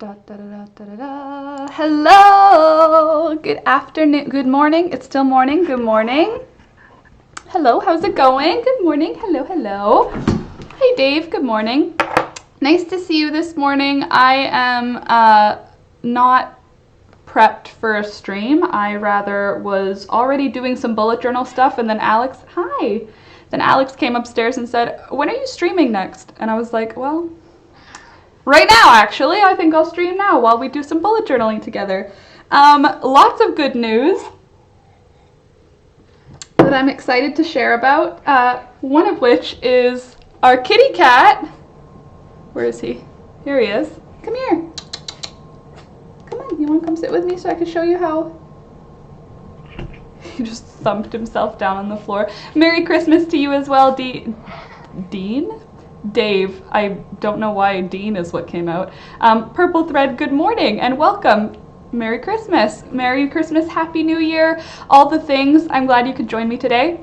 Da, da, da, da, da, da. Hello, good afternoon, good morning. It's still morning. Good morning. Hello, how's it going? Good morning. Hello, hello. Hey, Dave. Good morning. Nice to see you this morning. I am not prepped for a stream. I rather was already doing some bullet journal stuff, and then Alex, hi. Then Alex came upstairs and said, "When are you streaming next?" And I was like, well, right now, actually. I think I'll stream now while we do some bullet journaling together. Lots of good news that I'm excited to share about. One of which is our kitty cat. Where is he? Here he is. Come here. Come on, you want to come sit with me so I can show you how? He just thumped himself down on the floor. Merry Christmas to you as well, Dean? Dave. I don't know why Dean is what came out. Purple Thread, good morning and welcome. Merry Christmas. Merry Christmas, Happy New Year, all the things. I'm glad you could join me today.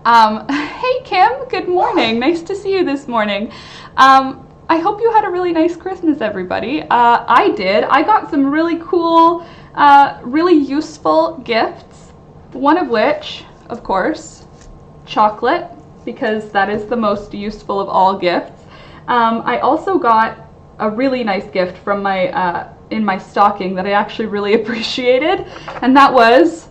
Hey Kim, good morning. Nice to see you this morning. I hope you had a really nice Christmas, everybody. I did. I got some really cool, really useful gifts. One of which, of course, chocolate, because that is the most useful of all gifts. I also got a really nice gift from my in my stocking that I actually really appreciated, and that was,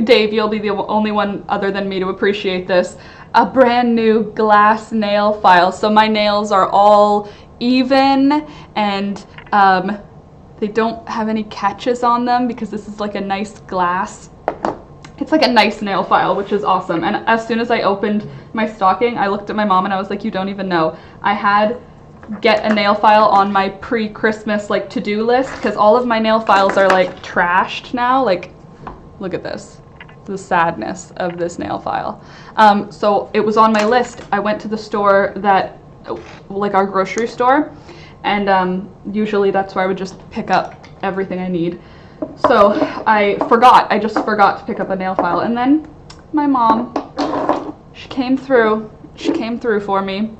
Dave, you'll be the only one other than me to appreciate this, a brand new glass nail file. So my nails are all even, and they don't have any catches on them because this is like a nice glass. It's like a nice nail file, which is awesome. And as soon as I opened my stocking, I looked at my mom and I was like, you don't even know. I had get a nail file on my pre-Christmas like to-do list because all of my nail files are like trashed now. Like, look at this. The sadness of this nail file. So it was on my list. I went to the store that, like our grocery store, and usually that's where I would just pick up everything I need. So I just forgot to pick up a nail file, and then my mom, she came through for me.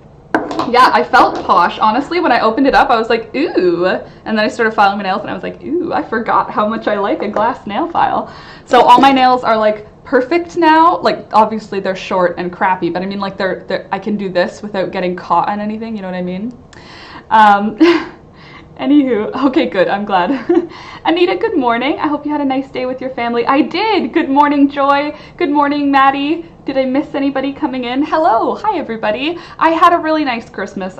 Yeah, I felt posh. Honestly, when I opened it up, I was like, ooh, and then I started filing my nails, and I was like, ooh, I forgot how much I like a glass nail file. So all my nails are like perfect now. Like, obviously they're short and crappy, but I mean, like, they're I can do this without getting caught on anything, you know what I mean? Anywho, okay, good, I'm glad. Anita, good morning. I hope you had a nice day with your family. I did. Good morning, Joy. Good morning, Maddie. Did I miss anybody coming in? Hello, hi everybody. I had a really nice Christmas.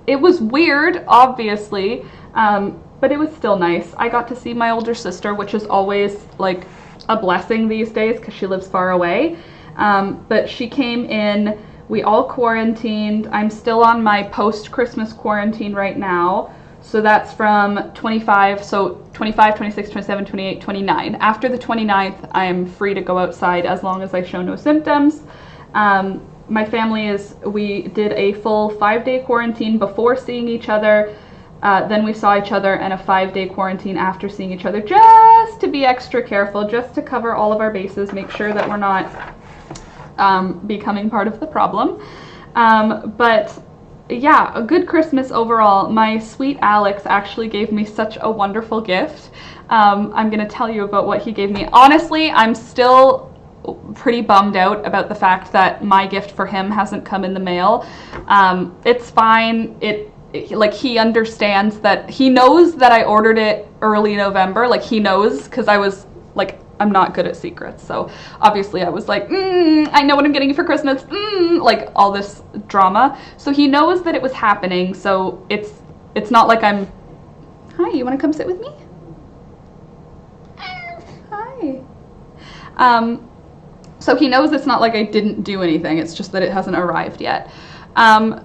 It was weird, obviously, but it was still nice. I got to see my older sister, which is always like a blessing these days because she lives far away. But she came in, we all quarantined. I'm still on my post-Christmas quarantine right now. So that's from 25, 26, 27, 28, 29. After the 29th, I'm free to go outside as long as I show no symptoms. My family we did a full 5-day quarantine before seeing each other. Then we saw each other, and a 5-day quarantine after seeing each other, just to be extra careful, just to cover all of our bases, make sure that we're not becoming part of the problem. But yeah, a good Christmas overall. My sweet Alex actually gave me such a wonderful gift. I'm going to tell you about what he gave me. Honestly, I'm still pretty bummed out about the fact that my gift for him hasn't come in the mail. It's fine. Like, he understands that, he knows that I ordered it early November. Like, he knows, because I was like, I'm not good at secrets, so obviously I was like, I know what I'm getting you for Christmas, like all this drama. So he knows that it was happening, so it's not like I'm, hi, you want to come sit with me? Hi. So he knows it's not like I didn't do anything, it's just that it hasn't arrived yet.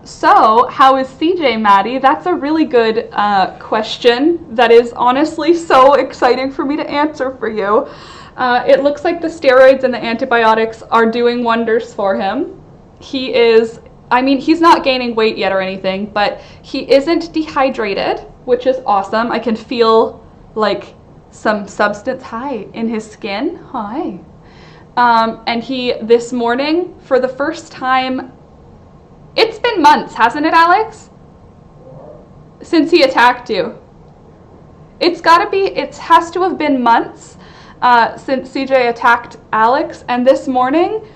So how is Cj Maddie? That's a really good question that is honestly so exciting for me to answer for you. It looks like the steroids and the antibiotics are doing wonders for him. He is, I mean, he's not gaining weight yet or anything, but he isn't dehydrated, which is awesome. I can feel like some substance, in his skin. Hi. And he, this morning, for the first time, it's been months, hasn't it, Alex? Since he attacked you. It's gotta be, it has to have been months since CJ attacked Alex, and this morning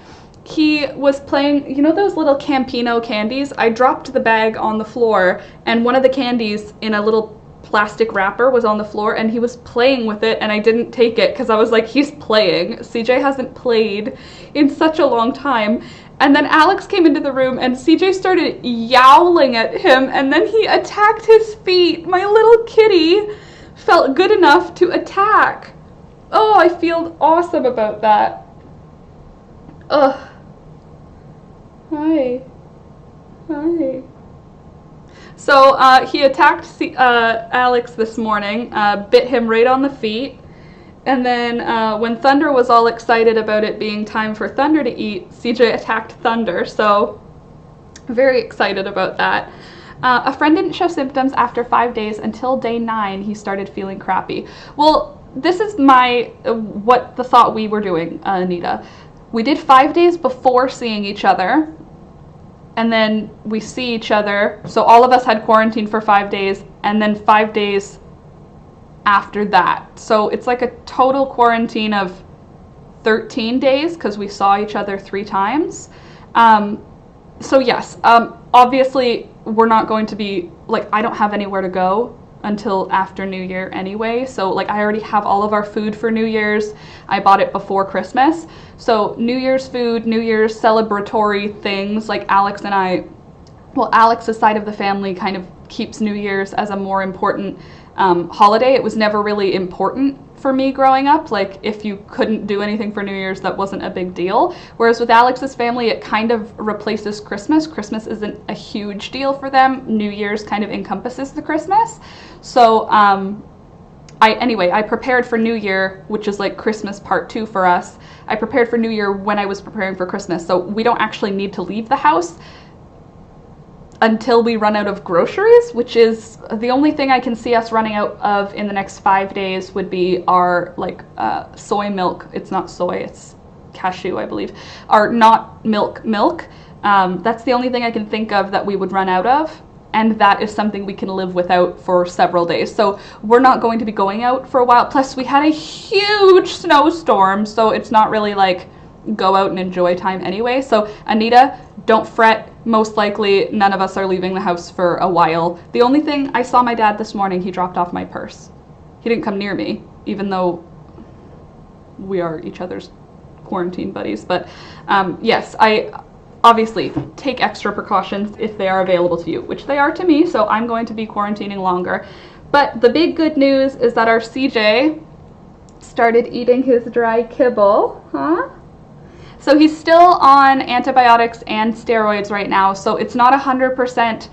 he was playing, you know those little Campino candies? I dropped the bag on the floor, and one of the candies in a little plastic wrapper was on the floor, and he was playing with it, and I didn't take it because I was like, he's playing. CJ hasn't played in such a long time. And then Alex came into the room, and CJ started yowling at him, and then he attacked his feet. My little kitty felt good enough to attack. Oh, I feel awesome about that. Ugh. Hi. Hi. So he attacked Alex this morning, bit him right on the feet, and then when Thunder was all excited about it being time for Thunder to eat, CJ attacked Thunder, so very excited about that. A friend didn't show symptoms after 5 days until day 9 he started feeling crappy. Well, this is what the thought we were doing, Anita. We did 5 days before seeing each other, and then we see each other, so all of us had quarantine for 5 days, and then 5 days after that. So it's like a total quarantine of 13 days because we saw each other 3 times. So yes, obviously we're not going to be, like, I don't have anywhere to go until after New Year anyway, so like I already have all of our food for New Year's. I bought it before Christmas, so New Year's food, New Year's celebratory things, like Alex and I, well, Alex's side of the family kind of keeps New Year's as a more important holiday. It was never really important for me growing up. Like, if you couldn't do anything for New Year's, that wasn't a big deal. Whereas with Alex's family, it kind of replaces Christmas. Christmas isn't a huge deal for them. New Year's kind of encompasses the Christmas. So I prepared for New Year, which is like Christmas part 2 for us. I prepared for New Year when I was preparing for Christmas. So we don't actually need to leave the house until we run out of groceries, which is the only thing I can see us running out of in the next 5 days would be our soy milk. It's not soy, it's cashew, I believe. Our not milk. That's the only thing I can think of that we would run out of, and that is something we can live without for several days. So we're not going to be going out for a while. Plus we had a huge snowstorm, so it's not really like go out and enjoy time anyway. So Anita, don't fret. Most likely none of us are leaving the house for a while. The only thing, I saw my dad this morning, he dropped off my purse. He didn't come near me, even though we are each other's quarantine buddies. But yes, I obviously take extra precautions if they are available to you, which they are to me, so I'm going to be quarantining longer. But the big good news is that our CJ started eating his dry kibble, huh? So he's still on antibiotics and steroids right now, so it's not 100%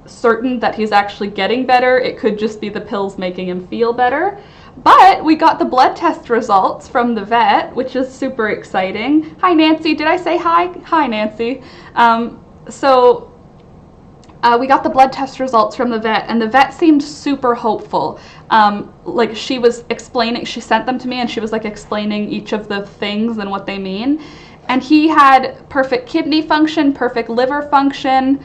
certain that he's actually getting better. It could just be the pills making him feel better. But we got the blood test results from the vet, which is super exciting. Hi, Nancy. Did I say hi? Hi, Nancy. We got the blood test results from the vet, and the vet seemed super hopeful. Like, she was explaining, she sent them to me, and she was like explaining each of the things and what they mean. And he had perfect kidney function, perfect liver function.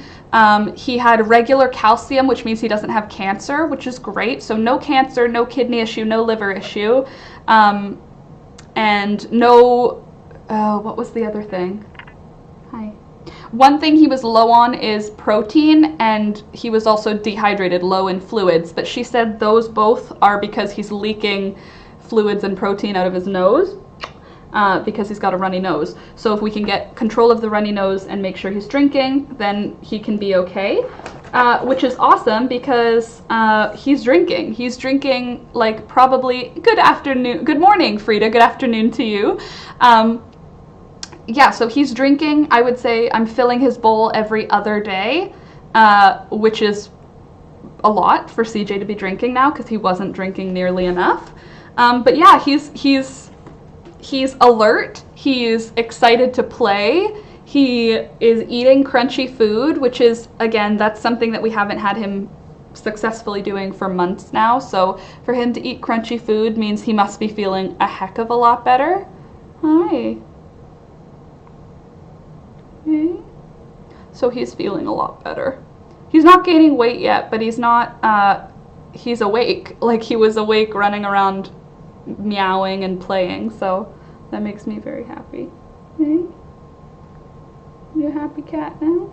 He had regular calcium, which means he doesn't have cancer, which is great. So no cancer, no kidney issue, no liver issue. And no, what was the other thing? Hi. One thing he was low on is protein, and he was also dehydrated, low in fluids, but she said those both are because he's leaking fluids and protein out of his nose, because he's got a runny nose. So if we can get control of the runny nose and make sure he's drinking, then he can be okay, which is awesome because he's drinking. He's drinking, like, probably, good morning, Frida, good afternoon to you. Yeah, so he's drinking. I would say I'm filling his bowl every other day, which is a lot for CJ to be drinking now because he wasn't drinking nearly enough. But yeah, he's alert. He's excited to play. He is eating crunchy food, which is, again, that's something that we haven't had him successfully doing for months now. So for him to eat crunchy food means he must be feeling a heck of a lot better. Hi. So he's feeling a lot better. He's not gaining weight yet, but he's not he's awake. Like, he was awake running around meowing and playing, so that makes me very happy. Hey? You a happy cat now?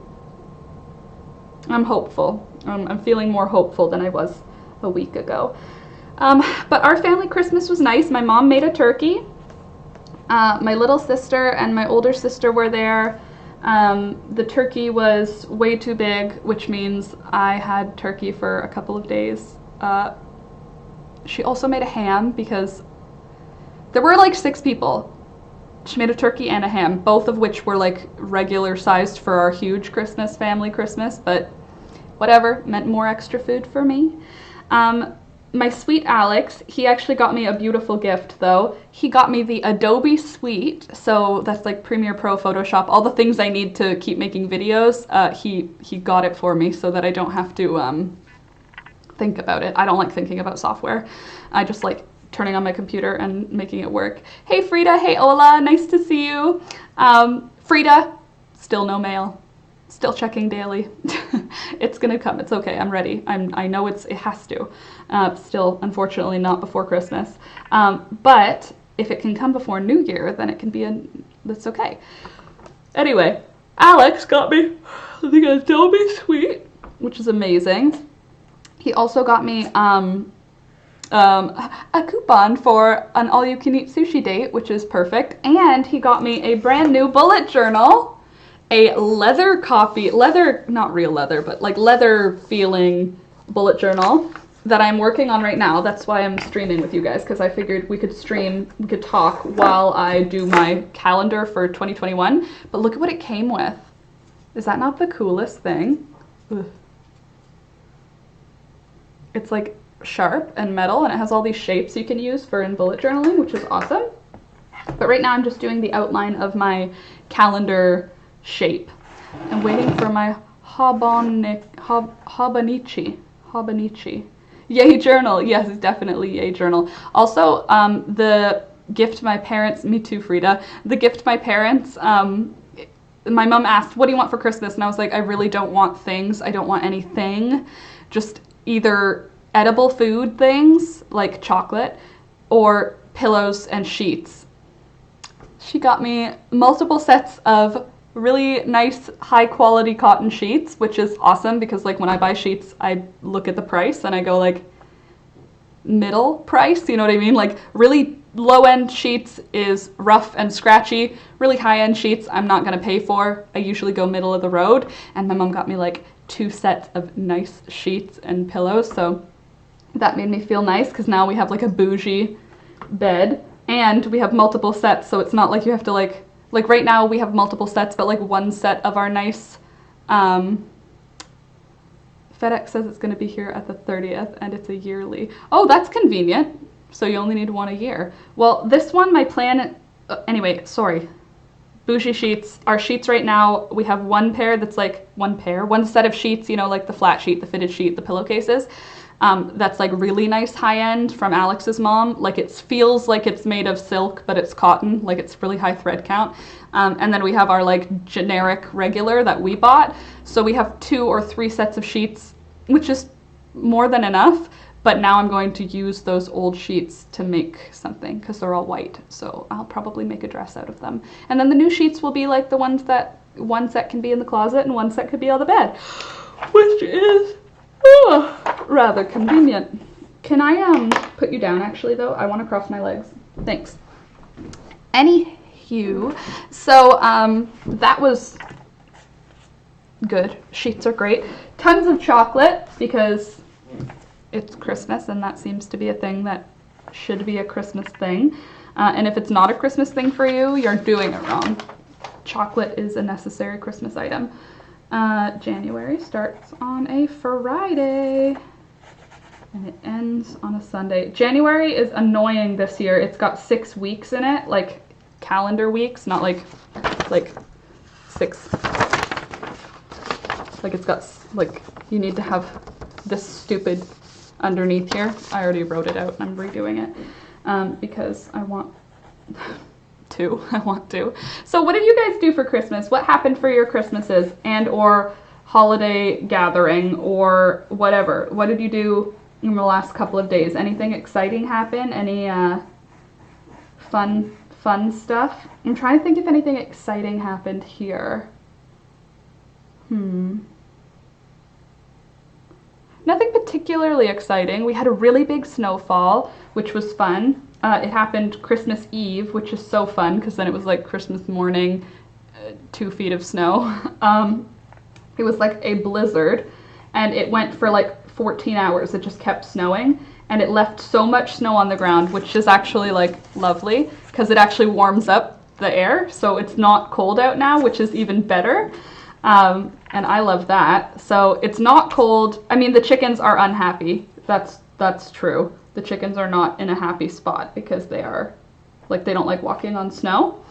I'm hopeful. I'm feeling more hopeful than I was a week ago. But our family Christmas was nice. My mom made a turkey. My little sister and my older sister were there. The turkey was way too big, which means I had turkey for a couple of days. She also made a ham because there were like 6 people. She made a turkey and a ham, both of which were like regular sized for our huge Christmas, family Christmas, but whatever, meant more extra food for me. My sweet Alex, he actually got me a beautiful gift though. He got me the Adobe Suite, so that's like Premiere Pro, Photoshop, all the things I need to keep making videos. He got it for me so that I don't have to think about it. I don't like thinking about software. I just like turning on my computer and making it work. Hey Frida, hey Ola, nice to see you. Frida, still no mail. Still checking daily. It's gonna come, it's okay, I'm ready. I know it has to. Still, unfortunately, not before Christmas. But if it can come before New Year, then it can be that's okay. Anyway, Alex got me the Adobe Suite, which is amazing. He also got me a coupon for an all-you-can-eat sushi date, which is perfect. And he got me a brand new bullet journal, a leather copy, not real leather, but like leather feeling bullet journal that I'm working on right now. That's why I'm streaming with you guys, because I figured we could talk while I do my calendar for 2021. But look at what it came with. Is that not the coolest thing? Ugh. It's like sharp and metal, and it has all these shapes you can use for in bullet journaling, which is awesome. But right now I'm just doing the outline of my calendar shape. I'm waiting for my Hobonichi. Yay journal. Yes, it's definitely yay journal. Also, the gift my parents, me too, Frida, the gift my parents, my mom asked, what do you want for Christmas? And I was like, I really don't want things. I don't want anything. Just either edible food things like chocolate or pillows and sheets. She got me multiple sets of really nice high quality cotton sheets, which is awesome because like when I buy sheets I look at the price and I go like middle price, you know what I mean? Like really low end sheets is rough and scratchy, really high end sheets I'm not gonna pay for. I usually go middle of the road, and my mom got me like 2 sets of nice sheets and pillows, so that made me feel nice because now we have like a bougie bed and we have multiple sets, so it's not like you have to like right now we have multiple sets, but like one set of our nice, FedEx says it's gonna be here at the 30th and it's a yearly. Oh, that's convenient. So you only need one a year. Well, this one, my plan, anyway, sorry. Bougie sheets, our sheets right now, we have one pair that's like one set of sheets, you know, like the flat sheet, the fitted sheet, the pillowcases. That's like really nice high end from Alex's mom. Like it feels like it's made of silk, but it's cotton, like it's really high thread count. And then we have our like generic regular that we bought. So we have 2 or 3 sets of sheets, which is more than enough. But now I'm going to use those old sheets to make something because they're all white. So I'll probably make a dress out of them. And then the new sheets will be like the ones that one set can be in the closet and one set could be on the bed, which is rather convenient. Can I put you down actually though? I want to cross my legs. Thanks. Anywho, so that was good. Sheets are great. Tons of chocolate because it's Christmas and that seems to be a thing that should be a Christmas thing. And if it's not a Christmas thing for you, you're doing it wrong. Chocolate is a necessary Christmas item. January starts on a Friday and it ends on a Sunday. January is annoying this year. It's got 6 weeks in it, like calendar weeks, not like 6. Like it's got, like, you need to have this stupid underneath here. I already wrote it out and I'm redoing it because I want to. So what did you guys do for Christmas? What happened for your Christmases and or holiday gathering or whatever? What did you do in the last couple of days? Anything exciting happen? Any fun stuff? I'm trying to think if anything exciting happened here. Nothing particularly exciting. We had a really big snowfall, which was fun. It happened Christmas Eve, which is so fun because then it was like Christmas morning, 2 feet of snow. It was like a blizzard, and it went for like 14 hours. It just kept snowing, and it left so much snow on the ground, which is actually like lovely because it actually warms up the air, so it's not cold out now, which is even better. And I love that. So it's not cold. I mean, the chickens are unhappy. That's true. The chickens are not in a happy spot because they are, like, they don't like walking on snow.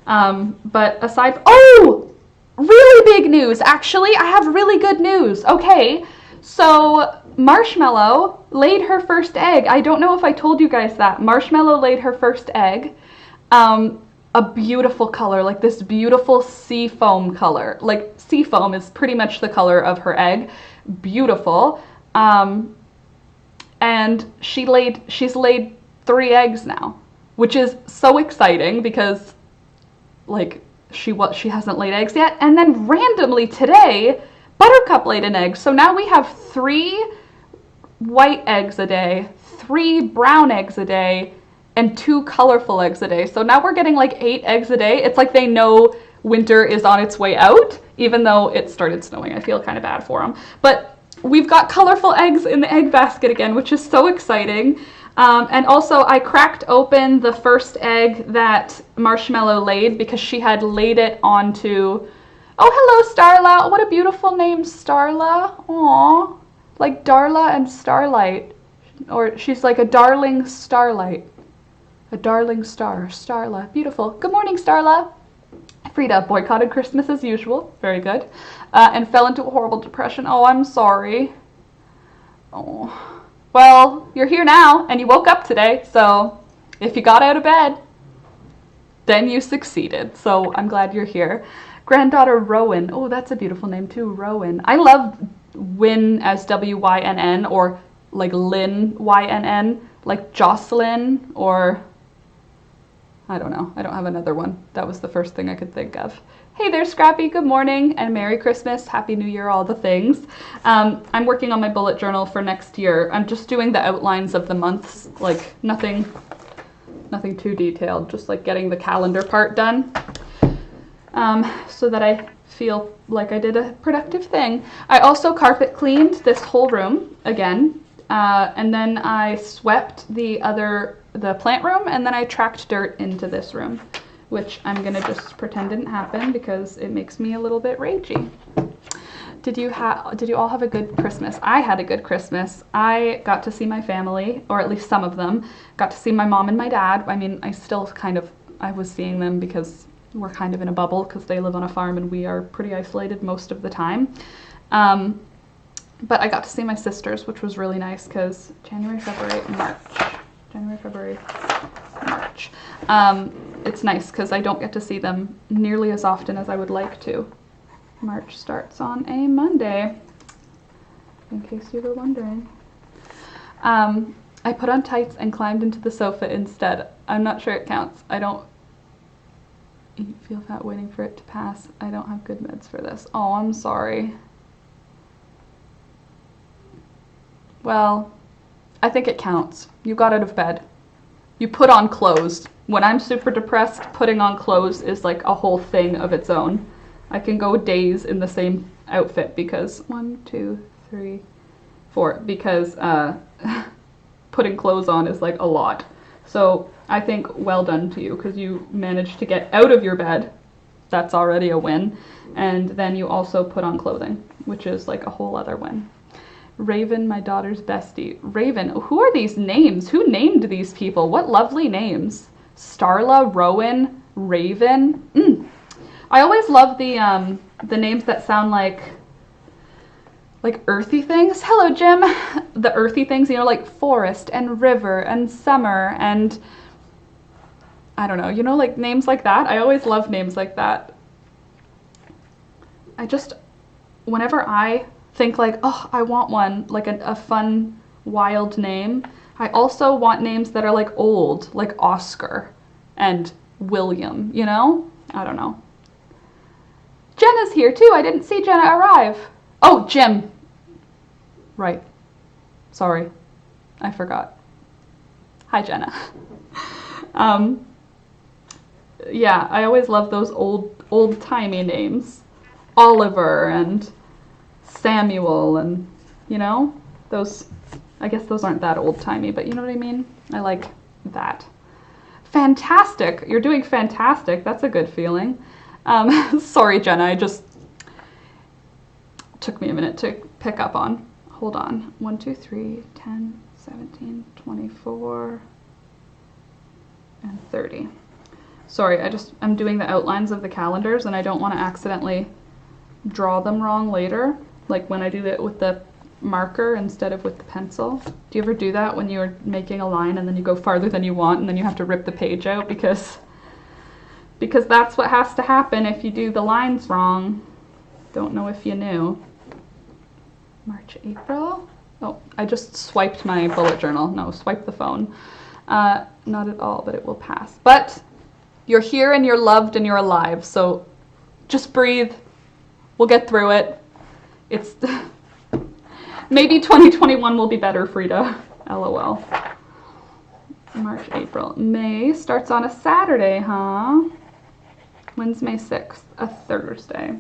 But aside, oh, really big news. Actually, I have really good news. Okay, so Marshmallow laid her first egg. I don't know if I told you guys that. Marshmallow laid her first egg. A beautiful color, like this beautiful sea foam color. Like, sea foam is pretty much the color of her egg. Beautiful. And she's laid 3 eggs now, which is so exciting because, like, she hasn't laid eggs yet. And then randomly today, Buttercup laid an egg. So now we have 3 white eggs a day, 3 brown eggs a day, and 2 colorful eggs a day. So now we're getting like 8 eggs a day. It's like they know winter is on its way out, even though it started snowing. I feel kind of bad for them. But we've got colorful eggs in the egg basket again, which is so exciting. And also I cracked open the first egg that Marshmallow laid because she had laid it onto, oh, hello, Starla. What a beautiful name, Starla. Aww, like Darla and Starlight. Or she's like a darling starlight. A darling star, Starla. Beautiful. Good morning, Starla. Frida boycotted Christmas as usual. Very good. And fell into a horrible depression. Oh, I'm sorry. Oh. Well, you're here now, and you woke up today, so if you got out of bed, then you succeeded. So I'm glad you're here. Granddaughter Rowan. Oh, that's a beautiful name too, Rowan. I love Wynn as W-Y-N-N, or like Lynn, Y-N-N, like Jocelyn, or I don't know. I don't have another one. That was the first thing I could think of. Hey there, Scrappy. Good morning and Merry Christmas. Happy New Year, all the things. I'm working on my bullet journal for next year. I'm just doing the outlines of the months, like nothing too detailed, just like getting the calendar part done, so that I feel like I did a productive thing. I also carpet cleaned this whole room again, and then I swept the plant room, and then I tracked dirt into this room, which I'm gonna just pretend didn't happen because it makes me a little bit ragey. Did you all have a good Christmas? I had a good Christmas. I got to see my family, or at least some of them. Got to see my mom and my dad. I mean, I was seeing them because we're kind of in a bubble because they live on a farm and we are pretty isolated most of the time. But I got to see my sisters, which was really nice because January, February, March. It's nice because I don't get to see them nearly as often as I would like to. March starts on a Monday, in case you were wondering. I put on tights and climbed into the sofa instead. I'm not sure it counts. I don't feel fat waiting for it to pass. I don't have good meds for this. Oh, I'm sorry. Well, I think it counts. You got out of bed. You put on clothes. When I'm super depressed, putting on clothes is like a whole thing of its own. I can go days in the same outfit because 1, 2, 3, 4, because putting clothes on is like a lot. So I think well done to you because you managed to get out of your bed. That's already a win. And then you also put on clothing, which is like a whole other win. Raven, my daughter's bestie. Raven, who are these names? Who named these people? What lovely names. Starla, Rowan, Raven. I always love the names that sound like earthy things. Hello, Jim. The earthy things, you know, like forest and river and summer and I don't know, you know, like names like that. I always love names like that. Whenever I think like, oh, I want one, like a fun wild name. I also want names that are like old, like Oscar and William, you know? I don't know. Jenna's here too. I didn't see Jenna arrive. Oh, Jim. Right. Sorry. I forgot. Hi, Jenna. Yeah, I always love those old-timey names. Oliver and Samuel and, you know, those, I guess those aren't that old-timey, but you know what I mean? I like that. Fantastic. You're doing fantastic. That's a good feeling. Sorry, Jenna, I just took me a minute to pick up on. Hold on. 1, 2, 3, 10, 17, 24, and 30. Sorry, I'm doing the outlines of the calendars and I don't want to accidentally draw them wrong later, like when I do it with the marker instead of with the pencil. Do you ever do that when you're making a line and then you go farther than you want and then you have to rip the page out because that's what has to happen if you do the lines wrong? Don't know if you knew. March, April? Oh, I just swiped my bullet journal. No, swipe the phone. Not at all, but it will pass. But you're here and you're loved and you're alive, so just breathe. We'll get through it. It's maybe 2021 will be better, Frida. LOL. March, April. May starts on a Saturday, huh? When's May 6th? A Thursday.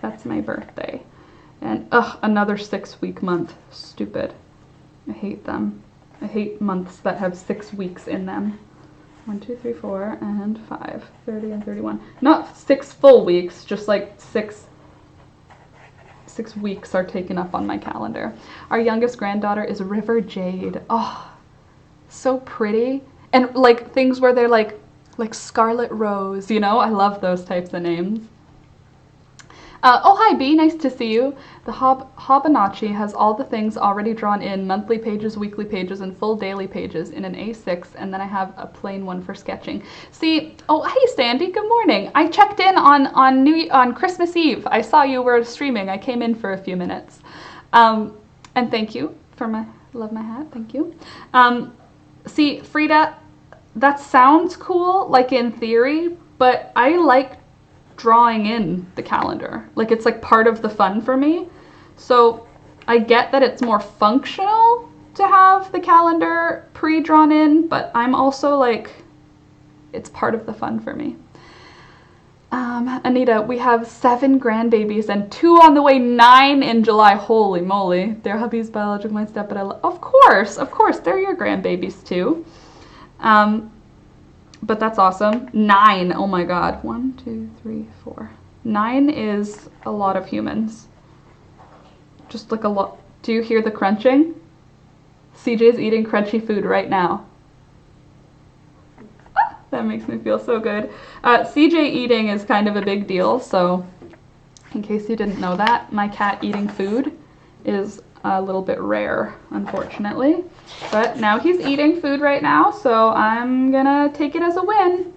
That's my birthday. And another 6-week month. Stupid. I hate them. I hate months that have 6 weeks in them. 1, 2, 3, 4, and 5. 30 and 31. Not 6 full weeks, just like 6 weeks are taken up on my calendar. Our youngest granddaughter is River Jade. Oh, so pretty. And like things where they're like Scarlet Rose, you know? I love those types of names. Oh, hi, B. Nice to see you. The Hobanachi has all the things already drawn in, monthly pages, weekly pages, and full daily pages in an A6, and then I have a plain one for sketching. See, oh, hey, Sandy. Good morning. I checked in on Christmas Eve. I saw you were streaming. I came in for a few minutes. And thank you for love my hat. Thank you. See, Frida, that sounds cool, like in theory, but I like drawing in the calendar. Like it's like part of the fun for me. So I get that it's more functional to have the calendar pre-drawn in, but I'm also like, it's part of the fun for me. Anita, we have 7 grandbabies and 2 on the way, 9 in July. Holy moly. They're hubby's biological my step, but of course, they're your grandbabies too. But that's awesome. 9, oh my god. 1, 2, 3, 4. 9 is a lot of humans. Just like a lot. Do you hear the crunching? CJ's eating crunchy food right now. Ah, that makes me feel so good. CJ eating is kind of a big deal, so in case you didn't know that, my cat eating food is a little bit rare, unfortunately. But now he's eating food right now, so I'm gonna take it as a win.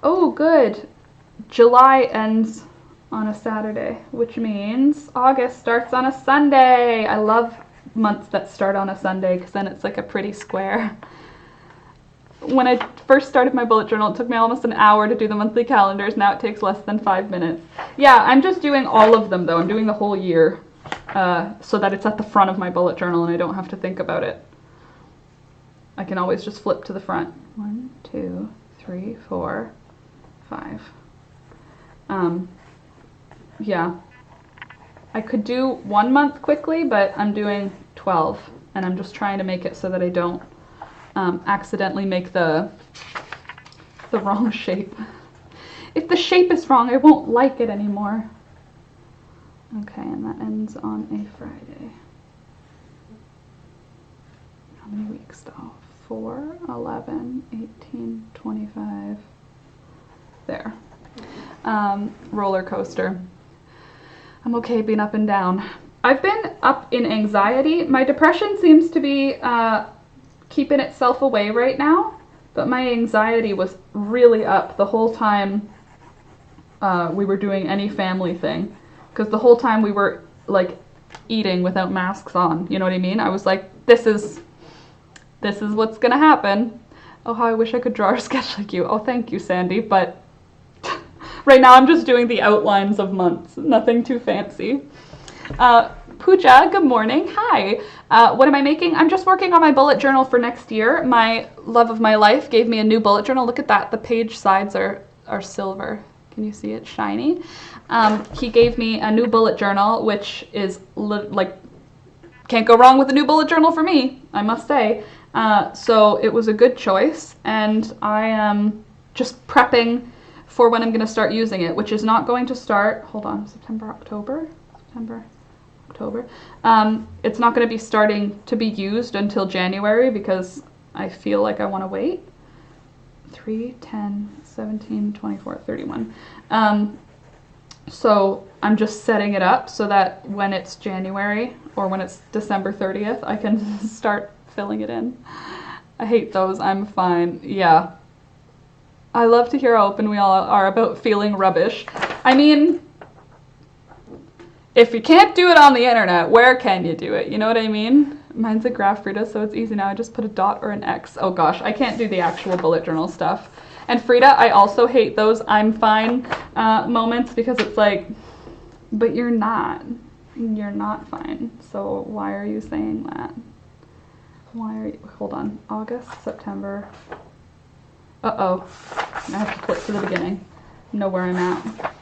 Oh, good. July ends on a Saturday, which means August starts on a Sunday. I love months that start on a Sunday because then it's like a pretty square. When I first started my bullet journal, it took me almost an hour to do the monthly calendars. Now it takes less than 5 minutes. Yeah, I'm just doing all of them though. I'm doing the whole year so that it's at the front of my bullet journal and I don't have to think about it. I can always just flip to the front. 1, 2, 3, 4, 5. Yeah. I could do 1 month quickly, but I'm doing 12 and I'm just trying to make it so that I don't accidentally make the wrong shape. If the shape is wrong, I won't like it anymore. Okay, and that ends on a Friday. How many weeks though? 4, 11, 18, 25. There. Roller coaster. I'm okay being up and down. I've been up in anxiety. My depression seems to be keeping itself away right now, but my anxiety was really up the whole time we were doing any family thing, because the whole time we were like eating without masks on. You know what I mean? I was like, this is what's gonna happen. Oh, how I wish I could draw or sketch like you. Oh, thank you, Sandy. But right now I'm just doing the outlines of months. Nothing too fancy. Pooja, good morning. Hi. What am I making? I'm just working on my bullet journal for next year. My love of my life gave me a new bullet journal. Look at that. The page sides are silver. Can you see it? Shiny. He gave me a new bullet journal, which is like, can't go wrong with a new bullet journal for me, I must say. So it was a good choice, and I am just prepping for when I'm going to start using it, which is not going to start, hold on, September. It's not going to be starting to be used until January because I feel like I want to wait. 3, 10, 17, 24, 31. So I'm just setting it up so that when it's January or when it's December 30th, I can start filling it in. I hate those. I'm fine. Yeah. I love to hear how open we all are about feeling rubbish. I mean, if you can't do it on the internet, where can you do it? You know what I mean? Mine's a graph, Frida, so it's easy now. I just put a dot or an X. Oh gosh, I can't do the actual bullet journal stuff. And Frida, I also hate those I'm fine moments because it's like, but you're not. You're not fine. So why are you saying that? Why are you, hold on, August, September. Uh-oh, I have to click to the beginning. Know where I'm at.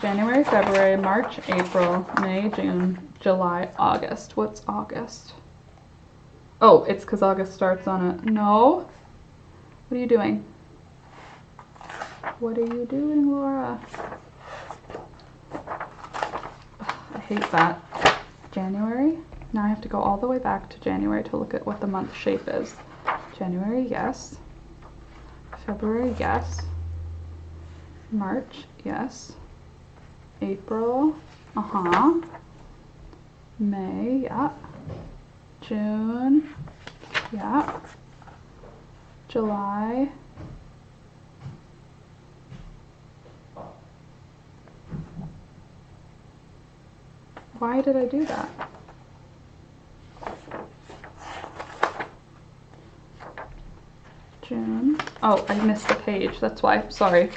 January, February, March, April, May, June, July, August. What's August? Oh, it's because August starts on a... No. What are you doing? What are you doing, Laura? Ugh, I hate that. January. Now I have to go all the way back to January to look at what the month shape is. January, yes. February, yes. March, yes. April, May, yeah. June, yeah. July. Why did I do that? June. Oh, I missed a page. That's why. Sorry.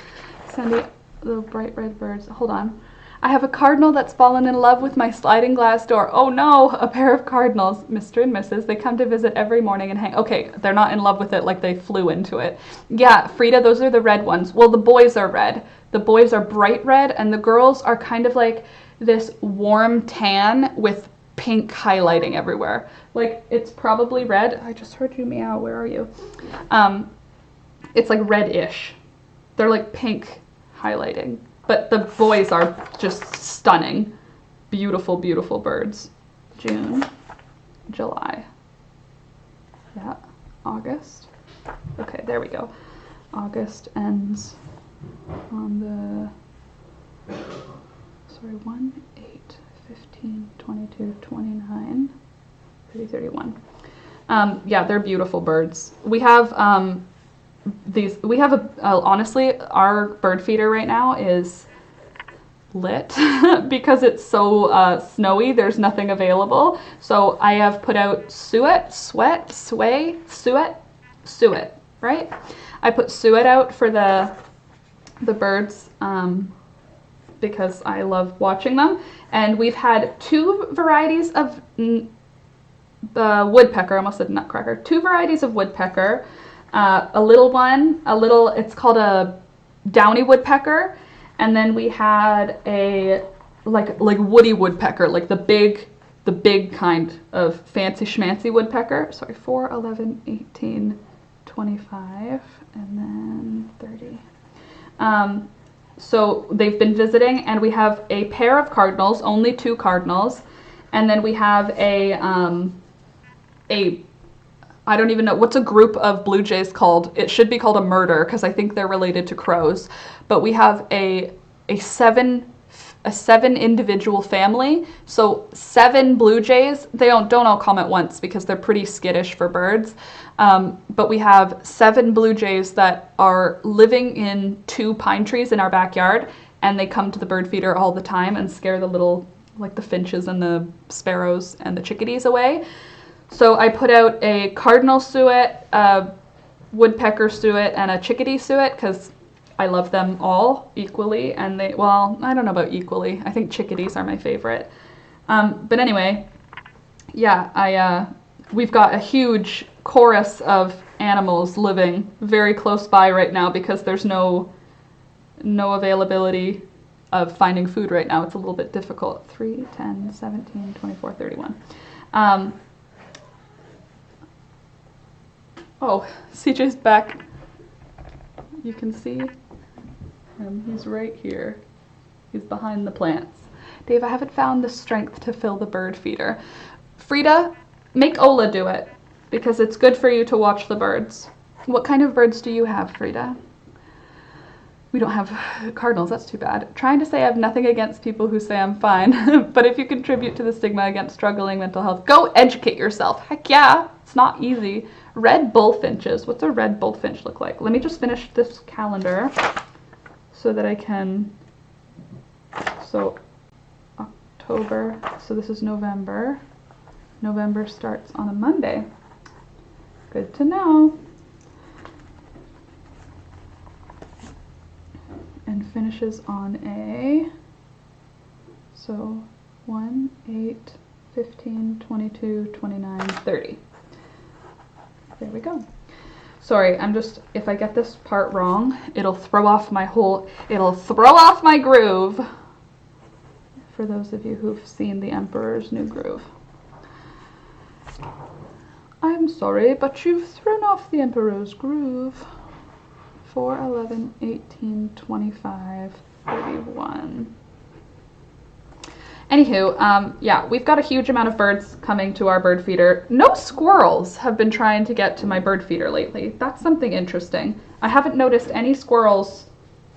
Sandy, the bright red birds. Hold on. I have a cardinal that's fallen in love with my sliding glass door. Oh no, a pair of cardinals, Mr. and Mrs. They come to visit every morning and hang. Okay, they're not in love with it like they flew into it. Yeah, Frida, those are the red ones. Well, the boys are red. The boys are bright red and the girls are kind of like this warm tan with pink highlighting everywhere. Like, it's probably red. I just heard you meow. Where are you? It's like reddish. They're like pink highlighting. But the boys are just stunning. Beautiful, beautiful birds. June, July. Yeah, August. Okay, there we go. August ends on the, sorry, 1, 8, 15, 22, 29, 30, 31. Yeah, they're beautiful birds. We have honestly, our bird feeder right now is lit because it's so snowy. There's nothing available. So I have put out suet, right? I put suet out for the birds because I love watching them. And we've had 2 varieties of the woodpecker, I almost said nutcracker, 2 varieties of woodpecker. A little one, it's called a downy woodpecker, and then we had a like woody woodpecker, like the big kind of fancy schmancy woodpecker. Sorry, 4, 11, 18, 25, and then 30. So they've been visiting, and we have a pair of cardinals, only 2 cardinals, and then we have a I don't even know, what's a group of blue jays called? It should be called a murder because I think they're related to crows. But we have a 7 individual family. So 7 blue jays. They don't all come at once because they're pretty skittish for birds. But we have 7 blue jays that are living in 2 pine trees in our backyard, and they come to the bird feeder all the time and scare the little like the finches and the sparrows and the chickadees away. So I put out a cardinal suet, a woodpecker suet, and a chickadee suet because I love them all equally. And they, well, I don't know about equally. I think chickadees are my favorite. But anyway, yeah, we've got a huge chorus of animals living very close by right now because there's no availability of finding food right now. It's a little bit difficult. 3, 10, 17, 24, 31. Oh, CJ's back. You can see him. He's right here. He's behind the plants. Dave, I haven't found the strength to fill the bird feeder. Frida, make Ola do it because it's good for you to watch the birds. What kind of birds do you have, Frida? We don't have cardinals, that's too bad. Trying to say I have nothing against people who say I'm fine, but if you contribute to the stigma against struggling mental health, go educate yourself. Heck yeah, it's not easy. Red bullfinches, what's a red bullfinch look like? Let me just finish this calendar so that I can, so October, so this is November. November starts on a Monday. Good to know. And finishes on a, so 1, 8, 15, 22, 29, 30. There we go. Sorry, I'm just, if I get this part wrong, it'll throw off my groove. For those of you who've seen The Emperor's New Groove. I'm sorry, but you've thrown off the Emperor's Groove. 4, 11, 18, 25, 31. Anywho, yeah, we've got a huge amount of birds coming to our bird feeder. No squirrels have been trying to get to my bird feeder lately. That's something interesting. I haven't noticed any squirrels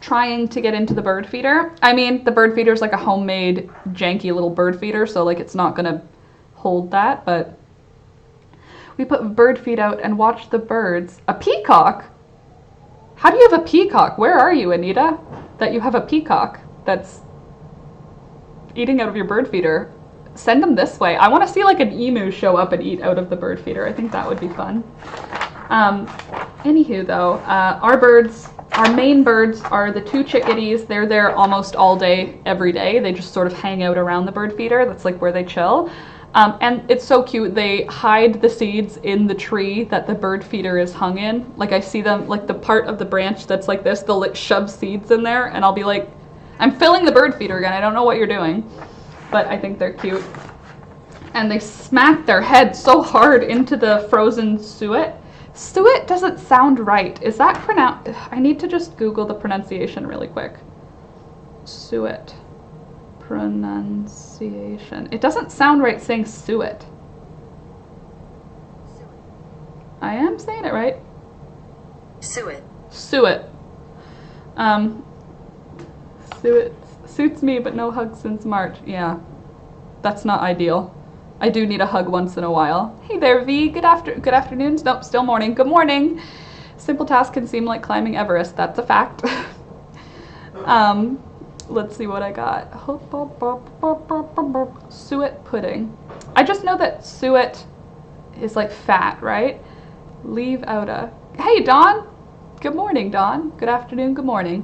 trying to get into the bird feeder. I mean, the bird feeder is like a homemade, janky little bird feeder, so like it's not gonna hold that, but we put bird feed out and watch the birds. A peacock? How do you have a peacock? Where are you, Anita? That you have a peacock that's eating out of your bird feeder. Send them this way. I want to see like an emu show up and eat out of the bird feeder. I think that would be fun. Anywho though, our main birds are the 2 chickadees. They're there almost all day, every day. They just sort of hang out around the bird feeder. That's like where they chill. And it's so cute. They hide the seeds in the tree that the bird feeder is hung in. Like I see them, like the part of the branch that's like this, they'll like shove seeds in there and I'll be like, I'm filling the bird feeder again. I don't know what you're doing, but I think they're cute. And they smack their head so hard into the frozen suet. Suet doesn't sound right. Is that pronounced? I need to just Google the pronunciation really quick. Suet. Pronunciation. It doesn't sound right saying suet. I am saying it right. Suet. Suet. Suet suits me, but no hugs since March. Yeah, that's not ideal. I do need a hug once in a while. Hey there, V. Good afternoon. Nope, still morning. Good morning. Simple task can seem like climbing Everest. That's a fact. Let's see what I got. Suet pudding. I just know that suet is like fat, right? Leave out a... Hey, Dawn. Good morning, Dawn. Good afternoon, good morning.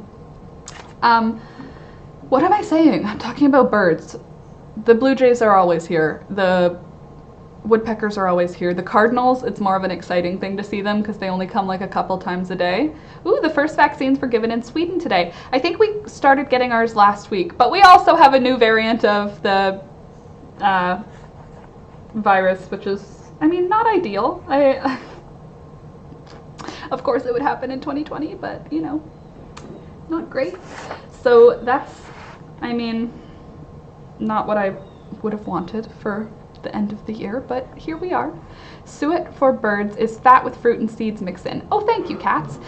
What am I saying? I'm talking about birds. The blue jays are always here. The woodpeckers are always here. The cardinals, it's more of an exciting thing to see them because they only come like a couple times a day. Ooh, the first vaccines were given in Sweden today. I think we started getting ours last week, but we also have a new variant of the virus, which is, I mean, not ideal. Of course it would happen in 2020, but you know, not great. So that's, I mean, not what I would have wanted for the end of the year, but here we are. Suet for birds is fat with fruit and seeds mixed in. Oh, thank you, cats.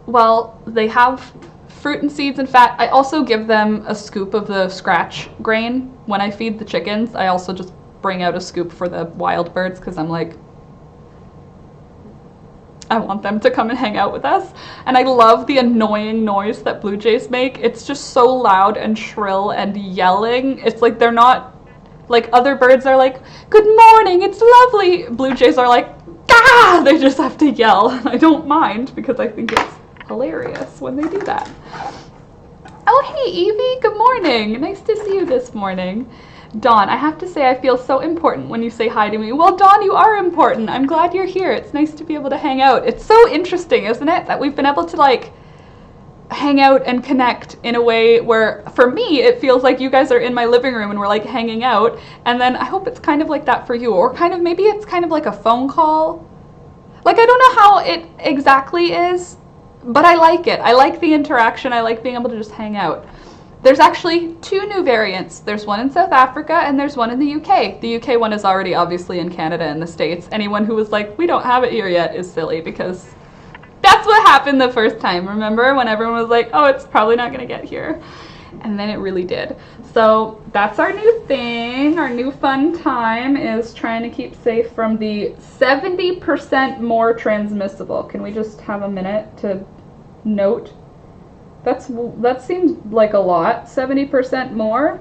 Well, they have fruit and seeds and fat. I also give them a scoop of the scratch grain when I feed the chickens. I also just bring out a scoop for the wild birds because I'm like, I want them to come and hang out with us. And I love the annoying noise that blue jays make. It's just so loud and shrill and yelling. It's like they're not, like other birds are like, good morning, it's lovely. Blue jays are like, ah! They just have to yell. And I don't mind because I think it's hilarious when they do that. Oh, hey, Evie, good morning. Nice to see you this morning. Dawn, I have to say I feel so important when you say hi to me. Well, Dawn, you are important. I'm glad you're here. It's nice to be able to hang out. It's so interesting, isn't it, that we've been able to, like, hang out and connect in a way where, for me, it feels like you guys are in my living room and we're, like, hanging out. And then I hope it's kind of like that for you. Or kind of, maybe it's kind of like a phone call. Like, I don't know how it exactly is, but I like it. I like the interaction. I like being able to just hang out. There's actually 2 new variants. There's one in South Africa and there's one in the UK. The UK one is already obviously in Canada and the States. Anyone who was like, we don't have it here yet is silly because that's what happened the first time. Remember when everyone was like, oh, it's probably not gonna get here. And then it really did. So that's our new thing. Our new fun time is trying to keep safe from the 70% more transmissible. Can we just have a minute to note? That seems like a lot. 70% more?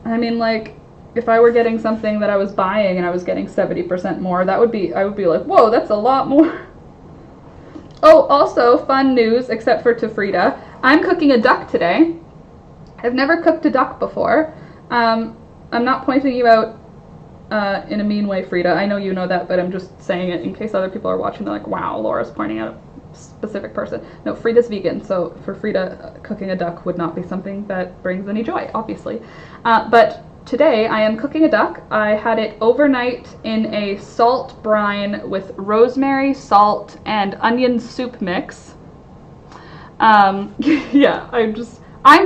I mean, like, if I were getting something that I was buying and I was getting 70% more, I would be like, whoa, that's a lot more. Oh, also, fun news, except for to Frida, I'm cooking a duck today. I've never cooked a duck before. I'm not pointing you out in a mean way, Frida. I know you know that, but I'm just saying it in case other people are watching. They're like, wow, Laura's pointing out specific person. No, Frida's vegan, so for Frida, cooking a duck would not be something that brings any joy, obviously. But today I am cooking a duck. I had it overnight in a salt brine with rosemary, salt, and onion soup mix. Yeah, I'm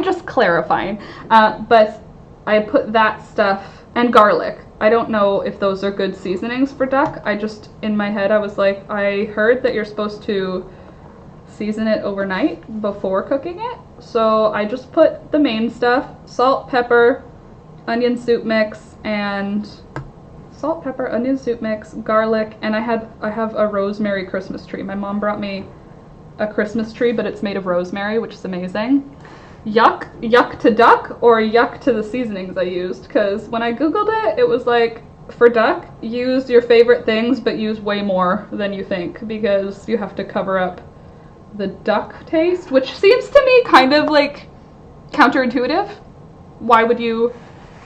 just clarifying. But I put that stuff, and garlic. I don't know if those are good seasonings for duck. I just, in my head, I was like, I heard that you're supposed to season it overnight before cooking it. So I just put the main stuff, salt, pepper, onion soup mix, and salt, pepper, onion soup mix, garlic, and I have a rosemary Christmas tree. My mom brought me a Christmas tree, but it's made of rosemary, which is amazing. Yuck to duck or yuck to the seasonings I used, because when I googled it, it was like, for duck, use your favorite things, but use way more than you think, because you have to cover up the duck taste, which seems to me kind of like counterintuitive. Why would you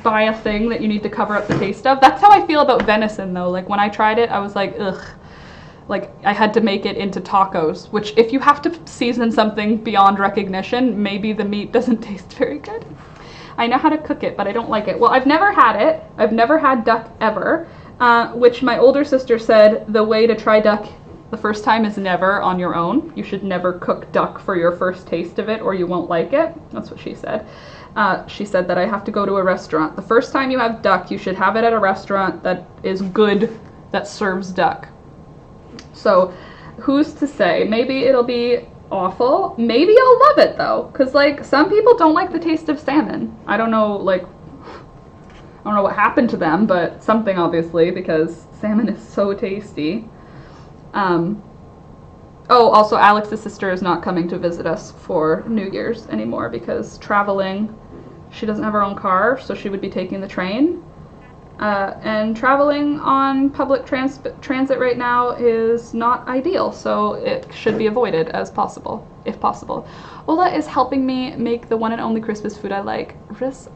buy a thing that you need to cover up the taste of? That's how I feel about venison though. Like when I tried it, I was like, ugh. Like I had to make it into tacos, which if you have to season something beyond recognition, maybe the meat doesn't taste very good. I know how to cook it, but I don't like it. Well, I've never had it. I've never had duck ever, which my older sister said the way to try duck the first time is never on your own. You should never cook duck for your first taste of it or you won't like it. That's what she said. She said that I have to go to a restaurant. The first time you have duck, you should have it at a restaurant that is good, that serves duck. So who's to say? Maybe it'll be awful. Maybe I'll love it though, because like some people don't like the taste of salmon. I don't know, like, I don't know what happened to them, but something obviously, because salmon is so tasty. Oh, also Alex's sister is not coming to visit us for New Year's anymore because traveling, she doesn't have her own car, so she would be taking the train. And traveling on public transit right now is not ideal, so it should be avoided as possible, if possible. Ola is helping me make the one and only Christmas food I like, ris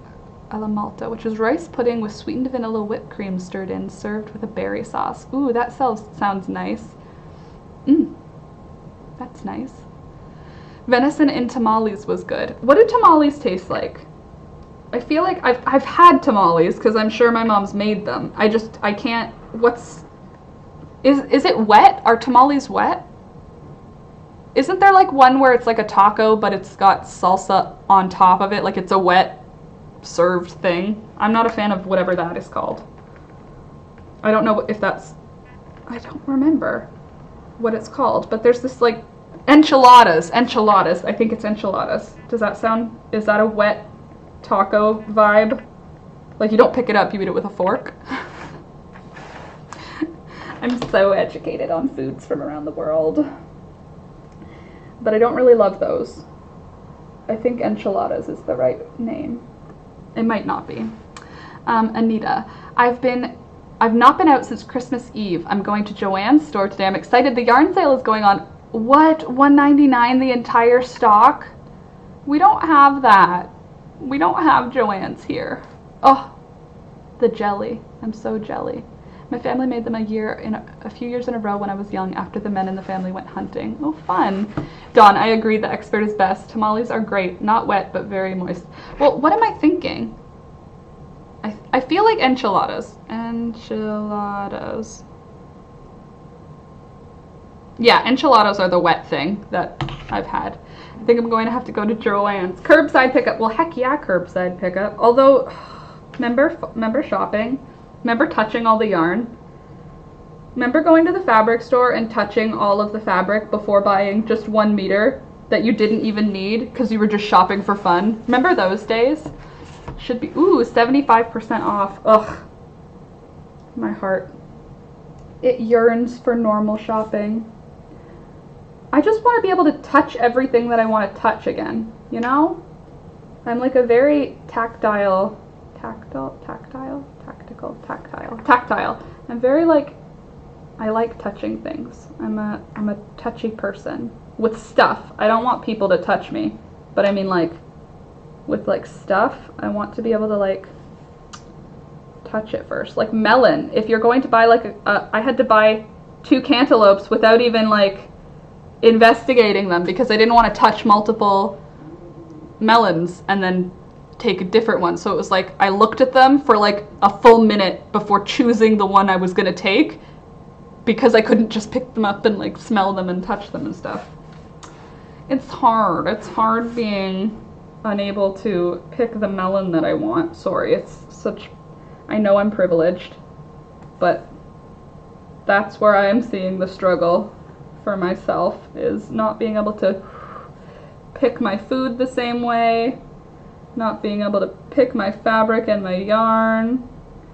alla malta, which is rice pudding with sweetened vanilla whipped cream stirred in, served with a berry sauce. Ooh, that sounds nice. That's nice. Venison in tamales was good. What do tamales taste like? I feel like I've had tamales because I'm sure my mom's made them. I can't, is it wet? Are tamales wet? Isn't there like one where it's like a taco but it's got salsa on top of it, like it's a wet served thing? I'm not a fan of whatever that is called. I don't know if that's, I don't remember what it's called, but there's this like enchiladas, I think it's enchiladas. Does that sound, is that a wet taco vibe? Like you don't pick it up, you eat it with a fork. I'm so educated on foods from around the world. But I don't really love those. I think enchiladas is the right name. It might not be. Anita, I've not been out since Christmas Eve. I'm going to Joann's store today. I'm excited. The yarn sale is going on. What? $1.99 the entire stock? We don't have that. We don't have Joann's here. Oh, the jelly. I'm so jelly. My family made them a few years in a row when I was young after the men in the family went hunting. Oh, fun. Dawn, I agree. The expert is best. Tamales are great. Not wet, but very moist. Well, what am I thinking? I feel like enchiladas. Enchiladas. Yeah, enchiladas are the wet thing that I've had. I think I'm going to have to go to Joann's. Curbside pickup. Well, heck yeah, curbside pickup. Although, remember shopping? Remember touching all the yarn? Remember going to the fabric store and touching all of the fabric before buying just 1 meter that you didn't even need because you were just shopping for fun? Remember those days? Should be, ooh, 75% off. Ugh. My heart. It yearns for normal shopping. I just want to be able to touch everything that I want to touch again, you know? I'm like a very tactile. I'm very like, I like touching things. I'm a touchy person. With stuff. I don't want people to touch me. But I mean like, with like stuff, I want to be able to like touch it first. Like melon. If you're going to buy like I had to buy 2 cantaloupes without even like investigating them because I didn't want to touch multiple melons and then take a different one. So it was like I looked at them for like a full minute before choosing the one I was going to take because I couldn't just pick them up and like smell them and touch them and stuff. It's hard. It's hard being unable to pick the melon that I want. Sorry, it's such, I know I'm privileged, but that's where I am seeing the struggle for myself, is not being able to pick my food the same way, not being able to pick my fabric and my yarn.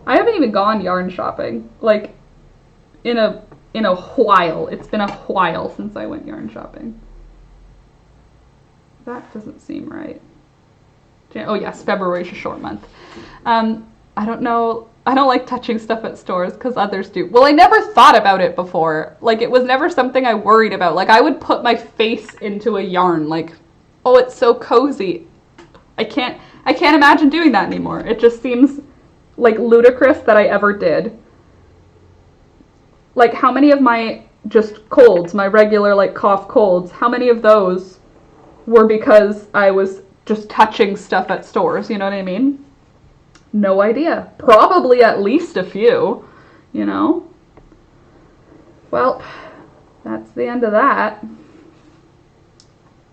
I haven't even gone yarn shopping, like in a while. It's been a while since I went yarn shopping. That doesn't seem right. Oh yes, February's a short month. I don't know. I don't like touching stuff at stores because others do. Well, I never thought about it before. Like, it was never something I worried about. Like, I would put my face into a yarn. Like, oh, it's so cozy. I can't imagine doing that anymore. It just seems like ludicrous that I ever did. Like, how many of my just colds, my regular like cough colds, how many of those were because I was just touching stuff at stores, you know what I mean? No idea. Probably at least a few, you know? Well, that's the end of that.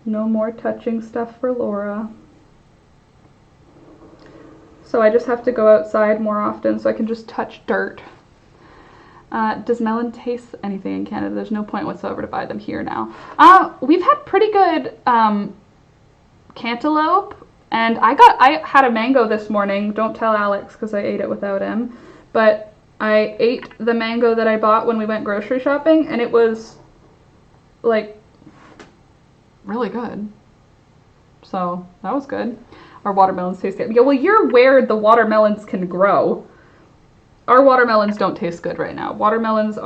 No more touching stuff for Laura. So I just have to go outside more often so I can just touch dirt. Does melon taste anything in Canada? There's no point whatsoever to buy them here now. We've had pretty good cantaloupe, and I had a mango this morning. Don't tell Alex because I ate it without him. But I ate the mango that I bought when we went grocery shopping, and it was like really good. So that was good. Our watermelons taste good. Yeah, well, you're where the watermelons can grow. Our watermelons don't taste good right now. Watermelons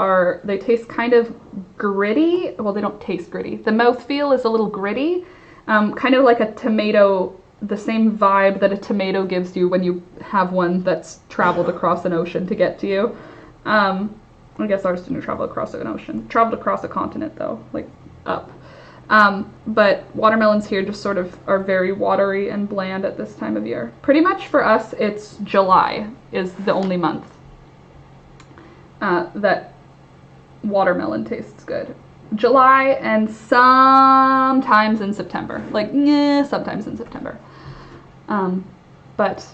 they taste kind of gritty. Well, they don't taste gritty. The mouthfeel is a little gritty, kind of like a tomato, the same vibe that a tomato gives you when you have one that's traveled across an ocean to get to you. I guess ours didn't travel across an ocean. Traveled across a continent though, like up. But watermelons here just sort of are very watery and bland at this time of year. Pretty much for us, it's July is the only month that watermelon tastes good. July and sometimes in September. Like, sometimes in September. But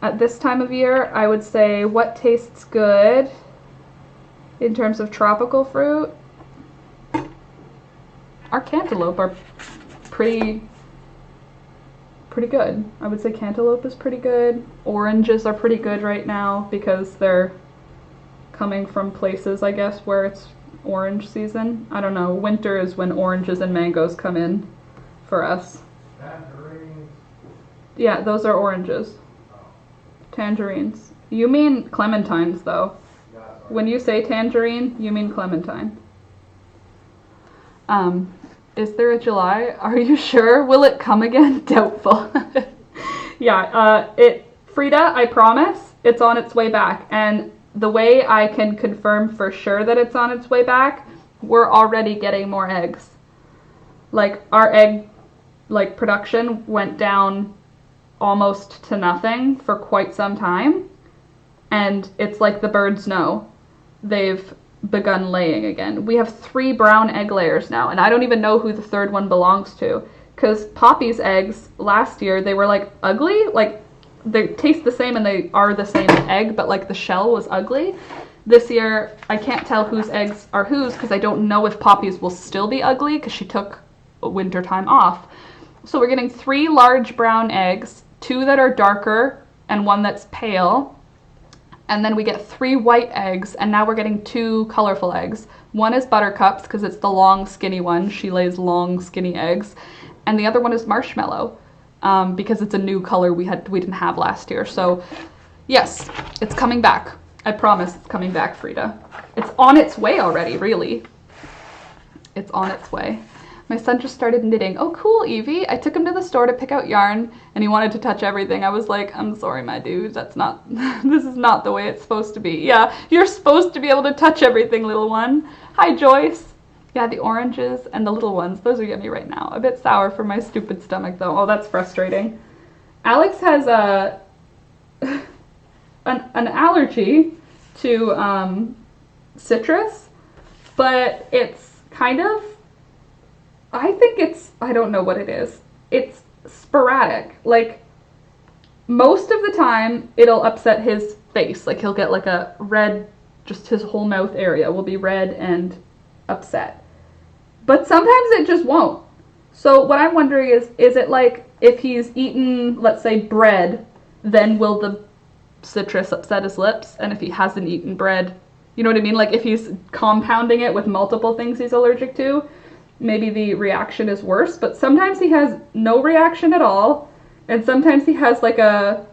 at this time of year, I would say what tastes good in terms of tropical fruit. Our cantaloupe are pretty good. I would say cantaloupe is pretty good. Oranges are pretty good right now because they're coming from places, I guess, where it's orange season. I don't know. Winter is when oranges and mangoes come in for us. Tangerines. Yeah, those are oranges. Tangerines. You mean clementines, though. Yeah, sorry. When you say tangerine, you mean clementine. Is there a July? Are you sure? Will it come again? Doubtful. Yeah, Frida, I promise, it's on its way back. And the way I can confirm for sure that it's on its way back, we're already getting more eggs. Like, our egg, production went down almost to nothing for quite some time. And it's like the birds know. They've begun laying again. We have 3 brown egg layers now, and I don't even know who the 3rd one belongs to. Because Poppy's eggs last year, they were ugly. They taste the same and they are the same egg, but the shell was ugly. This year, I can't tell whose eggs are whose because I don't know if Poppy's will still be ugly because she took a winter time off. So we're getting 3 large brown eggs, 2 that are darker and 1 that's pale. And then we get 3 white eggs, and now we're getting 2 colorful eggs. 1 is Buttercups, because it's the long, skinny one. She lays long, skinny eggs. And the other one is Marshmallow, because it's a new color we didn't have last year. So, yes, it's coming back. I promise it's coming back, Frida. It's on its way already, really. It's on its way. My son just started knitting. Oh, cool, Evie. I took him to the store to pick out yarn, and he wanted to touch everything. I was like, I'm sorry, my dude. That's not, this is not the way it's supposed to be. Yeah, you're supposed to be able to touch everything, little one. Hi, Joyce. Yeah, the oranges and the little ones, those are yummy right now. A bit sour for my stupid stomach, though. Oh, that's frustrating. Alex has an allergy to citrus, but it's kind of, I don't know what it is. It's sporadic. Most of the time, it'll upset his face. He'll get a red, just his whole mouth area will be red and upset. But sometimes it just won't. So what I'm wondering is it if he's eaten, let's say, bread, then will the citrus upset his lips? And if he hasn't eaten bread, you know what I mean? If he's compounding it with multiple things he's allergic to, maybe the reaction is worse. But sometimes he has no reaction at all, and sometimes he has a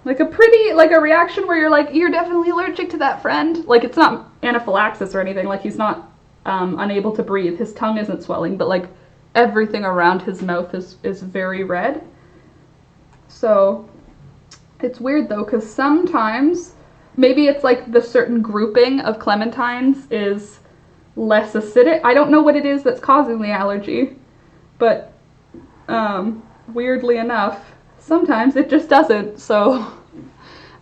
reaction where you're definitely allergic to that, friend. It's not anaphylaxis or anything. He's not unable to breathe. His tongue isn't swelling, but everything around his mouth is very red. So it's weird though, because sometimes maybe it's the certain grouping of clementines is less acidic. I don't know what it is that's causing the allergy, but weirdly enough, sometimes it just doesn't. So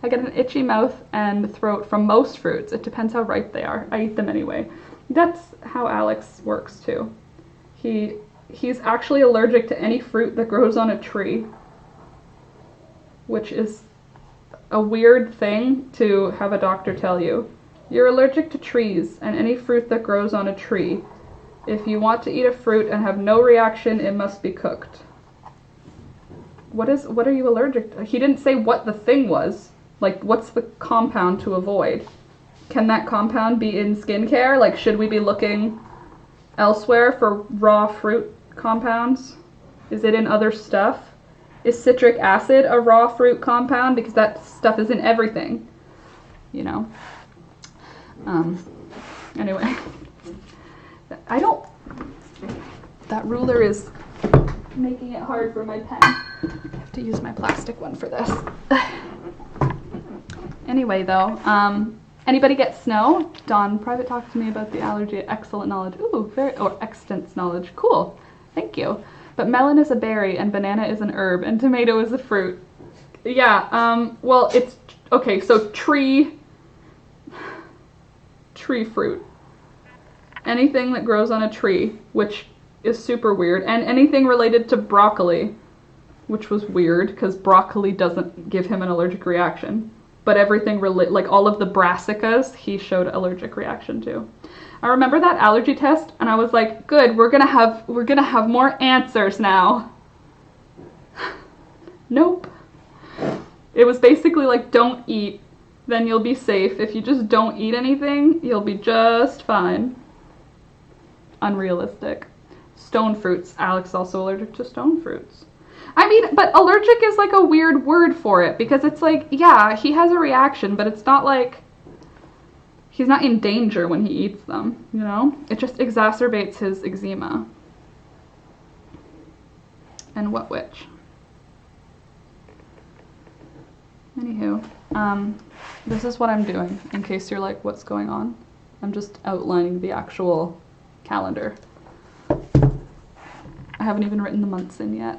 I get an itchy mouth and throat from most fruits. It depends how ripe they are. I eat them anyway. That's how Alex works too. He's actually allergic to any fruit that grows on a tree, which is a weird thing to have a doctor tell you. You're allergic to trees and any fruit that grows on a tree. If you want to eat a fruit and have no reaction, it must be cooked. What are you allergic to? He didn't say what the thing was. What's the compound to avoid? Can that compound be in skincare? Should we be looking elsewhere for raw fruit compounds? Is it in other stuff? Is citric acid a raw fruit compound? Because that stuff is in everything, you know? Anyway. That ruler is making it hard for my pen. I have to use my plastic one for this. Anyway, though, anybody get snow? Dawn, private talk to me about the allergy. Excellent knowledge. Ooh, extensive knowledge. Cool. Thank you. But melon is a berry and banana is an herb and tomato is a fruit. Yeah, well, it's, okay, so tree fruit. Anything that grows on a tree, which is super weird, and anything related to broccoli, which was weird because broccoli doesn't give him an allergic reaction. But everything all of the brassicas, he showed allergic reaction to. I remember that allergy test, and I was like, "Good, we're gonna have more answers now." Nope. It was basically don't eat then you'll be safe. If you just don't eat anything, you'll be just fine. Unrealistic. Stone fruits. Alex is also allergic to stone fruits. I mean, but allergic is like a weird word for it, because it's like, yeah, he has a reaction, but it's not like he's not in danger when he eats them, you know? It just exacerbates his eczema. And what which? Anywho, this is what I'm doing, in case you're like, what's going on? I'm just outlining the actual calendar. I haven't even written the months in yet.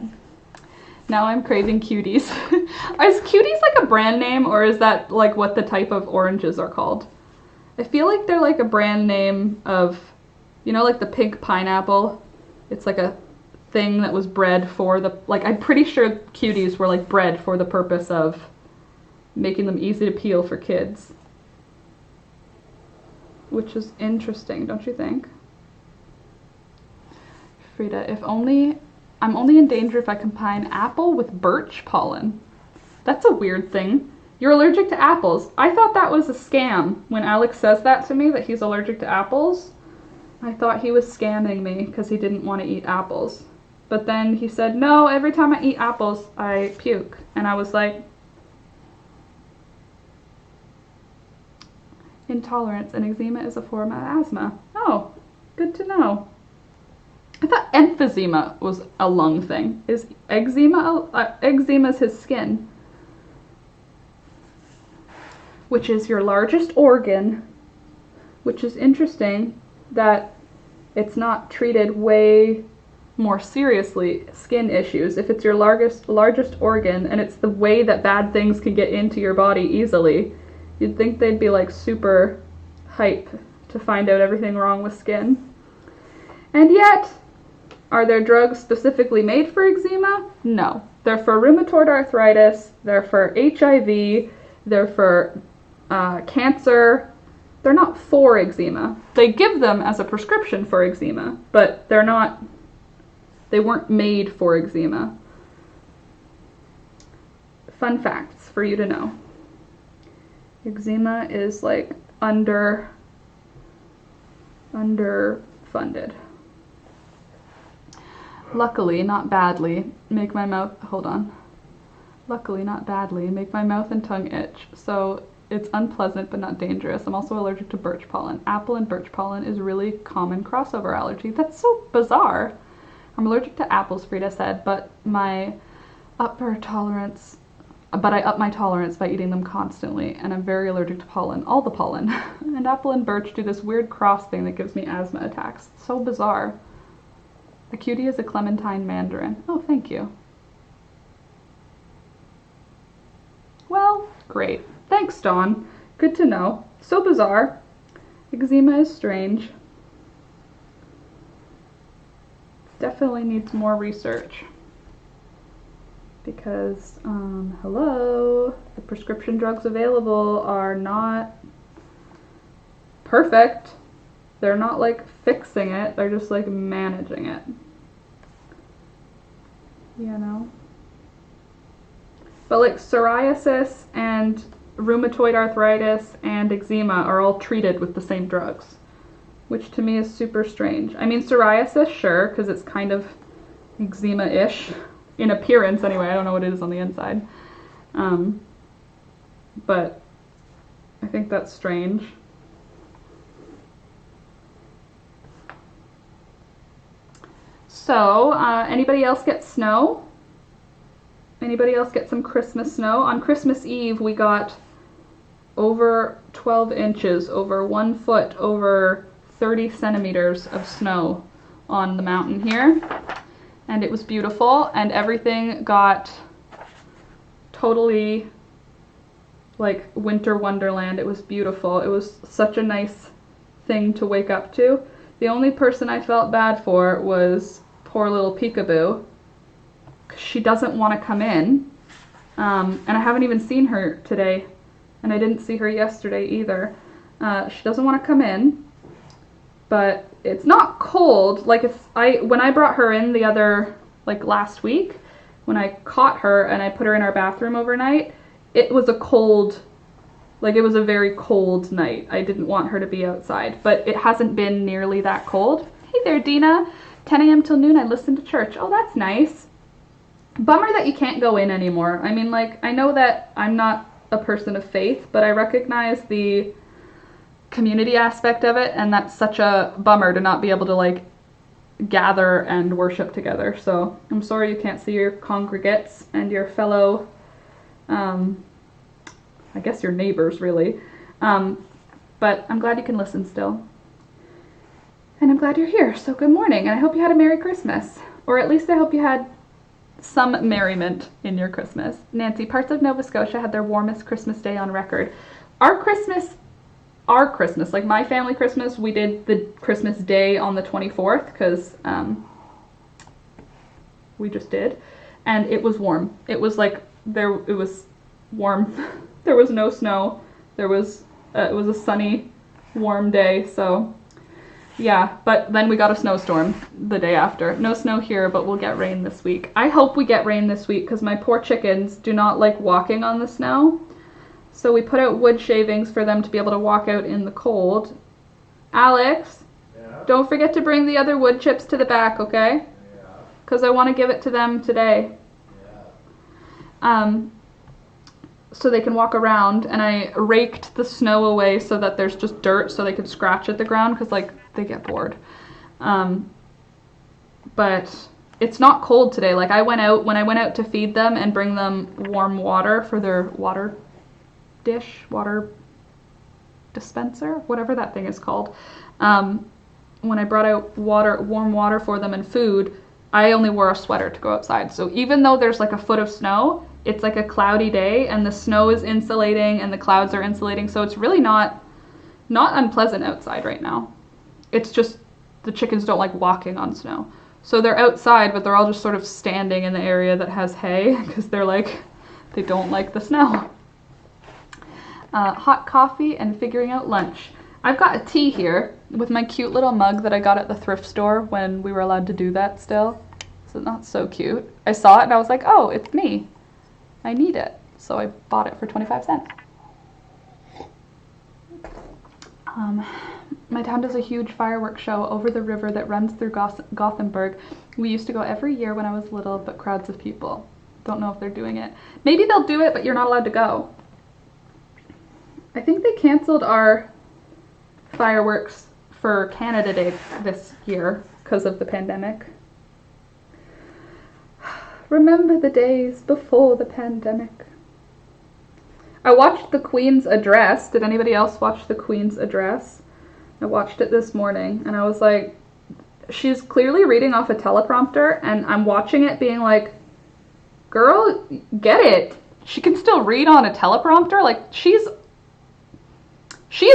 Now I'm craving cuties. Is cuties like a brand name, or is that like what the type of oranges are called? I feel like they're like a brand name of, you know, like the pink pineapple. It's like a thing that was bred for the, like, I'm pretty sure cuties were like bred for the purpose of making them easy to peel for kids. Which is interesting, don't you think? Frida, I'm only in danger if I combine apple with birch pollen. That's a weird thing. You're allergic to apples. I thought that was a scam. When Alex says that to me, that he's allergic to apples, I thought he was scamming me because he didn't want to eat apples. But then he said, no, every time I eat apples, I puke. And I was like, intolerance and eczema is a form of asthma. Oh, good to know. I thought emphysema was a lung thing. Is eczema, eczema is his skin, which is your largest organ, which is interesting that it's not treated way more seriously, skin issues. If it's your largest organ and it's the way that bad things can get into your body easily, you'd think they'd be like super hype to find out everything wrong with skin. And yet, are there drugs specifically made for eczema? No. They're for rheumatoid arthritis, they're for HIV, they're for cancer. They're not for eczema. They give them as a prescription for eczema, but they weren't made for eczema. Fun facts for you to know. Eczema is like underfunded. Luckily, not badly, make my mouth, Luckily, not badly, make my mouth and tongue itch. So it's unpleasant but not dangerous. I'm also allergic to birch pollen. Apple and birch pollen is really common crossover allergy. That's so bizarre. I'm allergic to apples, Frida said, but I up my tolerance by eating them constantly, and I'm very allergic to pollen, all the pollen. And apple and birch do this weird cross thing that gives me asthma attacks. It's so bizarre. A cutie is a clementine mandarin. Oh, thank you. Well, great. Thanks, Dawn. Good to know. So bizarre. Eczema is strange. Definitely needs more research. Because, hello, the prescription drugs available are not perfect. They're not like fixing it, they're just like managing it. You know? But like psoriasis and rheumatoid arthritis and eczema are all treated with the same drugs, which to me is super strange. I mean, psoriasis, sure, because it's kind of eczema-ish in appearance anyway. I don't know what it is on the inside. But I think that's strange. So, anybody else get snow? Anybody else get some Christmas snow? On Christmas Eve, we got over 12 inches, over 1 foot, over 30 centimeters of snow on the mountain here. And it was beautiful, and everything got totally like winter wonderland. It was beautiful. It was such a nice thing to wake up to. The only person I felt bad for was poor little Peekaboo. She doesn't want to come in, and I haven't even seen her today, and I didn't see her yesterday either. She doesn't want to come in, but it's not cold. Like when I brought her in the other, like last week, when I caught her and I put her in our bathroom overnight, it was a cold Like, it was a very cold night. I didn't want her to be outside, but it hasn't been nearly that cold. Hey there, Dina. 10 a.m. till noon, I listened to church. Oh, that's nice. Bummer that you can't go in anymore. I mean, like, I know that I'm not a person of faith, but I recognize the community aspect of it, and that's such a bummer to not be able to, like, gather and worship together. So I'm sorry you can't see your congregates and your fellow, I guess your neighbors, really. But I'm glad you can listen still. And I'm glad you're here. So good morning, and I hope you had a Merry Christmas. Or at least I hope you had some merriment in your Christmas. Nancy, parts of Nova Scotia had their warmest Christmas day on record. Our Christmas, like my family Christmas, we did the Christmas day on the 24th, because we just did. And it was warm. It was like, it was warm. There was no snow. It was a sunny, warm day, so yeah. But then we got a snowstorm the day after. No snow here, but we'll get rain this week. I hope we get rain this week, because my poor chickens do not like walking on the snow. So we put out wood shavings for them to be able to walk out in the cold. Alex, yeah? Don't forget to bring the other wood chips to the back, okay? Yeah. Because I want to give it to them today. Yeah. So they can walk around, and I raked the snow away so that there's just dirt so they can scratch at the ground, because, like, they get bored. But it's not cold today. Like, when I went out to feed them and bring them warm water for their water dispenser, whatever that thing is called, when I brought out warm water for them and food, I only wore a sweater to go outside. So even though there's like a foot of snow, it's like a cloudy day, and the snow is insulating and the clouds are insulating, so it's really not unpleasant outside right now. It's just the chickens don't like walking on snow. So they're outside, but they're all just sort of standing in the area that has hay, because they don't like the snow. Hot coffee and figuring out lunch. I've got a tea here with my cute little mug that I got at the thrift store when we were allowed to do that still. So not so cute. I saw it and I was like, oh, it's me. I need it. So I bought it for 25 cents. My town does a huge fireworks show over the river that runs through Gothenburg. We used to go every year when I was little, but crowds of people. Don't know if they're doing it. Maybe they'll do it, but you're not allowed to go. I think they canceled our fireworks for Canada Day this year because of the pandemic. Remember the days before the pandemic. I watched the Queen's address. Did anybody else watch the Queen's address? I watched it this morning and I was like, she's clearly reading off a teleprompter, and I'm watching it being like, girl, get it. She can still read on a teleprompter. Like, she is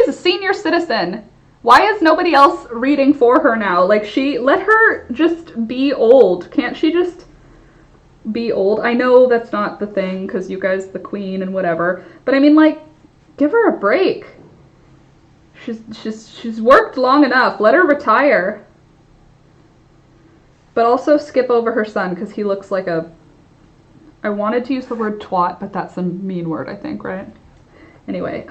a senior citizen. Why is nobody else reading for her now? Like, let her just be old. Can't she just be old? I know that's not the thing, because you guys, the Queen and whatever, but I mean, like, give her a break. She's worked long enough. Let her retire. But also skip over her son, because he looks like I wanted to use the word twat, but that's a mean word, I think, right? Anyway,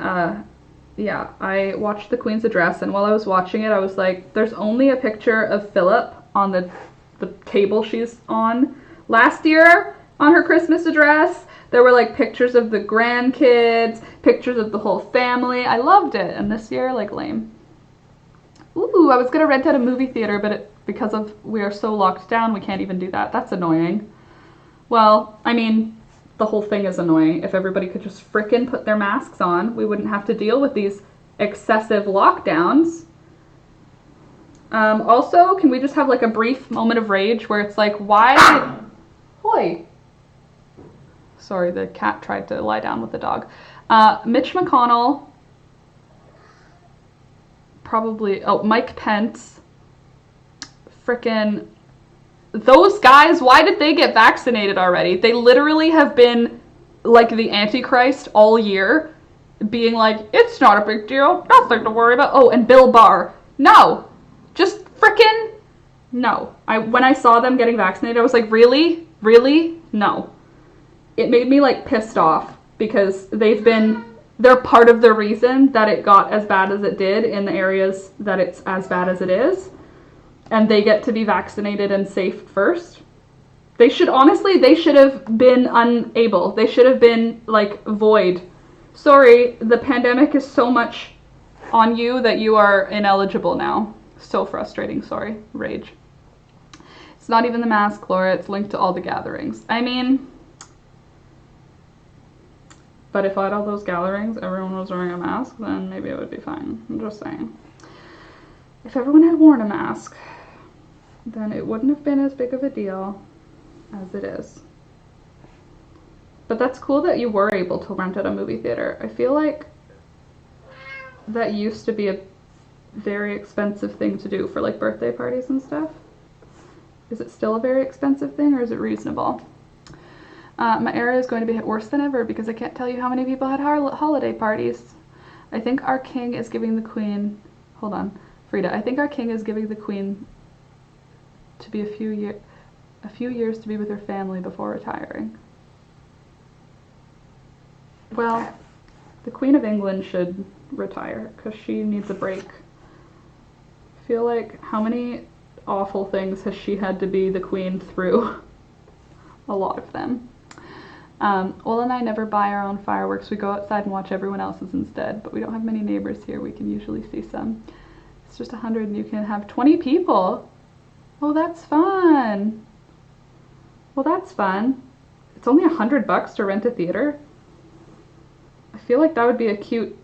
yeah, I watched the Queen's address, and while I was watching it, I was like, there's only a picture of Philip on the table she's on. Last year, on her Christmas address, there were like pictures of the grandkids, pictures of the whole family. I loved it. And this year, like, lame. Ooh, I was gonna rent out a movie theater, but because we are so locked down, we can't even do that. That's annoying. Well, I mean, the whole thing is annoying. If everybody could just frickin' put their masks on, we wouldn't have to deal with these excessive lockdowns. Also, can we just have like a brief moment of rage where it's like, why? Hoy. Sorry, the cat tried to lie down with the dog. Mitch McConnell, Mike Pence, frickin' those guys, why did they get vaccinated already? They literally have been like the Antichrist all year, being like, it's not a big deal, nothing to worry about. Oh, and Bill Barr. No. Just frickin' no. When I saw them getting vaccinated, I was like, really? Really? No. It made me like pissed off, because they've been they're part of the reason that it got as bad as it did in the areas that it's as bad as it is. And they get to be vaccinated and safe first. They should have been unable. They should have been like void. Sorry, the pandemic is so much on you that you are ineligible now. So frustrating, sorry, rage. It's not even the mask, Laura, it's linked to all the gatherings. I mean, but if at all those gatherings everyone was wearing a mask, then maybe it would be fine. I'm just saying. If everyone had worn a mask, then it wouldn't have been as big of a deal as it is. But that's cool that you were able to rent at a movie theater. I feel like that used to be a very expensive thing to do for like birthday parties and stuff. Is it still a very expensive thing or is it reasonable? My area is going to be hit worse than ever because I can't tell you how many people had holiday parties. I think our king is giving the queen, hold on, Frida, I think our king is giving the queen to be a few years to be with her family before retiring. Well, the Queen of England should retire because she needs a break. I feel like how many awful things has she had to be the queen through? A lot of them. Ola and I never buy our own fireworks. We go outside and watch everyone else's instead, but we don't have many neighbors here. We can usually see some. It's just 100 and you can have 20 people. Oh, that's fun. Well, that's fun. It's only $100 to rent a theater. I feel like that would be a cute,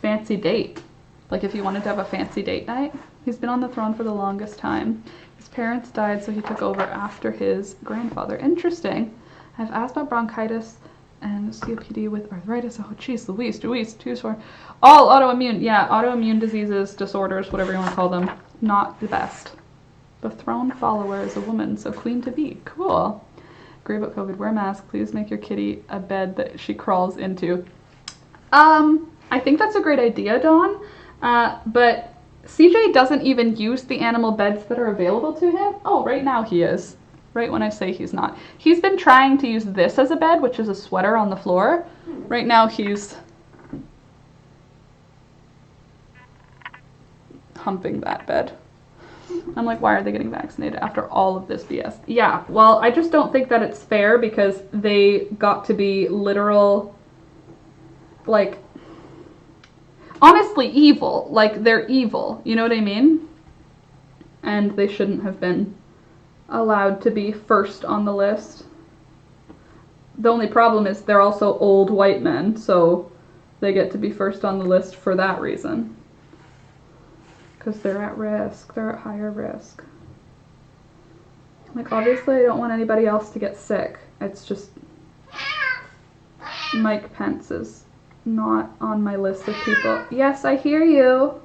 fancy date. Like if you wanted to have a fancy date night. He's been on the throne for the longest time. His parents died, so he took over after his grandfather. Interesting. I've asthma, bronchitis, and COPD with arthritis. Oh, jeez, Louise, too sore. All autoimmune. Yeah, autoimmune diseases, disorders, whatever you want to call them. Not the best. The throne follower is a woman, so queen to be. Cool. Agree about COVID. Wear a mask. Please make your kitty a bed that she crawls into. I think that's a great idea, Dawn. But CJ doesn't even use the animal beds that are available to him. Oh, right now he is. Right when I say he's not. He's been trying to use this as a bed, which is a sweater on the floor. Right now he's humping that bed. I'm like, why are they getting vaccinated after all of this BS? Yeah, well, I just don't think that it's fair because they got to be literal, like, honestly evil. Like, they're evil, you know what I mean? And they shouldn't have been allowed to be first on the list. The only problem is they're also old white men, so they get to be first on the list for that reason. Because they're at risk. They're at higher risk. Like, obviously I don't want anybody else to get sick. It's just Mike Pence is not on my list of people. Yes, I hear you.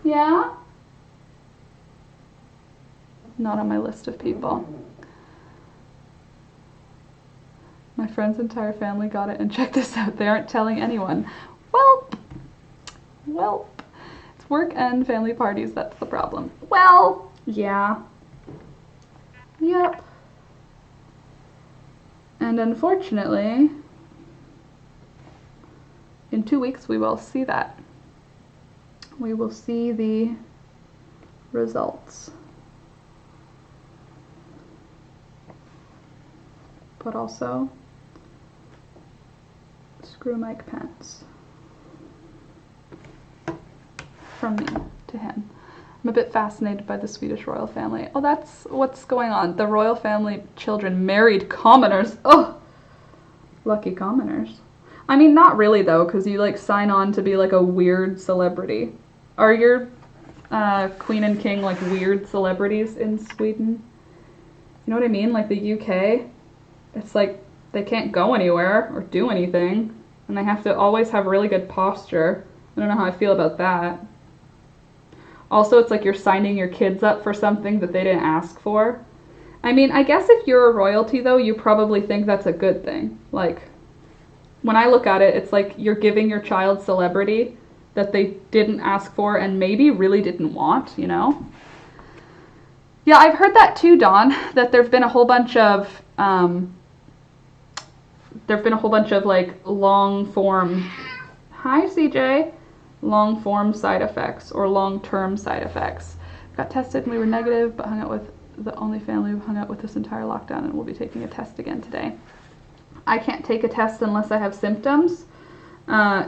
Yeah? Not on my list of people. My friend's entire family got it, and check this out. They aren't telling anyone. Well, it's work and family parties, that's the problem. Well, yeah. Yep. And unfortunately, in 2 weeks we will see that. We will see the results. But also, screw Mike Pence. From me to him. I'm a bit fascinated by the Swedish royal family. Oh, that's what's going on. The royal family children married commoners. Oh, lucky commoners. I mean, not really though, because you like sign on to be like a weird celebrity. Are your queen and king like weird celebrities in Sweden? You know what I mean? Like the UK, it's like they can't go anywhere or do anything, and they have to always have really good posture. I don't know how I feel about that. Also, it's like you're signing your kids up for something that they didn't ask for. I mean, I guess if you're a royalty, though, you probably think that's a good thing. Like, when I look at it, it's like you're giving your child celebrity that they didn't ask for and maybe really didn't want, you know? Yeah, I've heard that too, Dawn, that there've been a whole bunch of there've been a whole bunch of like long form, hi CJ, long form side effects or long term side effects. Got tested and we were negative, but hung out with the only family we've hung out with this entire lockdown, and we'll be taking a test again today. I can't take a test unless I have symptoms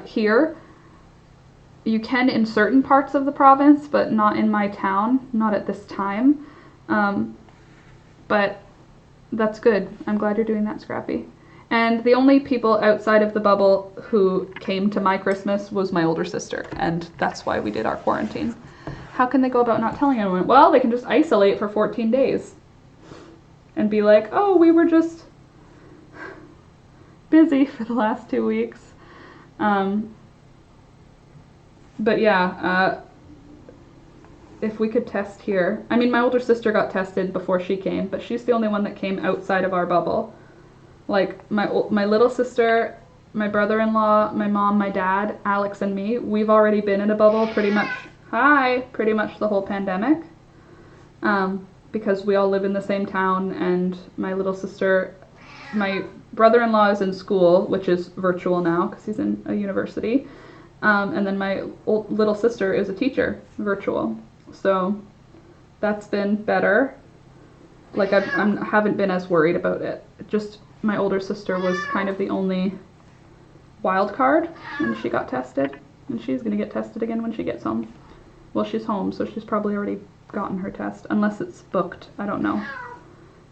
here. You can in certain parts of the province, but not in my town, not at this time. But that's good. I'm glad you're doing that, Scrappy. And the only people outside of the bubble who came to my Christmas was my older sister, and that's why we did our quarantine. How can they go about not telling anyone? Well, they can just isolate for 14 days and be like, oh, we were just busy for the last 2 weeks. But yeah, if we could test here. I mean, my older sister got tested before she came, but she's the only one that came outside of our bubble. Like, my little sister, my brother-in-law, my mom, my dad, Alex, and me, we've already been in a bubble pretty much the whole pandemic. Because we all live in the same town, and my little sister, my brother-in-law is in school, which is virtual now because he's in a university. And then my little sister is a teacher, virtual. So that's been better. Like, I haven't been as worried about it. Just my older sister was kind of the only wild card when she got tested. And she's going to get tested again when she gets home. Well, she's home, so she's probably already gotten her test. Unless it's booked. I don't know.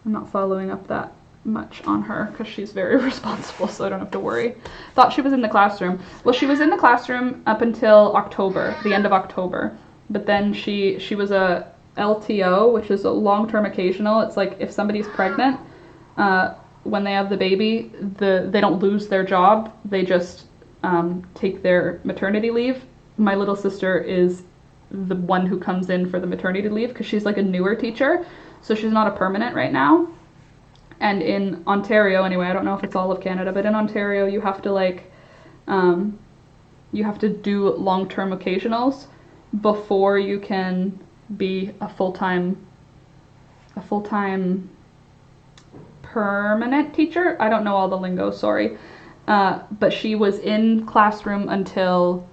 I'm not following up that much on her because she's very responsible, so I don't have to worry. Thought she was in the classroom. Well, she was in the classroom up until October, the end of October. But then she was a LTO, which is a long-term occasional. It's like if somebody's pregnant, when they have the baby, they don't lose their job. They just take their maternity leave. My little sister is the one who comes in for the maternity leave because she's like a newer teacher, so she's not a permanent right now. And in Ontario, anyway, I don't know if it's all of Canada, but in Ontario, you have to like, you have to do long-term occasionals before you can be a full-time permanent teacher. I don't know all the lingo, sorry. But she was in classroom until,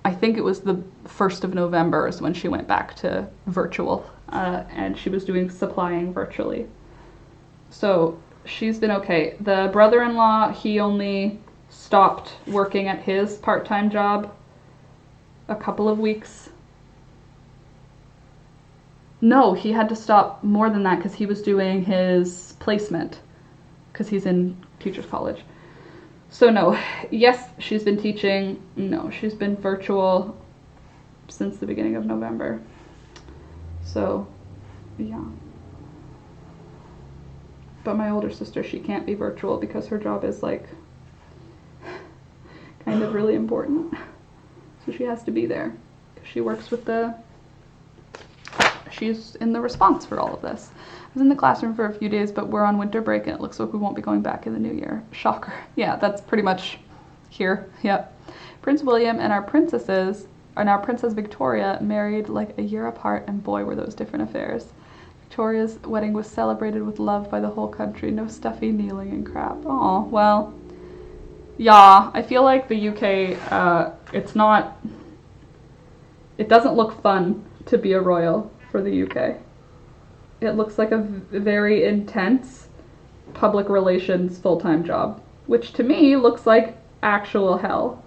I think it was the 1st of November is when she went back to virtual, and she was doing supplying virtually. So she's been okay. The brother-in-law, he only stopped working at his part-time job a couple of weeks. No, he had to stop more than that because he was doing his placement because he's in teacher's college. So no, yes, she's been teaching. No, she's been virtual since the beginning of November. So, yeah. But my older sister, she can't be virtual because her job is like kind of really important. So she has to be there because she works with she's in the response for all of this. I was in the classroom for a few days, but we're on winter break and it looks like we won't be going back in the new year. Shocker. Yeah, that's pretty much here. Yep. Prince William and our princess Victoria married like a year apart, and boy were those different affairs. Victoria's wedding was celebrated with love by the whole country. No stuffy kneeling and crap. Oh, well, yeah, I feel like the UK, it doesn't look fun to be a royal for the UK. It looks like a very intense public relations full-time job, which to me looks like actual hell.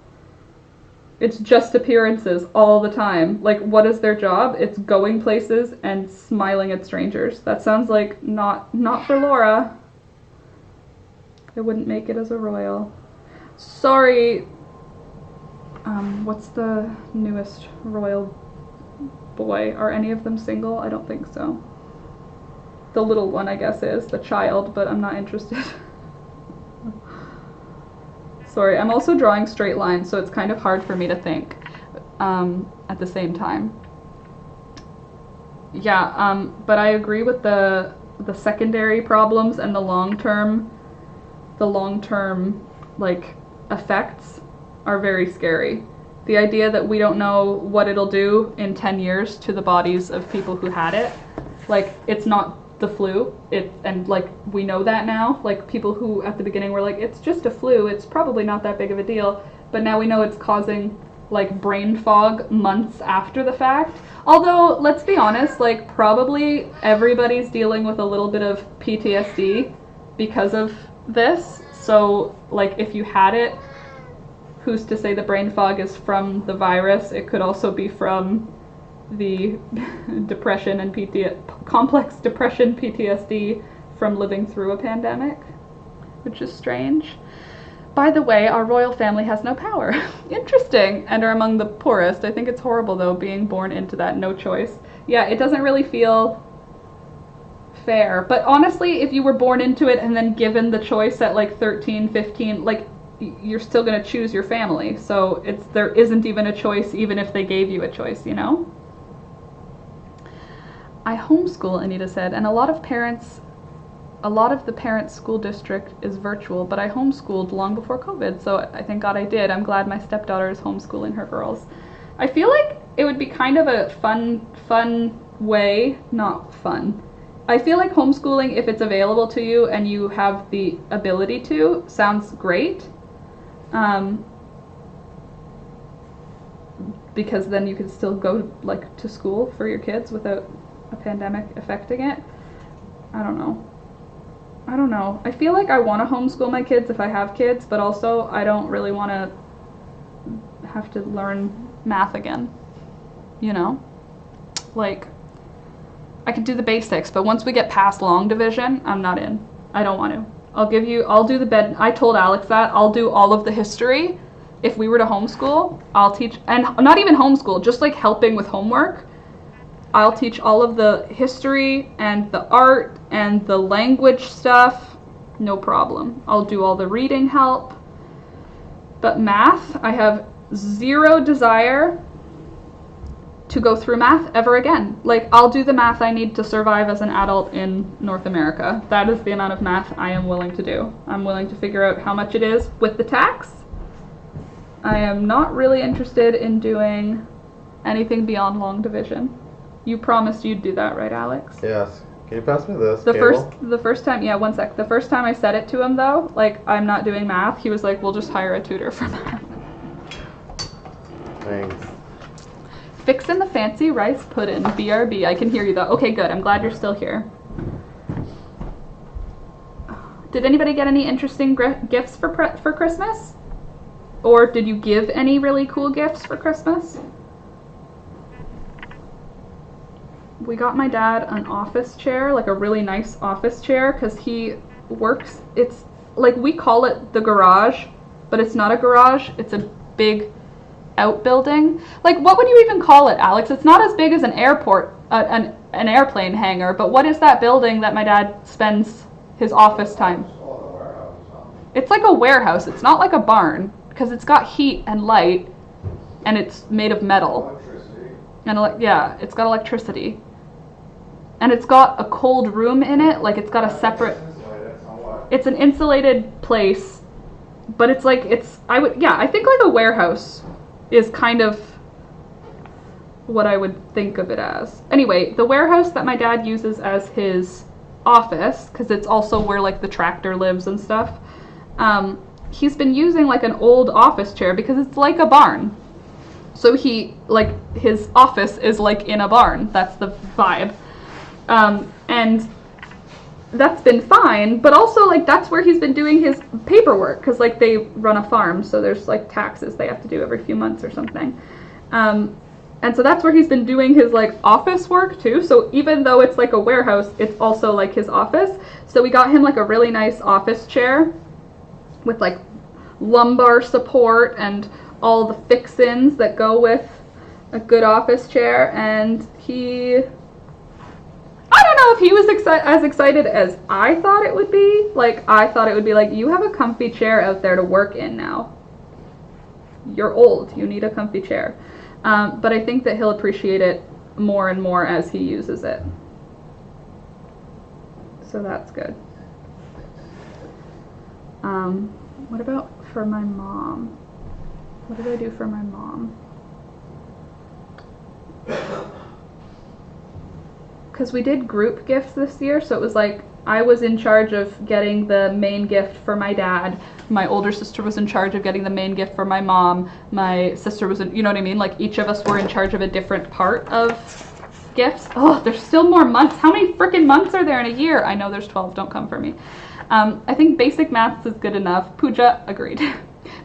It's just appearances all the time. Like, what is their job? It's going places and smiling at strangers. That sounds like not for Laura. I wouldn't make it as a royal. Sorry. What's the newest royal boy? Are any of them single? I don't think so. The little one, I guess, is the child, but I'm not interested. Sorry, I'm also drawing straight lines, so it's kind of hard for me to think at the same time. Yeah, but I agree with the secondary problems and the long-term like effects are very scary. The idea that we don't know what it'll do in 10 years to the bodies of people who had it, like, it's not the flu. And like we know that now. Like people who at the beginning were like, it's just a flu, it's probably not that big of a deal. But now we know it's causing like brain fog months after the fact. Although, let's be honest, like probably everybody's dealing with a little bit of PTSD because of this. So like if you had it, who's to say the brain fog is from the virus? It could also be from the depression and complex depression PTSD from living through a pandemic, which is strange. By the way, our royal family has no power. Interesting. And are among the poorest. I think it's horrible, though, being born into that. No choice. Yeah, it doesn't really feel fair. But honestly, if you were born into it and then given the choice at like 13, 15, like you're still going to choose your family. So there isn't even a choice, even if they gave you a choice, you know? I homeschool, Anita said, and a lot of the parents' school district is virtual, but I homeschooled long before COVID, so I thank God I did. I'm glad my stepdaughter is homeschooling her girls. I feel like it would be kind of a fun way, not fun. I feel like homeschooling, if it's available to you and you have the ability to, sounds great. Because then you can still go like to school for your kids without a pandemic affecting it. I don't know. I feel like I want to homeschool my kids if I have kids, but also I don't really want to have to learn math again. You know? Like, I could do the basics, but once we get past long division, I'm not in. I don't want to. I'll do the bed. I told Alex that. I'll do all of the history. If we were to homeschool, I'll teach, and not even homeschool, just like helping with homework. I'll teach all of the history and the art and the language stuff, no problem. I'll do all the reading help. But math, I have zero desire to go through math ever again. Like, I'll do the math I need to survive as an adult in North America. That is the amount of math I am willing to do. I'm willing to figure out how much it is with the tax. I am not really interested in doing anything beyond long division. You promised you'd do that, right, Alex? Yes. Can you pass me this The cable? first time, yeah, one sec. The first time I said it to him, though, like, I'm not doing math, he was like, we'll just hire a tutor for math. Thanks. Fixin' the fancy rice puddin', BRB. I can hear you, though. Okay, good. I'm glad you're still here. Did anybody get any interesting gifts for Christmas? Or did you give any really cool gifts for Christmas? We got my dad an office chair, like a really nice office chair, because he works, it's like, we call it the garage, but it's not a garage, it's a big outbuilding. Like, what would you even call it, Alex? It's not as big as an airport, an airplane hangar, but what is that building that my dad spends his office time? It's like a warehouse, it's not like a barn, because it's got heat and light, and it's made of metal. And yeah, it's got electricity. And it's got a cold room in it, like it's got a separate, it's an insulated place, but it's like, I think like a warehouse is kind of what I would think of it as. Anyway, the warehouse that my dad uses as his office, because it's also where like the tractor lives and stuff, he's been using like an old office chair because it's like a barn. So his office is like in a barn. That's the vibe. And that's been fine, but also like that's where he's been doing his paperwork, because like they run a farm, so there's like taxes they have to do every few months or something. And so that's where he's been doing his like office work too. So even though it's like a warehouse, it's also like his office. So we got him like a really nice office chair with like lumbar support and all the fixins that go with a good office chair. And I don't know if he was as excited as I thought it would be. Like, I thought it would be like, you have a comfy chair out there to work in now. You're old, you need a comfy chair. But I think that he'll appreciate it more and more as he uses it. So that's good. What about for my mom? What did I do for my mom? because we did group gifts this year, so it was like I was in charge of getting the main gift for my dad. My older sister was in charge of getting the main gift for my mom. My sister was, you know what I mean? Like each of us were in charge of a different part of gifts. Oh, there's still more months. How many freaking months are there in a year? I know there's 12. Don't come for me. I think basic maths is good enough. Pooja, agreed.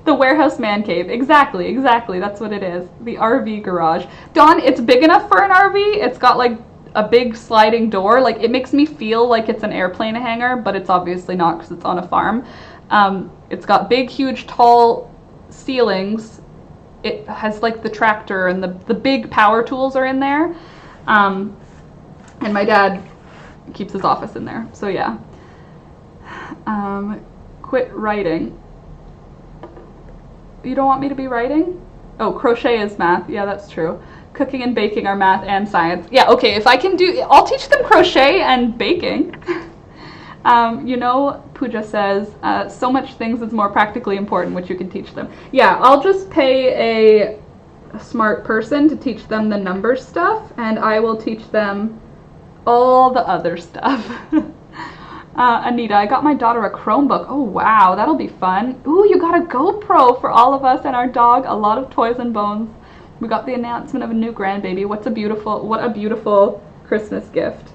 The warehouse man cave. Exactly. That's what it is. The RV garage. Dawn, it's big enough for an RV. It's got like a big sliding door. Like it makes me feel like it's an airplane hangar, but it's obviously not because it's on a farm. It's got big, huge, tall ceilings. It has like the tractor and the big power tools are in there. And my dad keeps his office in there. So yeah. Quit writing. You don't want me to be writing? Oh, crochet is math. Yeah, that's true. Cooking and baking are math and science. Yeah, okay, if I can do, I'll teach them crochet and baking. You know, Pooja says, so much things is more practically important, which you can teach them. Yeah, I'll just pay a smart person to teach them the number stuff, and I will teach them all the other stuff. Anita, I got my daughter a Chromebook. Oh, wow, that'll be fun. Ooh, you got a GoPro for all of us and our dog. A lot of toys and bones. We got the announcement of a new grandbaby. What a beautiful Christmas gift.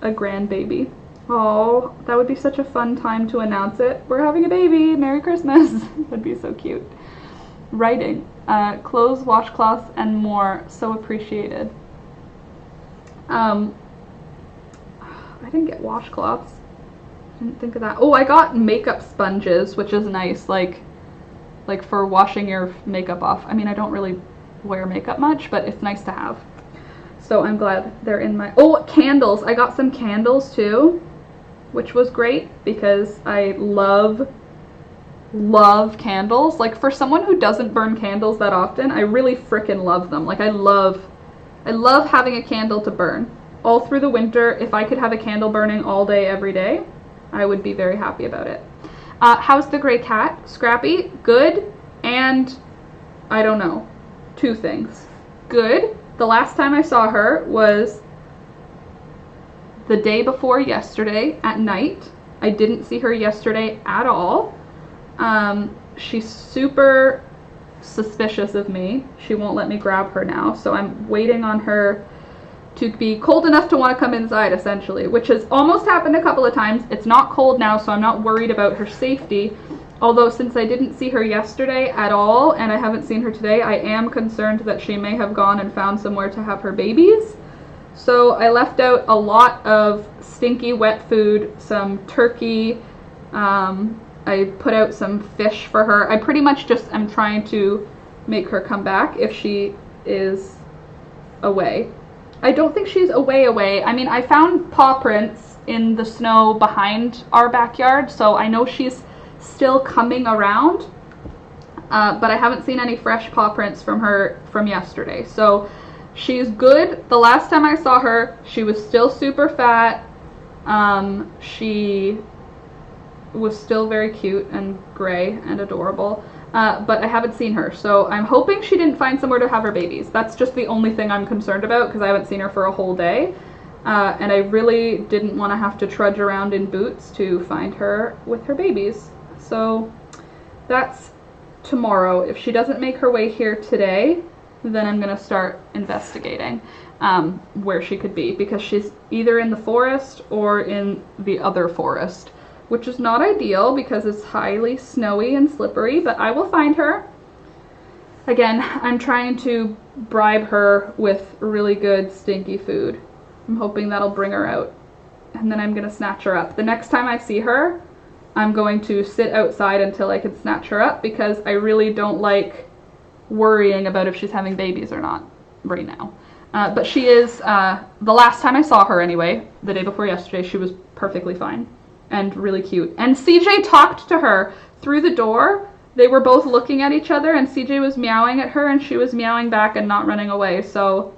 A grandbaby. Oh, that would be such a fun time to announce it. We're having a baby. Merry Christmas. That'd be so cute. Writing. Clothes, washcloths, and more. So appreciated. I didn't get washcloths. Didn't think of that. Oh, I got makeup sponges, which is nice. Like for washing your makeup off. I mean, I don't really wear makeup much, but it's nice to have. So I'm glad they're in my... Oh, candles. I got some candles too, which was great because I love candles. Like for someone who doesn't burn candles that often, I really frickin' love them. Like I love having a candle to burn. All through the winter, if I could have a candle burning all day, every day, I would be very happy about it. How's the gray cat? Scrappy? Good. And I don't know. 2 things. Good. The last time I saw her was the day before yesterday at night. I didn't see her yesterday at all. She's super suspicious of me. She won't let me grab her now, so I'm waiting on her to be cold enough to want to come inside, essentially, which has almost happened a couple of times. It's not cold now, so I'm not worried about her safety. Although since I didn't see her yesterday at all, and I haven't seen her today, I am concerned that she may have gone and found somewhere to have her babies. So I left out a lot of stinky wet food, some turkey, I put out some fish for her. I pretty much just am trying to make her come back if she is away. I don't think she's away. I mean, I found paw prints in the snow behind our backyard, so I know she's still coming around, but I haven't seen any fresh paw prints from her from yesterday. So she's good. The last time I saw her, she was still super fat. She was still very cute and gray and adorable. But I haven't seen her, so I'm hoping she didn't find somewhere to have her babies. That's just the only thing I'm concerned about because I haven't seen her for a whole day. And I really didn't want to have to trudge around in boots to find her with her babies. So that's tomorrow. If she doesn't make her way here today, then I'm going to start investigating where she could be, because she's either in the forest or in the other forest, which is not ideal because it's highly snowy and slippery, but I will find her. Again, I'm trying to bribe her with really good stinky food. I'm hoping that'll bring her out, and then I'm gonna snatch her up. The next time I see her, I'm going to sit outside until I can snatch her up, because I really don't like worrying about if she's having babies or not right now. But she is, the last time I saw her anyway, the day before yesterday, she was perfectly fine and really cute. And CJ talked to her through the door. They were both looking at each other, and CJ was meowing at her and she was meowing back and not running away. So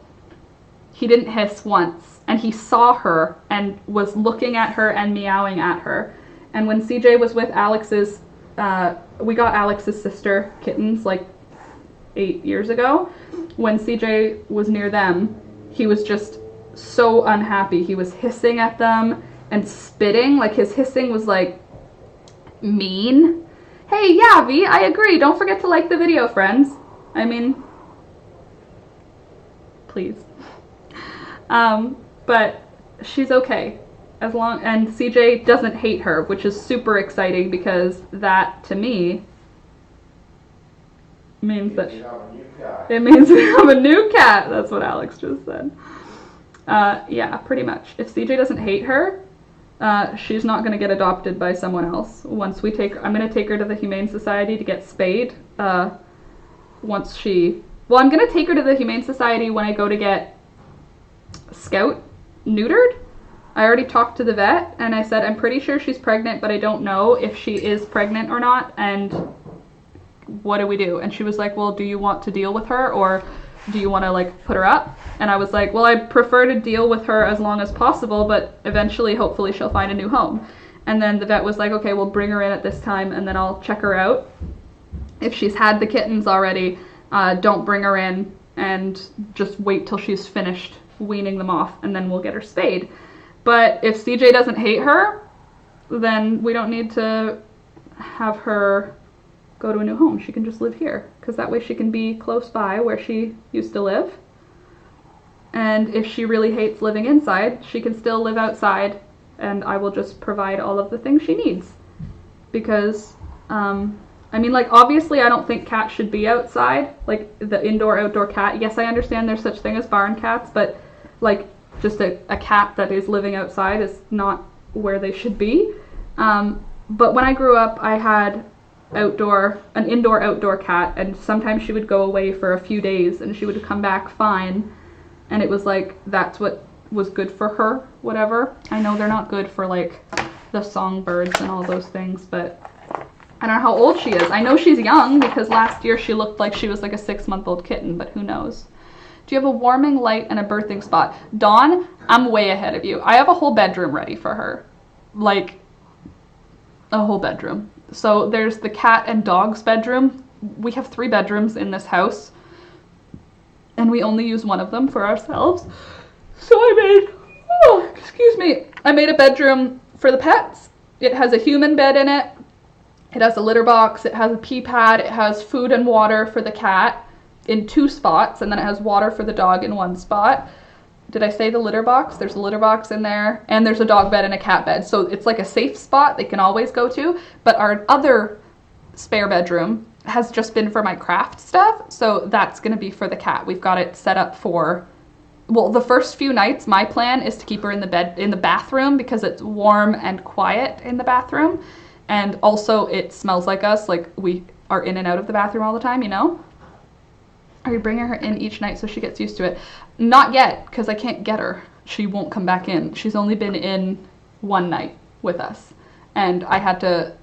he didn't hiss once, and he saw her and was looking at her and meowing at her. And when CJ was with Alex's, we got Alex's sister kittens like 8 years ago. When CJ was near them, he was just so unhappy. He was hissing at them and spitting. Like, his hissing was like mean. Hey, yeah, V, I agree. Don't forget to like the video, friends. I mean, please. But she's okay. And CJ doesn't hate her, which is super exciting because that, to me, means that it means we have a new cat. That's what Alex just said. Yeah, pretty much. If CJ doesn't hate her, she's not going to get adopted by someone else. Once we take her, I'm going to take her to the Humane Society to get spayed. I'm going to take her to the Humane Society when I go to get Scout neutered. I already talked to the vet and I said, I'm pretty sure she's pregnant, but I don't know if she is pregnant or not. And what do we do? And she was like, well, do you want to deal with her or do you want to like put her up? And I was like, well, I'd prefer to deal with her as long as possible, but eventually, hopefully she'll find a new home. And then the vet was like, okay, we'll bring her in at this time and then I'll check her out. If she's had the kittens already, don't bring her in and just wait till she's finished weaning them off and then we'll get her spayed. But if CJ doesn't hate her, then we don't need to have her go to a new home. She can just live here because that way she can be close by where she used to live. And if she really hates living inside, she can still live outside and I will just provide all of the things she needs. Because, I mean, like, obviously I don't think cats should be outside, like the indoor-outdoor cat. Yes, I understand there's such thing as barn cats, but like just a cat that is living outside is not where they should be. But when I grew up, I had an indoor-outdoor cat, and sometimes she would go away for a few days and she would come back fine. And it was like, that's what was good for her, whatever. I know they're not good for like the songbirds and all those things, but I don't know how old she is. I know she's young because last year she looked like she was like a 6-month-old kitten, but who knows. Do you have a warming light and a birthing spot? Dawn, I'm way ahead of you. I have a whole bedroom ready for her. Like, a whole bedroom. So there's the cat and dog's bedroom. We have 3 bedrooms in this house, and we only use one of them for ourselves. So I made a bedroom for the pets. It has a human bed in it. It has a litter box. It has a pee pad. It has food and water for the cat in 2 spots, and then it has water for the dog in 1 spot. Did I say the litter box? There's a litter box in there, and there's a dog bed and a cat bed. So it's like a safe spot they can always go to. But our other spare bedroom has just been for my craft stuff, so that's going to be for the cat. We've got it set up for, well, the first few nights, my plan is to keep her in the bathroom because it's warm and quiet in the bathroom. And also it smells like us, like we are in and out of the bathroom all the time, you know? Are you bringing her in each night so she gets used to it? Not yet, because I can't get her. She won't come back in. She's only been in 1 night with us, and I had to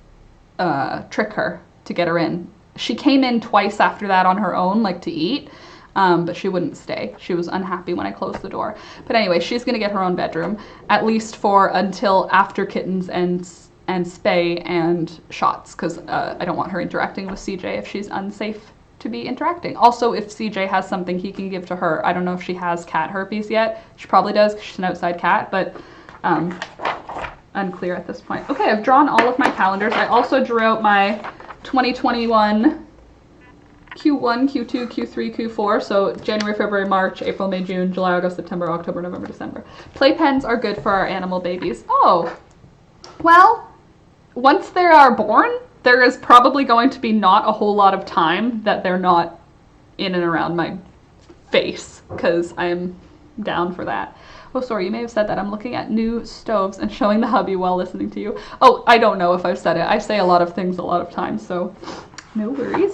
trick her to get her in. She came in twice after that on her own, like to eat, but she wouldn't stay. She was unhappy when I closed the door. But anyway, she's going to get her own bedroom, at least for until after kittens and spay and shots, because I don't want her interacting with CJ if she's unsafe to be interacting. Also, if CJ has something he can give to her. I don't know if she has cat herpes yet. She probably does because she's an outside cat, but unclear at this point. Okay, I've drawn all of my calendars. I also drew out my 2021 Q1, Q2, Q3, Q4. So January, February, March, April, May, June, July, August, September, October, November, December. Playpens are good for our animal babies. Oh, well, once they are born, there is probably going to be not a whole lot of time that they're not in and around my face, because I'm down for that. Oh, sorry, you may have said that. I'm looking at new stoves and showing the hubby while listening to you. Oh, I don't know if I've said it. I say a lot of things a lot of times, so no worries.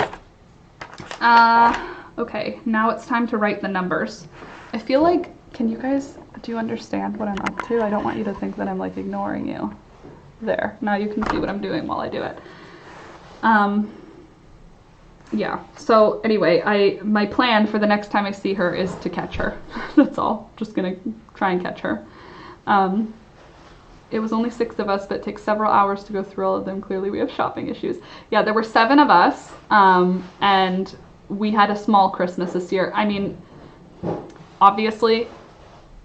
Okay, now it's time to write the numbers. I feel like, do you understand what I'm up to? I don't want you to think that I'm like ignoring you. There, now you can see what I'm doing while I do it. Yeah, so anyway, my plan for the next time I see her is to catch her. That's all. Just gonna try and catch her. It was only 6 of us, but it takes several hours to go through all of them. Clearly we have shopping issues. Yeah, there were 7 of us, and we had a small Christmas this year. I mean, obviously,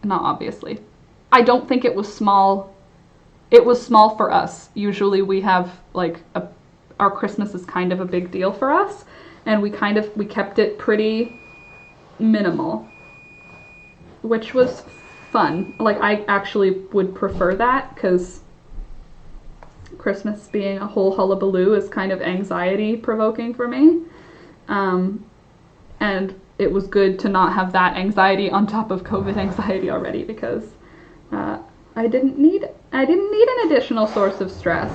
not obviously. I don't think it was small. It was small for us. Usually we have like our Christmas is kind of a big deal for us, and we kept it pretty minimal, which was fun. Like, I actually would prefer that, because Christmas being a whole hullabaloo is kind of anxiety provoking for me. And it was good to not have that anxiety on top of COVID anxiety already, because I didn't need an additional source of stress.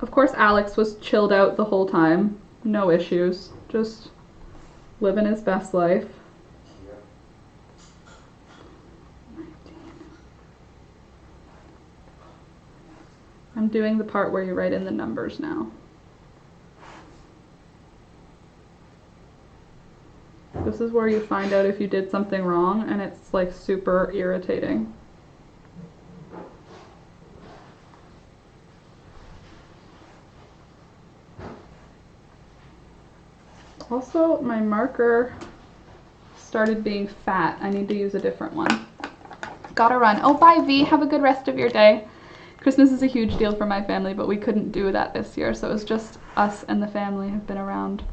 Of course, Alex was chilled out the whole time. No issues. Just living his best life. I'm doing the part where you write in the numbers now. This is where you find out if you did something wrong, and it's like super irritating. Also, my marker started being fat. I need to use a different one. Gotta run. Oh, bye, V. Have a good rest of your day. Christmas is a huge deal for my family, but we couldn't do that this year, so it was just us and the family have been around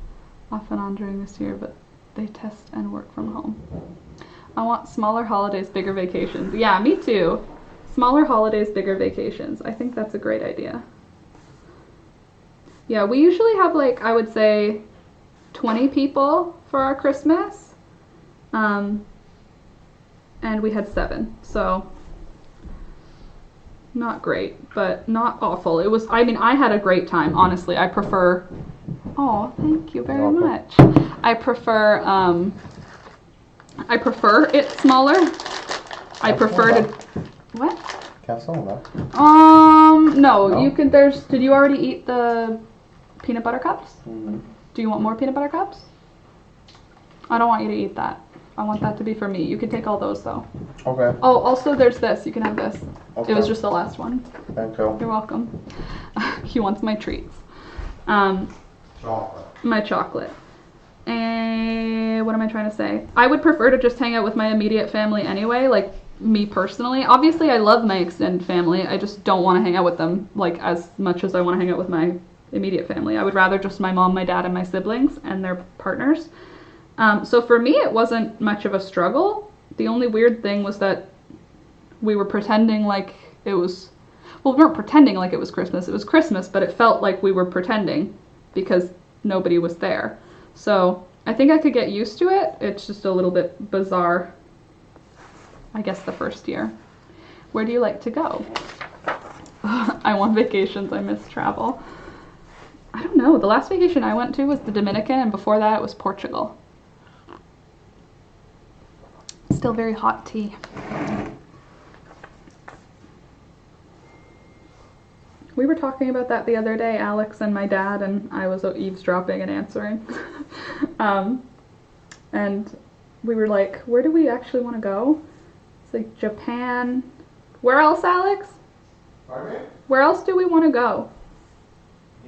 off and on during this year, but they test and work from home. I want smaller holidays, bigger vacations. Yeah, me too. Smaller holidays, bigger vacations. I think that's a great idea. Yeah, we usually have, like, I would say 20 people for our Christmas. And we had 7, so not great, but not awful. It was, I mean, I had a great time, honestly. I prefer, oh, thank you very much. I prefer it smaller. I prefer to, what? Can I have some of that? No, you can, did you already eat the peanut butter cups? Mm-hmm. Do you want more peanut butter cups? I don't want you to eat that. I want that to be for me. You can take all those though. Okay. Oh, also there's this. You can have this. Okay. It was just the last one. Thank you. You're welcome. He wants my treats. Chocolate. My chocolate. And what am I trying to say? I would prefer to just hang out with my immediate family anyway, like me personally. Obviously, I love my extended family. I just don't want to hang out with them like as much as I want to hang out with my immediate family. I would rather just my mom, my dad, and my siblings and their partners. So for me, it wasn't much of a struggle. The only weird thing was that we were pretending like it was, well, we weren't pretending like it was Christmas. It was Christmas, but it felt like we were pretending because nobody was there. So I think I could get used to it. It's just a little bit bizarre, I guess, the first year. Where do you like to go? I want vacations. I miss travel. I don't know. The last vacation I went to was the Dominican, and before that it was Portugal. Still very hot tea. We were talking about that the other day, Alex and my dad, and I was eavesdropping and answering. And we were like, where do we actually want to go? It's like Japan. Where else, Alex? Pardon? Where else do we want to go?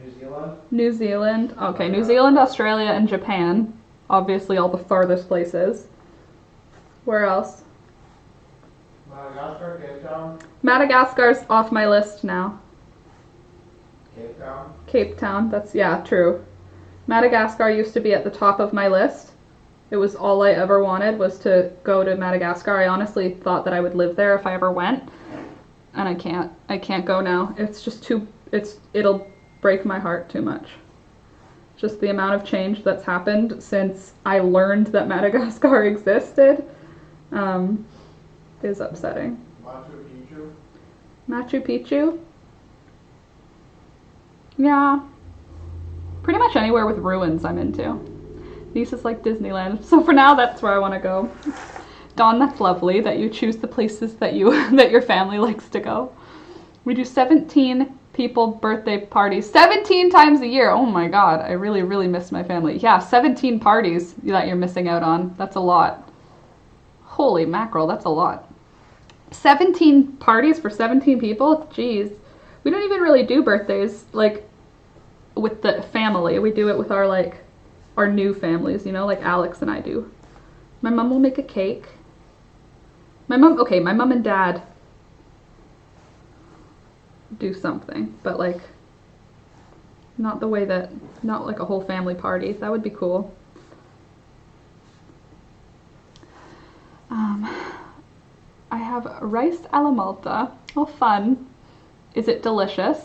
New Zealand? New Zealand. Okay, New Zealand, Australia, and Japan. Obviously all the farthest places. Where else? Madagascar, Cape Town? Madagascar's off my list now. Cape Town? Cape Town, that's, yeah, true. Madagascar used to be at the top of my list. It was all I ever wanted was to go to Madagascar. I honestly thought that I would live there if I ever went. And I can't go now. It's just it'll break my heart too much. Just the amount of change that's happened since I learned that Madagascar existed is upsetting. Machu Picchu? Machu Picchu? Yeah. Pretty much anywhere with ruins I'm into. Nice is like Disneyland. So for now, that's where I want to go. Dawn, that's lovely that you choose the places that that your family likes to go. We do 17 people birthday parties 17 times a year. Oh my god, I really, really miss my family. Yeah, 17 parties that you're missing out on. That's a lot. Holy mackerel, that's a lot. 17 parties for 17 people? Jeez. We don't even really do birthdays, like, with the family. We do it with our new families, you know, like Alex and I do. My mom will make a cake. My mom and dad do something, but like not the way that, not like a whole family party. That would be cool. I have rice alla malta. Oh, fun. Is it delicious?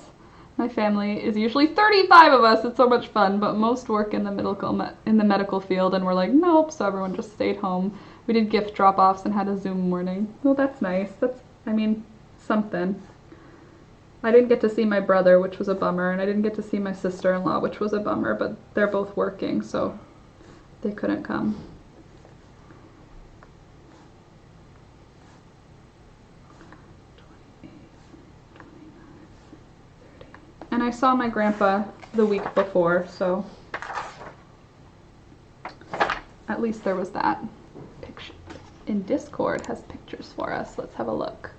My family is usually 35 of us. It's so much fun, but most work in the medical field, and we're like, nope, so everyone just stayed home. We did gift drop-offs and had a Zoom morning. Well, that's nice. That's, I mean, something. I didn't get to see my brother, which was a bummer, and I didn't get to see my sister-in-law, which was a bummer, but they're both working, so they couldn't come. And I saw my grandpa the week before, so at least there was that. Picture in Discord has pictures for us. Let's have a look.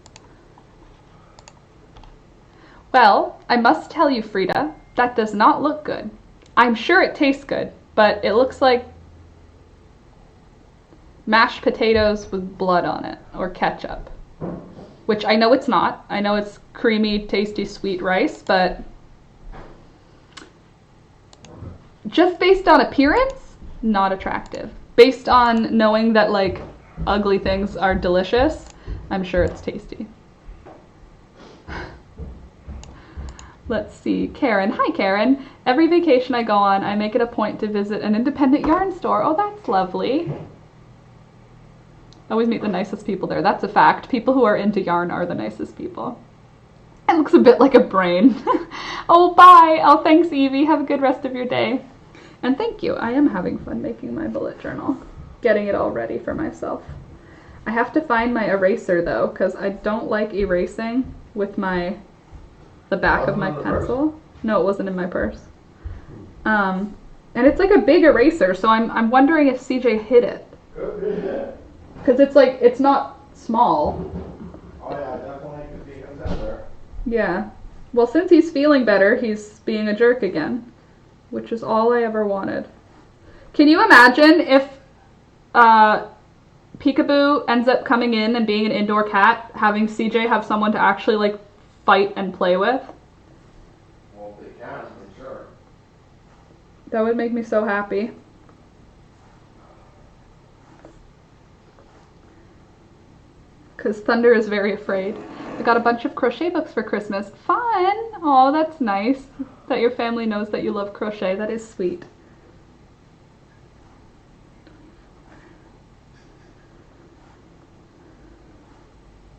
Well, I must tell you, Frida, that does not look good. I'm sure it tastes good, but it looks like mashed potatoes with blood on it, or ketchup. Which I know it's not. I know it's creamy, tasty, sweet rice, but just based on appearance, not attractive. Based on knowing that like ugly things are delicious, I'm sure it's tasty. Let's see, Karen. Hi, Karen. Every vacation I go on, I make it a point to visit an independent yarn store. Oh, that's lovely. I always meet the nicest people there. That's a fact. People who are into yarn are the nicest people. It looks a bit like a brain. Oh, bye. Oh, thanks, Evie. Have a good rest of your day. And thank you. I am having fun making my bullet journal, getting it all ready for myself. I have to find my eraser, though, because I don't like erasing with the back of my pencil. No, it wasn't in my purse. And it's like a big eraser, so I'm wondering if CJ hid it. Because it's like, it's not small. Oh yeah, definitely could be him there. Yeah. Well, since he's feeling better, he's being a jerk again, which is all I ever wanted. Can you imagine if Peekaboo ends up coming in and being an indoor cat, having CJ have someone to actually like fight and play with? Well, if they can, I'm sure. That would make me so happy. Because Thunder is very afraid. I got a bunch of crochet books for Christmas. Fun! Oh, that's nice that your family knows that you love crochet. That is sweet.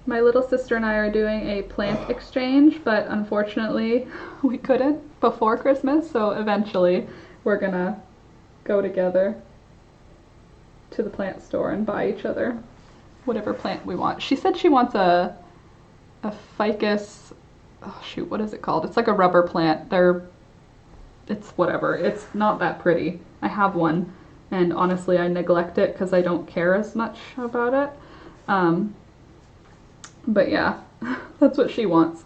My little sister and I are doing a plant exchange, but unfortunately we couldn't before Christmas, so eventually we're gonna go together to the plant store and buy each other whatever plant we want. She said she wants a ficus, oh shoot, what is it called? It's like a rubber plant. It's whatever. It's not that pretty. I have one, and honestly I neglect it because I don't care as much about it. But yeah, that's what she wants.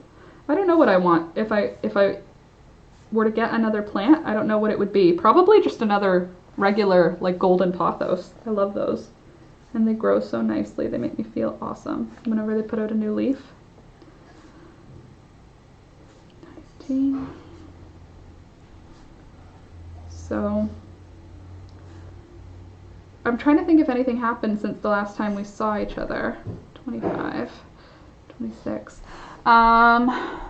I don't know what I want. If I were to get another plant, I don't know what it would be. Probably just another regular like golden pothos. I love those. And they grow so nicely. They make me feel awesome whenever they put out a new leaf. 19. So I'm trying to think if anything happened since the last time we saw each other. 25, 26. Not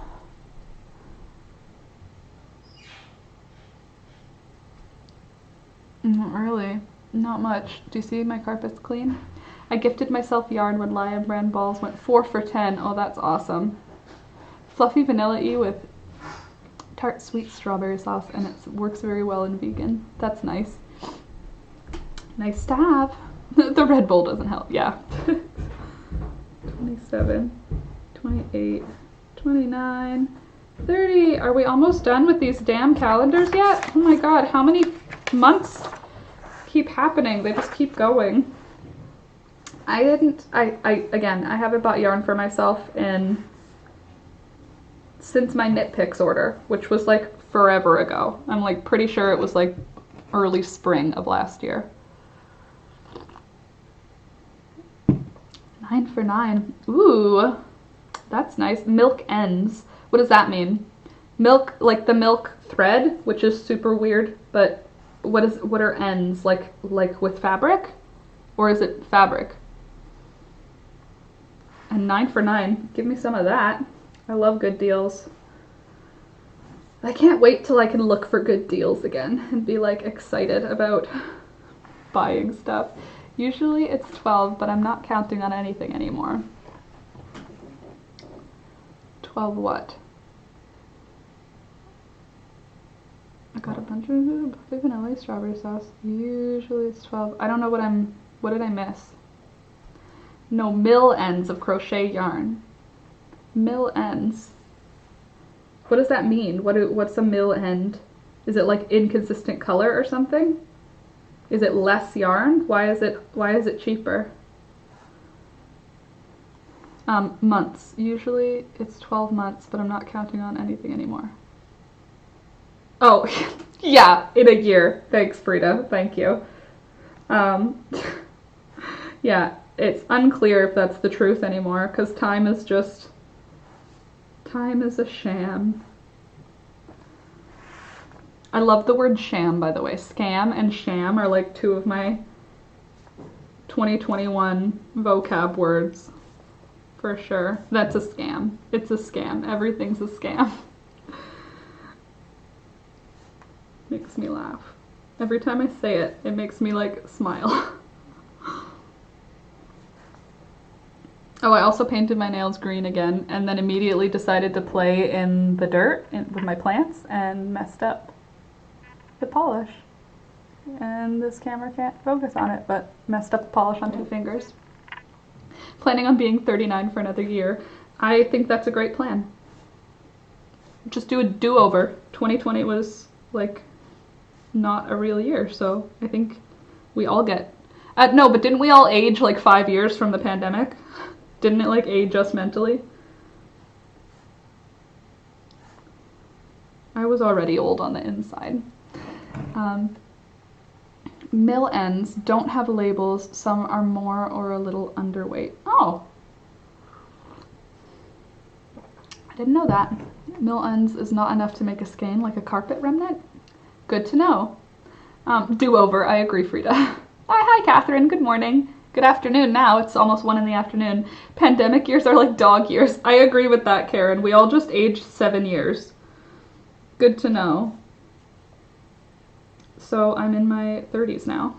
really. Not much. Do you see my carpet's clean? I gifted myself yarn when Lion Brand balls went 4 for 10. Oh, that's awesome. Fluffy vanilla-y with tart sweet strawberry sauce, and it works very well in vegan. That's nice. Nice to have. The Red Bull doesn't help. Yeah. 27, 28, 29, 30. Are we almost done with these damn calendars yet? Oh my god, how many months keep happening? They just keep going. I haven't bought yarn for myself since my Knit Picks order, which was like forever ago. I'm like pretty sure it was like early spring of last year. 9 for 9. Ooh, that's nice. Milk ends. What does that mean? Milk, like the milk thread, which is super weird, but what are ends? Like with fabric? Or is it fabric? And 9 for 9. Give me some of that. I love good deals. I can't wait till I can look for good deals again and be like excited about buying stuff. Usually it's 12, but I'm not counting on anything anymore. 12 what? I got a bunch of buffet vanilla strawberry sauce. Usually it's 12. I don't know what did I miss? No, mill ends of crochet yarn. Mill ends. What does that mean? What's a mill end? Is it like inconsistent color or something? Is it less yarn? Why is it cheaper? Months. Usually it's 12 months, but I'm not counting on anything anymore. Oh, yeah, in a year. Thanks, Frida. Thank you. Yeah, it's unclear if that's the truth anymore, because time is a sham. I love the word sham, by the way. Scam and sham are like two of my 2021 vocab words. For sure. That's a scam. It's a scam. Everything's a scam. Makes me laugh. Every time I say it, it makes me like smile. Oh, I also painted my nails green again and then immediately decided to play in the dirt with my plants and messed up the polish. And this camera can't focus on it, but messed up the polish on 2 fingers. Planning on being 39 for another year. I think that's a great plan. Just do a do-over. 2020 was like not a real year, so I think we all get... no, but didn't we all age like 5 years from the pandemic? Didn't it like age us mentally? I was already old on the inside. Mill ends don't have labels. Some are more or a little underweight. Oh, I didn't know that. Mill ends is not enough to make a skein like a carpet remnant. Good to know. Do-over, I agree, Frida. Hi, Catherine. Good morning. Good afternoon now. It's almost 1 in the afternoon. Pandemic years are like dog years. I agree with that, Karen. We all just aged 7 years. Good to know. So I'm in my 30s now.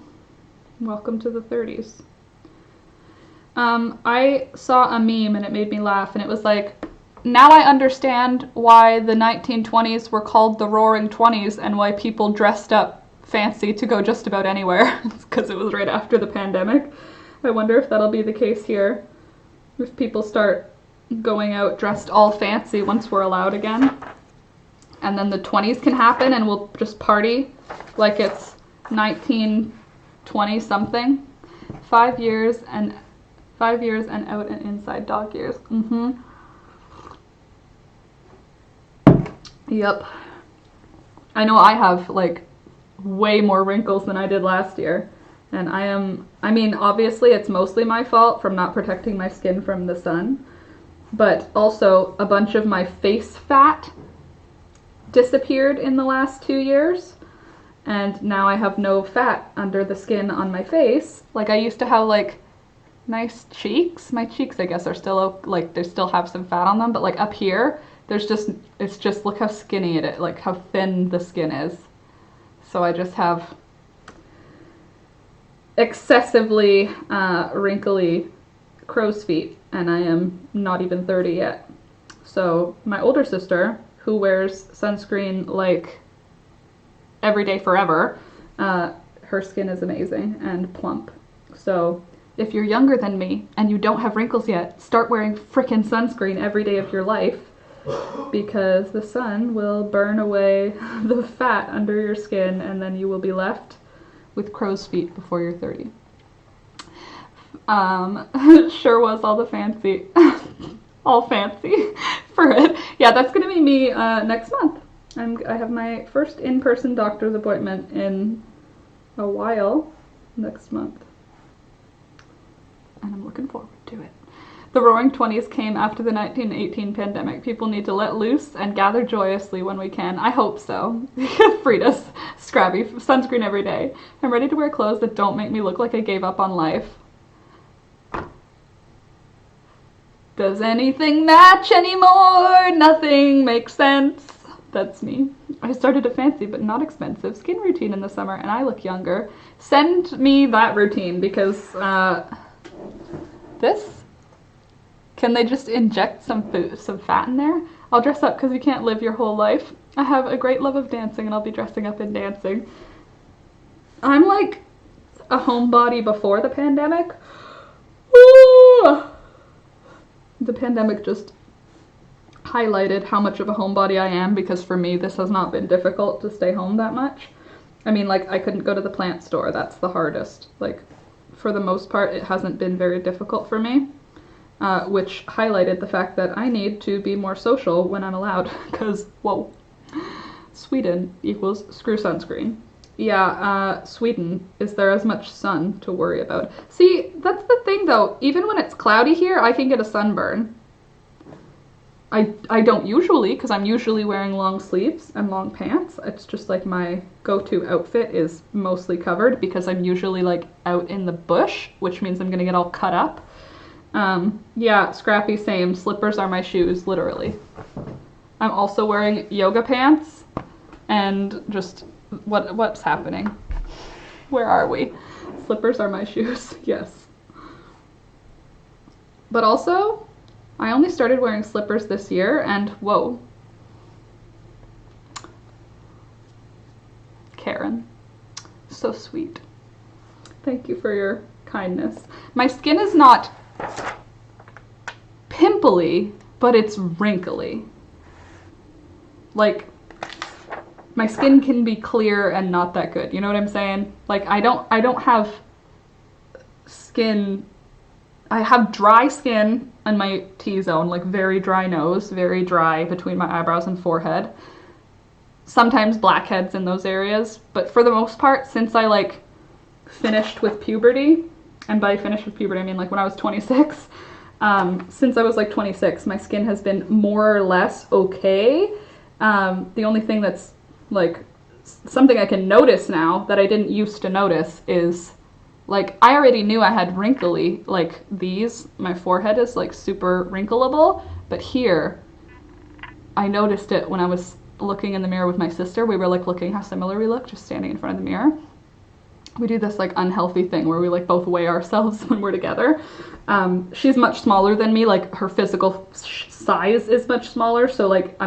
Welcome to the 30s. I saw a meme and it made me laugh, and it was like, now I understand why the 1920s were called the Roaring 20s and why people dressed up fancy to go just about anywhere. It's because it was right after the pandemic. I wonder if that'll be the case here. If people start going out dressed all fancy once we're allowed again. And then the 20s can happen and we'll just party like it's 1920 something. 5 years and out and inside dog years. Yep. I know I have like way more wrinkles than I did last year. And I mean, obviously it's mostly my fault from not protecting my skin from the sun. But also a bunch of my face fat disappeared in the last 2 years. And now I have no fat under the skin on my face. Like I used to have like nice cheeks. My cheeks, I guess, are still like they still have some fat on them, but like up here, it's just look how skinny it is, like how thin the skin is. So I just have excessively wrinkly crow's feet, and I am not even 30 yet. So my older sister, who wears sunscreen like every day forever, her skin is amazing and plump. So if you're younger than me and you don't have wrinkles yet, start wearing frickin' sunscreen every day of your life, because the sun will burn away the fat under your skin and then you will be left with crow's feet before you're 30. Sure was all the fancy, all fancy for it. Yeah, that's gonna be me next month. I have my first in-person doctor's appointment in a while next month. and I'm looking forward to it. The Roaring 20s came after the 1918 pandemic. People need to let loose and gather joyously when we can. I hope so. Frida's scrappy sunscreen every day. I'm ready to wear clothes that don't make me look like I gave up on life. Does anything match anymore? Nothing makes sense. That's me. I started a fancy but not expensive skin routine in the summer and I look younger. Send me that routine because this? Can they just inject some fat in there? I'll dress up because you can't live your whole life. I have a great love of dancing and I'll be dressing up and dancing. I'm like a homebody before the pandemic. Ooh. The pandemic just highlighted how much of a homebody I am because for me this has not been difficult to stay home that much. I mean, like, I couldn't go to the plant store. That's the hardest. Like, for the most part, it hasn't been very difficult for me. Which highlighted the fact that I need to be more social when I'm allowed, because, whoa, Sweden equals screw sunscreen. Yeah, Sweden, is there as much sun to worry about? See, that's the thing though, even when it's cloudy here, I can get a sunburn. I don't usually, because I'm usually wearing long sleeves and long pants. It's just like my go-to outfit is mostly covered because I'm usually like out in the bush, which means I'm gonna get all cut up. Yeah, Scrappy, same. Slippers are my shoes, literally. I'm also wearing yoga pants and just, what's happening? Where are we? Slippers are my shoes, yes. But also, I only started wearing slippers this year and whoa. Karen, so sweet. Thank you for your kindness. My skin is not pimply, but it's wrinkly. Like, my skin can be clear and not that good. You know what I'm saying? Like, I don't have skin. I have dry skin on my T-zone, like very dry nose, very dry between my eyebrows and forehead. Sometimes blackheads in those areas, but for the most part, since I like finished with puberty, and by finished with puberty I mean like when I was 26, since I was like 26, my skin has been more or less okay. The only thing that's like something I can notice now that I didn't used to notice is like I already knew I had wrinkly, like these, my forehead is like super wrinkleable, but here I noticed it when I was looking in the mirror with my sister. We were like looking how similar we look just standing in front of the mirror. We do this like unhealthy thing where we like both weigh ourselves when we're together. She's much smaller than me, like her physical size is much smaller, so like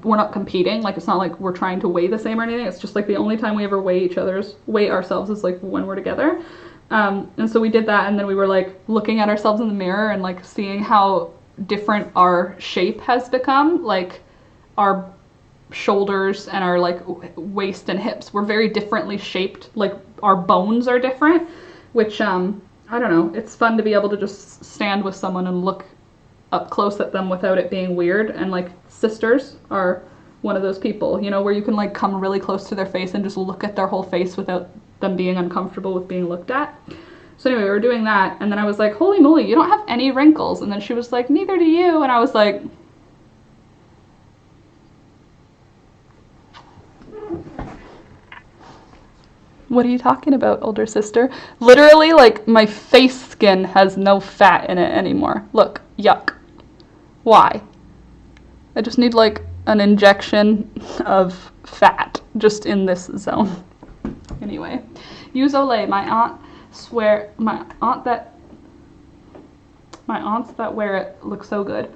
we're not competing, like it's not like we're trying to weigh the same or anything. It's just like the only time we ever weigh ourselves is like when we're together. And so we did that, and then we were like looking at ourselves in the mirror and like seeing how different our shape has become. Like our shoulders and our like waist and hips were very differently shaped. Like our bones are different, which I don't know, it's fun to be able to just stand with someone and look up close at them without it being weird. And like sisters are one of those people, you know, where you can like come really close to their face and just look at their whole face without them being uncomfortable with being looked at. So anyway, we were doing that, and then I was like, holy moly, you don't have any wrinkles. And then she was like, neither do you. And I was like, what are you talking about, older sister? Literally, like, my face skin has no fat in it anymore. Look, yuck. Why? I just need, like, an injection of fat just in this zone. Anyway, use Olay. My aunts that wear it look so good.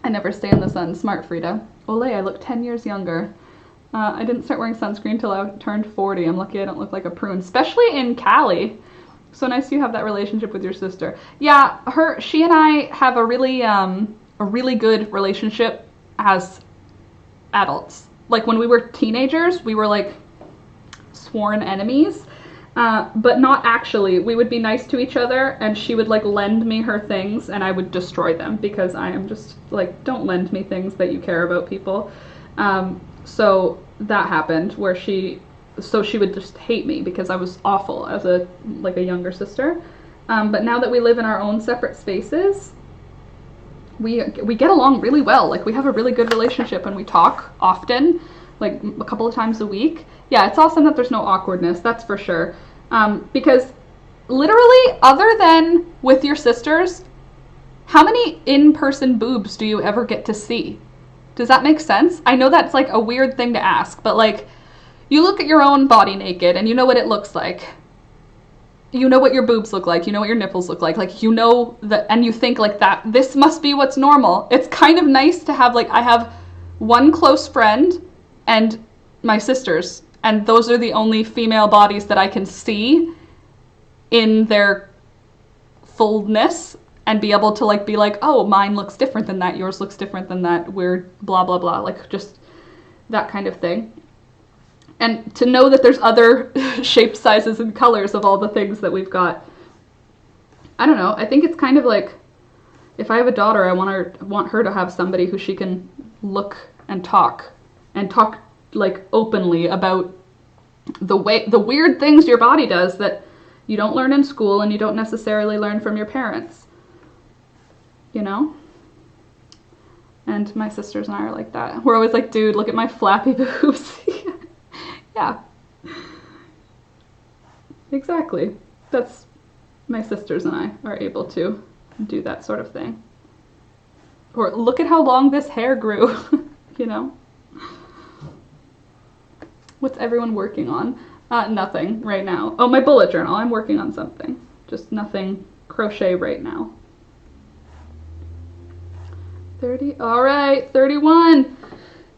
I never stay in the sun. Smart, Frida. Olay, I look 10 years younger. I didn't start wearing sunscreen until I turned 40. I'm lucky I don't look like a prune, especially in Cali. So nice you have that relationship with your sister. Yeah, she and I have a really good relationship as adults. Like when we were teenagers, we were like sworn enemies, but not actually. We would be nice to each other, and she would like lend me her things and I would destroy them because I am just like, don't lend me things that you care about, people. So that happened where she so she would just hate me because I was awful as a younger sister. But now that we live in our own separate spaces, we get along really well. Like, we have a really good relationship and we talk often, like a couple of times a week. Yeah, it's awesome that there's no awkwardness, that's for sure. Because literally, other than with your sisters, how many in-person boobs do you ever get to see? Does that make sense? I know that's like a weird thing to ask, but like, you look at your own body naked and you know what it looks like. You know what your boobs look like. You know what your nipples look like. You know that, and you think like that, this must be what's normal. It's kind of nice to have, like, I have one close friend and my sisters, and those are the only female bodies that I can see in their fullness and be able to like be like, oh, mine looks different than that, yours looks different than that, we're blah blah blah, like just that kind of thing. And to know that there's other shapes, sizes, and colors of all the things that we've got. I don't know, I think it's kind of like, if I have a daughter, I want her to have somebody who she can look and talk like openly about the weird things your body does that you don't learn in school and you don't necessarily learn from your parents. You know? And my sisters and I are like that. We're always like, dude, look at my flappy boobs. Yeah. Exactly. That's, my sisters and I are able to do that sort of thing. Or look at how long this hair grew, you know? What's everyone working on? Nothing right now. Oh, my bullet journal. I'm working on something. Just nothing crochet right now. 30. All right, 31.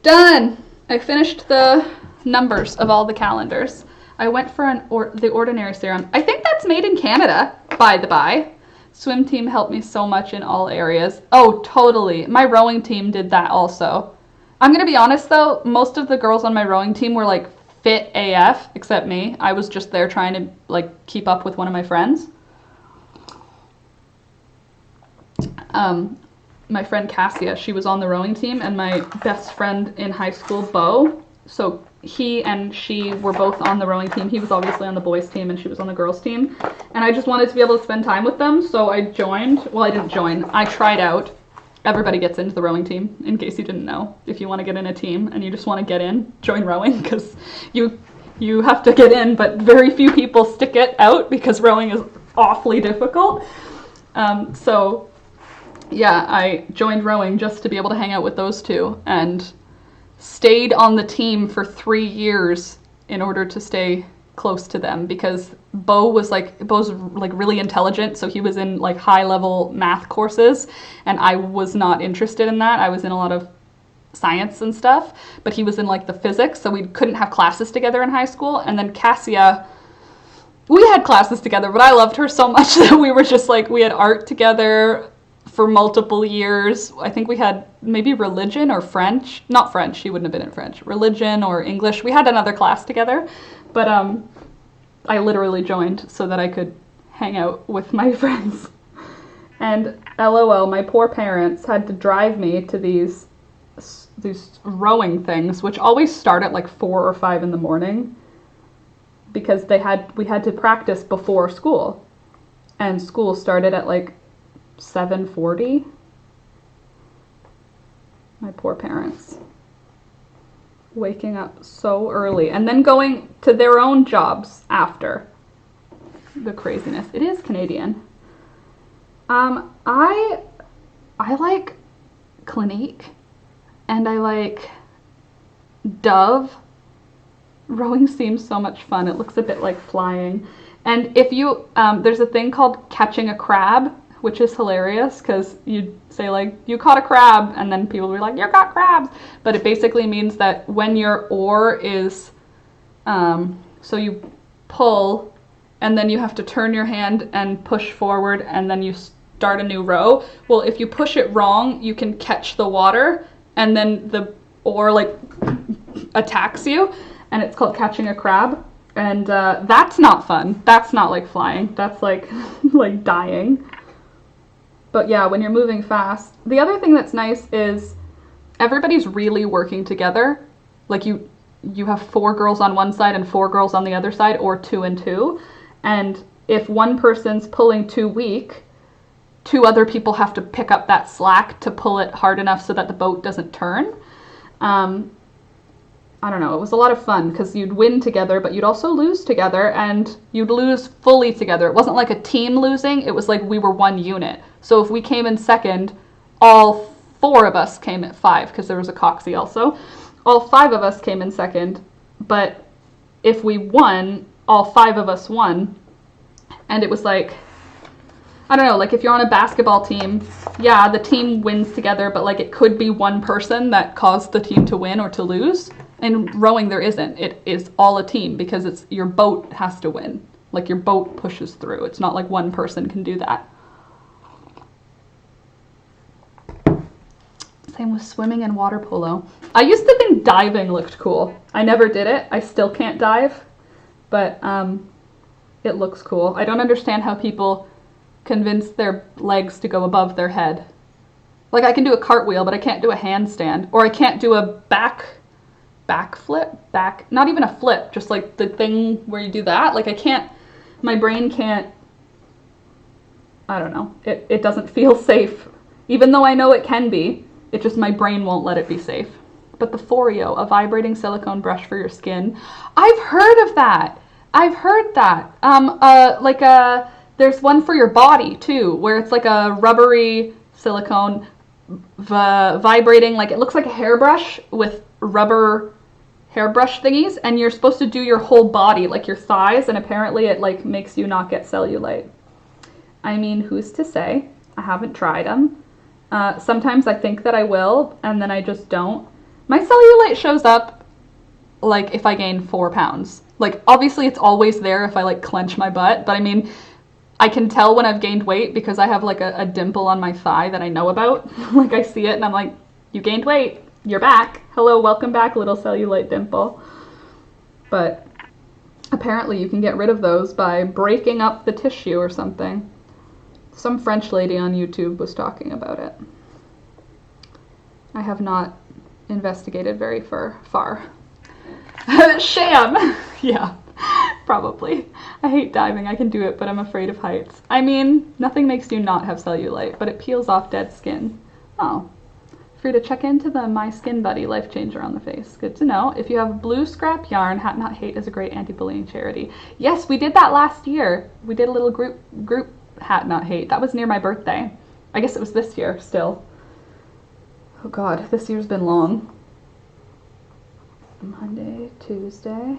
Done. I finished the numbers of all the calendars. I went for the ordinary serum. I think that's made in Canada, by the by. Swim team helped me so much in all areas. Oh, totally. My rowing team did that also. I'm gonna be honest though, most of the girls on my rowing team were like fit AF, except me. I was just there trying to like keep up with one of my friends. My friend Cassia, she was on the rowing team, and my best friend in high school, Bo, so he and she were both on the rowing team. He was obviously on the boys team and she was on the girls team. And I just wanted to be able to spend time with them, so I joined. Well, I didn't join. I tried out. Everybody gets into the rowing team, in case you didn't know. If you want to get in a team and you just want to get in, join rowing, because you have to get in, but very few people stick it out because rowing is awfully difficult. So yeah, I joined rowing just to be able to hang out with those two, and stayed on the team for 3 years in order to stay close to them, because Bo's really intelligent, so he was in like high level math courses, and I was not interested in that. I was in a lot of science and stuff, but he was in like the physics, so we couldn't have classes together in high school. And then Cassia, we had classes together, but I loved her so much that we were just like, we had art together for multiple years. I think we had maybe religion or French. Not French, she wouldn't have been in French. Religion or English. We had another class together, but I literally joined so that I could hang out with my friends. And LOL, my poor parents had to drive me to these rowing things, which always start at like 4 or 5 in the morning, because we had to practice before school, and school started at like 7:40. My poor parents. Waking up so early and then going to their own jobs after. The craziness. It is Canadian. I like Clinique, and I like Dove. Rowing seems so much fun. It looks a bit like flying. And if you, there's a thing called catching a crab, which is hilarious, because you say like, you caught a crab, and then people will be like, you caught crabs. But it basically means that when your oar is, so you pull, and then you have to turn your hand and push forward, and then you start a new row. Well, if you push it wrong, you can catch the water, and then the oar like attacks you, and it's called catching a crab. And that's not fun. That's not like flying. That's like like dying. But yeah, when you're moving fast. The other thing that's nice is everybody's really working together. Like you have 4 girls on one side and 4 girls on the other side, or 2 and 2. And if one person's pulling too weak, 2 other people have to pick up that slack to pull it hard enough so that the boat doesn't turn. I don't know, it was a lot of fun because you'd win together, but you'd also lose together, and you'd lose fully together. It wasn't like a team losing, it was like we were one unit. So if we came in second, all 4 of us came at 5, because there was a coxie also. All 5 of us came in second, but if we won, all 5 of us won. And it was like, I don't know, like if you're on a basketball team, yeah, the team wins together, but like it could be one person that caused the team to win or to lose. In rowing, there isn't. It is all a team because it's your boat has to win. Like your boat pushes through. It's not like one person can do that. Same with swimming and water polo. I used to think diving looked cool. I never did it. I still can't dive, but it looks cool. I don't understand how people convince their legs to go above their head. Like I can do a cartwheel, but I can't do a handstand, or I can't do a not even a flip, just like the thing where you do that. Like I can't, my brain can't, I don't know, it doesn't feel safe. Even though I know it can be, it just, my brain won't let it be safe. But the Foreo, a vibrating silicone brush for your skin, I've heard of that. I've heard that. There's one for your body too, where it's like a rubbery silicone vibrating, like it looks like a hairbrush with rubber hairbrush thingies, and you're supposed to do your whole body, like your thighs, and apparently it like makes you not get cellulite. I mean, who's to say? I haven't tried them. Sometimes I think that I will, and then I just don't. My cellulite shows up like if I gain 4 pounds. Like obviously it's always there if I like clench my butt, but I mean, I can tell when I've gained weight because I have like a dimple on my thigh that I know about. Like I see it and I'm like, you gained weight. You're back. Hello, welcome back, little cellulite dimple. But apparently you can get rid of those by breaking up the tissue or something. Some French lady on YouTube was talking about it. I have not investigated very far. Sham! Yeah, probably. I hate diving. I can do it, but I'm afraid of heights. I mean, nothing makes you not have cellulite, but it peels off dead skin. Oh. Free to check into the My Skin Buddy Life Changer on the face. Good to know. If you have blue scrap yarn, Hat Not Hate is a great anti-bullying charity. Yes, we did that last year. We did a little group Hat Not Hate. That was near my birthday. I guess it was this year still. Oh God, this year's been long. Monday, Tuesday,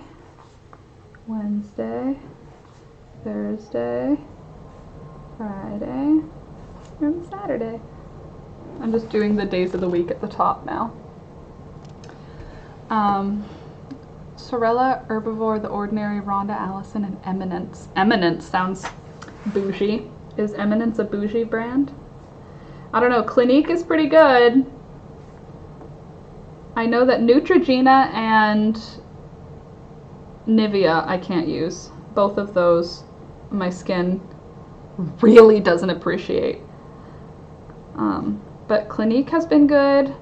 Wednesday, Thursday, Friday, and Saturday. I'm just doing the days of the week at the top now. Sorella, Herbivore, The Ordinary, Rhonda, Allison, and Eminence. Eminence sounds bougie. Is Eminence a bougie brand? I don't know. Clinique is pretty good. I know that Neutrogena and Nivea I can't use. Both of those my skin really doesn't appreciate. But Clinique has been good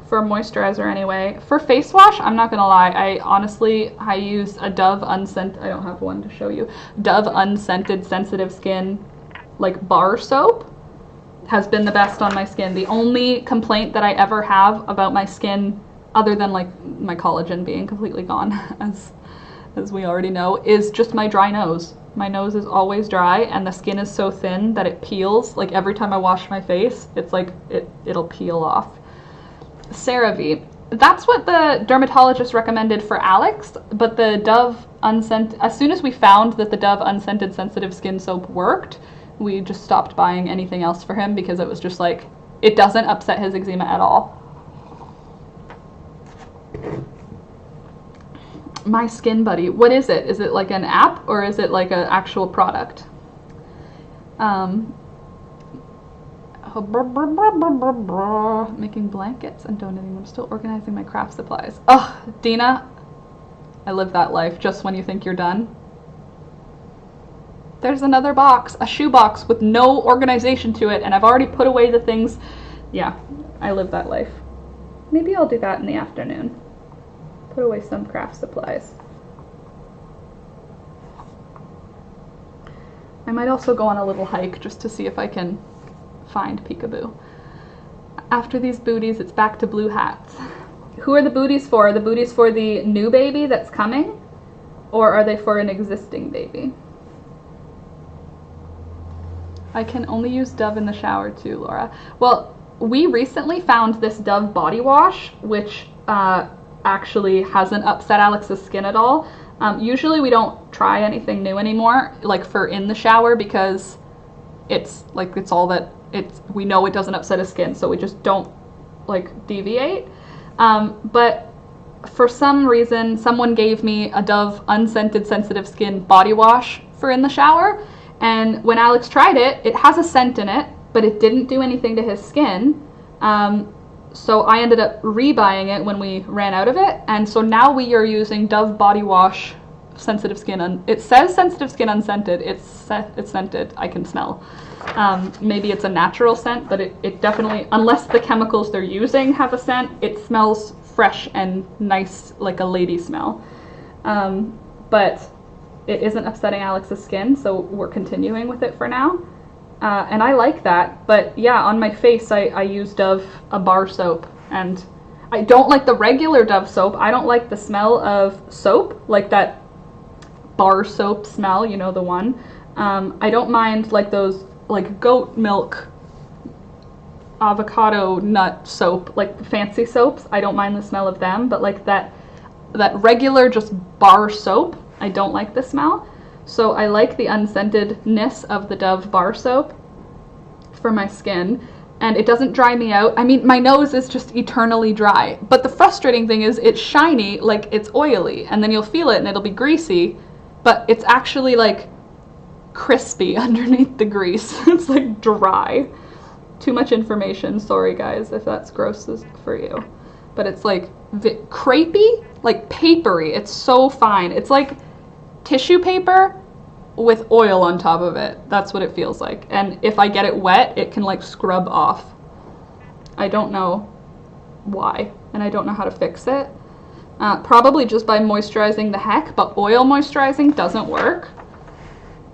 for moisturizer anyway. For face wash, I'm not gonna lie, I use a Dove unscented, I don't have one to show you, Dove unscented sensitive skin like bar soap has been the best on my skin. The only complaint that I ever have about my skin, other than like my collagen being completely gone, as we already know, is just my dry nose. My nose is always dry and the skin is so thin that it peels. Like every time I wash my face, it's like it'll peel off. CeraVe. That's what the dermatologist recommended for Alex, but the Dove unscented, as soon as we found that the Dove unscented sensitive skin soap worked, we just stopped buying anything else for him because it was just like, it doesn't upset his eczema at all. My Skin Buddy. What is it? Is it like an app or is it like an actual product? Making blankets and donating them. Still organizing my craft supplies. Oh, Dina, I live that life just when you think you're done. There's another box, a shoe box with no organization to it, and I've already put away the things. Yeah, I live that life. Maybe I'll do that in the afternoon. put away some craft supplies. I might also go on a little hike just to see if I can find peekaboo. After these booties, it's back to blue hats. Who are the booties for? Are the booties for the new baby that's coming? Or are they for an existing baby? I can only use Dove in the shower too, Laura. Well, we recently found this Dove body wash, which actually hasn't upset Alex's skin at all. Usually we don't try anything new anymore, like for in the shower, because it's like, it's all that we know it doesn't upset his skin, so we just don't like deviate. But for some reason, someone gave me a Dove unscented sensitive skin body wash for in the shower. And when Alex tried it, it has a scent in it, but it didn't do anything to his skin. So I ended up rebuying it when we ran out of it. And so now we are using Dove body wash sensitive skin. It says sensitive skin unscented. It's scented. I can smell. Maybe it's a natural scent, but it definitely, unless the chemicals they're using have a scent, it smells fresh and nice, like a lady smell. But it isn't upsetting Alex's skin, so we're continuing with it for now. And I like that, but yeah, on my face I use Dove, a bar soap, and I don't like the regular Dove soap. I don't like the smell of soap, like that bar soap smell, you know, the one. I don't mind like those like goat milk, avocado nut soap, like fancy soaps. I don't mind the smell of them, but like that regular just bar soap, I don't like the smell. So I like the unscentedness of the Dove bar soap for my skin, and it doesn't dry me out. I mean, my nose is just eternally dry, but the frustrating thing is it's shiny, like it's oily, and then you'll feel it and it'll be greasy, but it's actually like crispy underneath the grease. It's like dry. Too much information, sorry guys if that's gross for you, but it's like crepey, like papery. It's so fine. It's like tissue paper with oil on top of it. That's what it feels like. And if I get it wet, it can like scrub off. I don't know why, and I don't know how to fix it. Probably just by moisturizing the heck, but oil moisturizing doesn't work.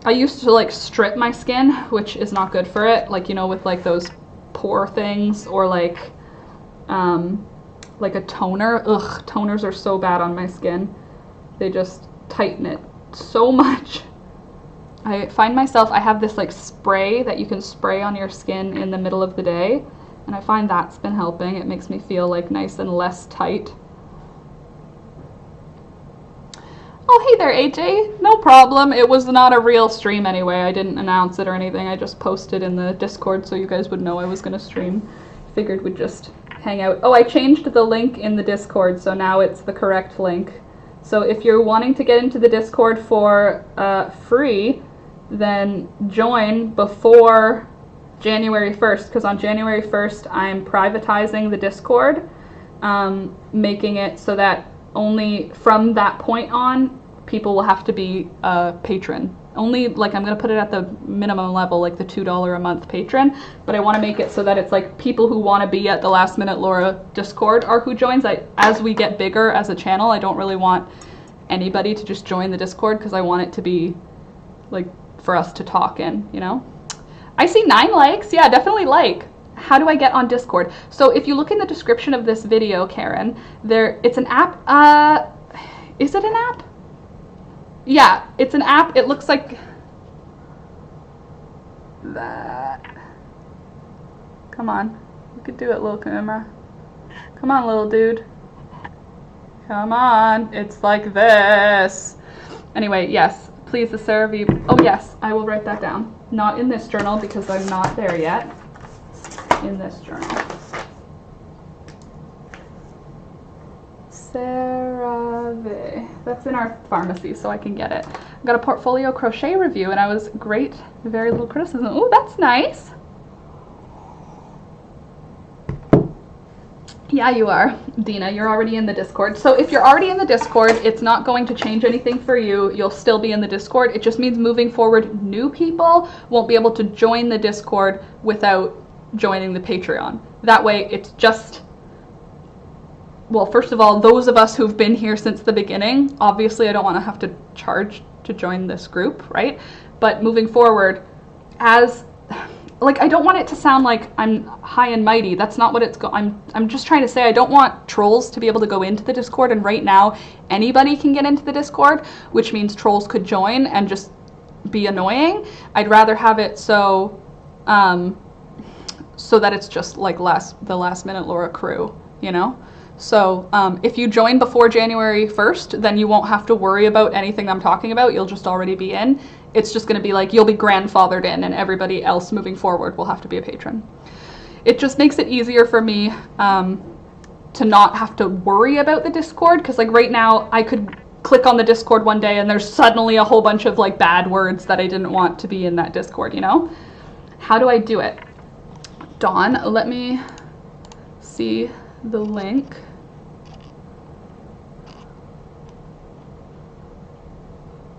I used to like strip my skin, which is not good for it, like, you know, with like those pore things, or like a toner. Ugh, toners are so bad on my skin. They just tighten it so much. I find myself, I have this like spray that you can spray on your skin in the middle of the day, and I find that's been helping. It makes me feel like nice and less tight. Oh, hey there, AJ. No problem. It was not a real stream anyway. I didn't announce it or anything. I just posted in the Discord so you guys would know I was going to stream. Figured we'd just hang out. Oh, I changed the link in the Discord, so now it's the correct link. So if you're wanting to get into the Discord for free, then join before January 1st, because on January 1st I'm privatizing the Discord, making it so that only from that point on people will have to be a patron. Only, like, I'm going to put it at the minimum level, like the $2 a month patron, but I want to make it so that it's like people who want to be at the Last Minute Laura Discord are who joins. As we get bigger as a channel, I don't really want anybody to just join the Discord, because I want it to be like for us to talk in, you know? I see 9 likes. Yeah, definitely like. How do I get on Discord? So if you look in the description of this video, Karen, it's an app. Is it an app? Yeah, it's an app. It looks like that. Come on. You could do it, little camera. Come on, little dude. Come on. It's like this. Anyway, yes. Please, the CeraVe. Oh, yes. I will write that down. Not in this journal, because I'm not there yet. In this journal. CeraVe. That's in our pharmacy, so I can get it. I got a portfolio crochet review, and I was great. Very little criticism. Oh, that's nice. Yeah, you are, Dina. You're already in the Discord. So if you're already in the Discord, it's not going to change anything for you. You'll still be in the Discord. It just means moving forward, new people won't be able to join the Discord without joining the Patreon. That way, it's just well, first of all, those of us who've been here since the beginning, obviously I don't want to have to charge to join this group, right? But moving forward, as like, I don't want it to sound like I'm high and mighty. That's not what I'm just trying to say I don't want trolls to be able to go into the Discord, and right now anybody can get into the Discord, which means trolls could join and just be annoying. I'd rather have it so that it's just like the last minute Laura crew, you know? So if you join before January 1st, then you won't have to worry about anything I'm talking about. You'll just already be in. It's just going to be like you'll be grandfathered in, and everybody else moving forward will have to be a patron. It just makes it easier for me to not have to worry about the Discord, because like right now I could click on the Discord one day and there's suddenly a whole bunch of like bad words that I didn't want to be in that Discord, you know? How do I do it? Dawn, let me see the link.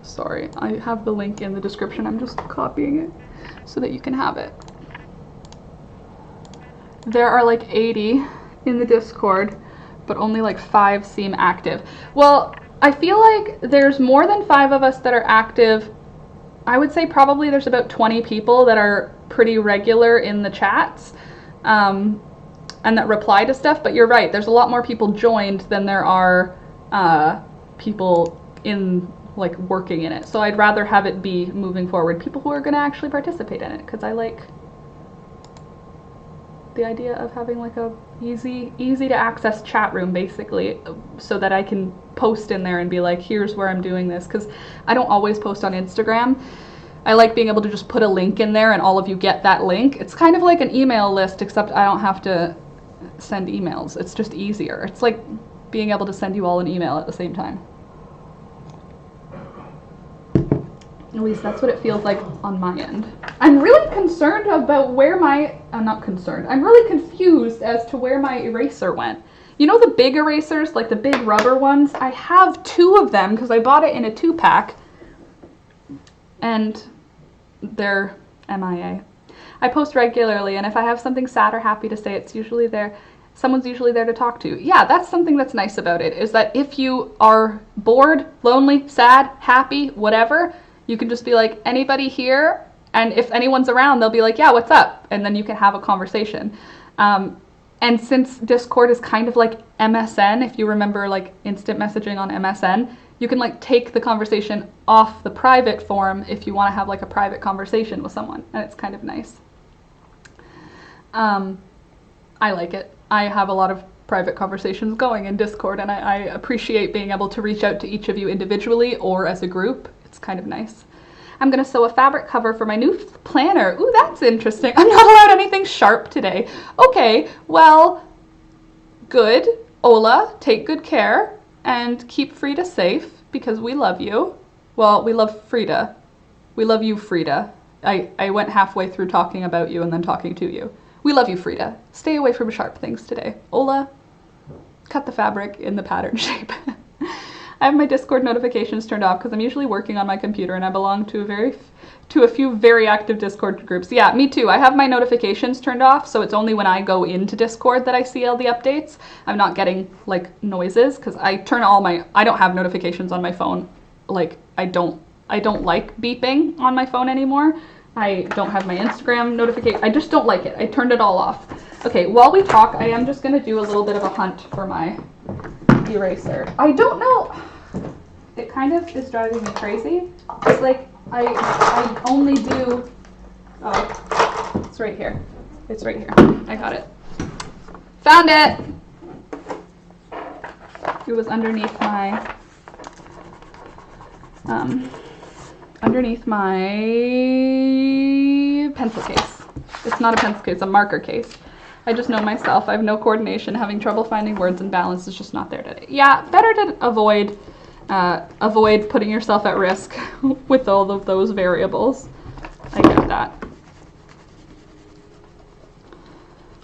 Sorry, I have the link in the description. I'm just copying it so that you can have it. There are like 80 in the Discord, but only like 5 seem active. Well, I feel like there's more than 5 of us that are active. I would say probably there's about 20 people that are pretty regular in the chats and that reply to stuff, but you're right, there's a lot more people joined than there are people in like working in it. So I'd rather have it be, moving forward, people who are going to actually participate in it, because I like the idea of having like a easy to access chat room, basically, so that I can post in there and be like, here's where I'm doing this, because I don't always post on Instagram. I like being able to just put a link in there and all of you get that link. It's kind of like an email list, except I don't have to send emails. It's just easier. It's like being able to send you all an email at the same time. At least that's what it feels like on my end. I'm really concerned about where my, I'm not concerned, I'm really confused as to where my eraser went. You know the big erasers, like the big rubber ones? I have 2 of them because I bought it in a 2-pack and they're MIA. I post regularly, and if I have something sad or happy to say, it's usually there. Someone's usually there to talk to. Yeah, that's something that's nice about it, is that if you are bored, lonely, sad, happy, whatever, you can just be like, anybody here? And if anyone's around, they'll be like, yeah, what's up? And then you can have a conversation. And since Discord is kind of like MSN, if you remember like instant messaging on MSN, you can like take the conversation off the private form if you want to have like a private conversation with someone. And it's kind of nice. I like it. I have a lot of private conversations going in Discord, and I appreciate being able to reach out to each of you individually or as a group. It's kind of nice. I'm going to sew a fabric cover for my new planner. Ooh, that's interesting. I'm not allowed anything sharp today. Okay, well, good. Ola, take good care and keep Frida safe, because we love you. Well, we love Frida. We love you, Frida. I went halfway through talking about you and then talking to you. We love you, Frida. Stay away from sharp things today. Ola, cut the fabric in the pattern shape. I have my Discord notifications turned off because I'm usually working on my computer, and I belong to a few very active Discord groups. Yeah, me too. I have my notifications turned off, so it's only when I go into Discord that I see all the updates. I'm not getting like noises because I turn I don't have notifications on my phone. Like I don't like beeping on my phone anymore. I don't have my Instagram notification. I just don't like it. I turned it all off. Okay, while we talk, I am just going to do a little bit of a hunt for my eraser. I don't know. It kind of is driving me crazy. It's like I only do... Oh, it's right here. It's right here. I got it. Found it! It was underneath my... underneath my pencil case. It's not a pencil case, it's a marker case. I just know myself. I have no coordination, having trouble finding words, and balance is just not there today. Yeah, better to avoid putting yourself at risk with all of those variables. I get that.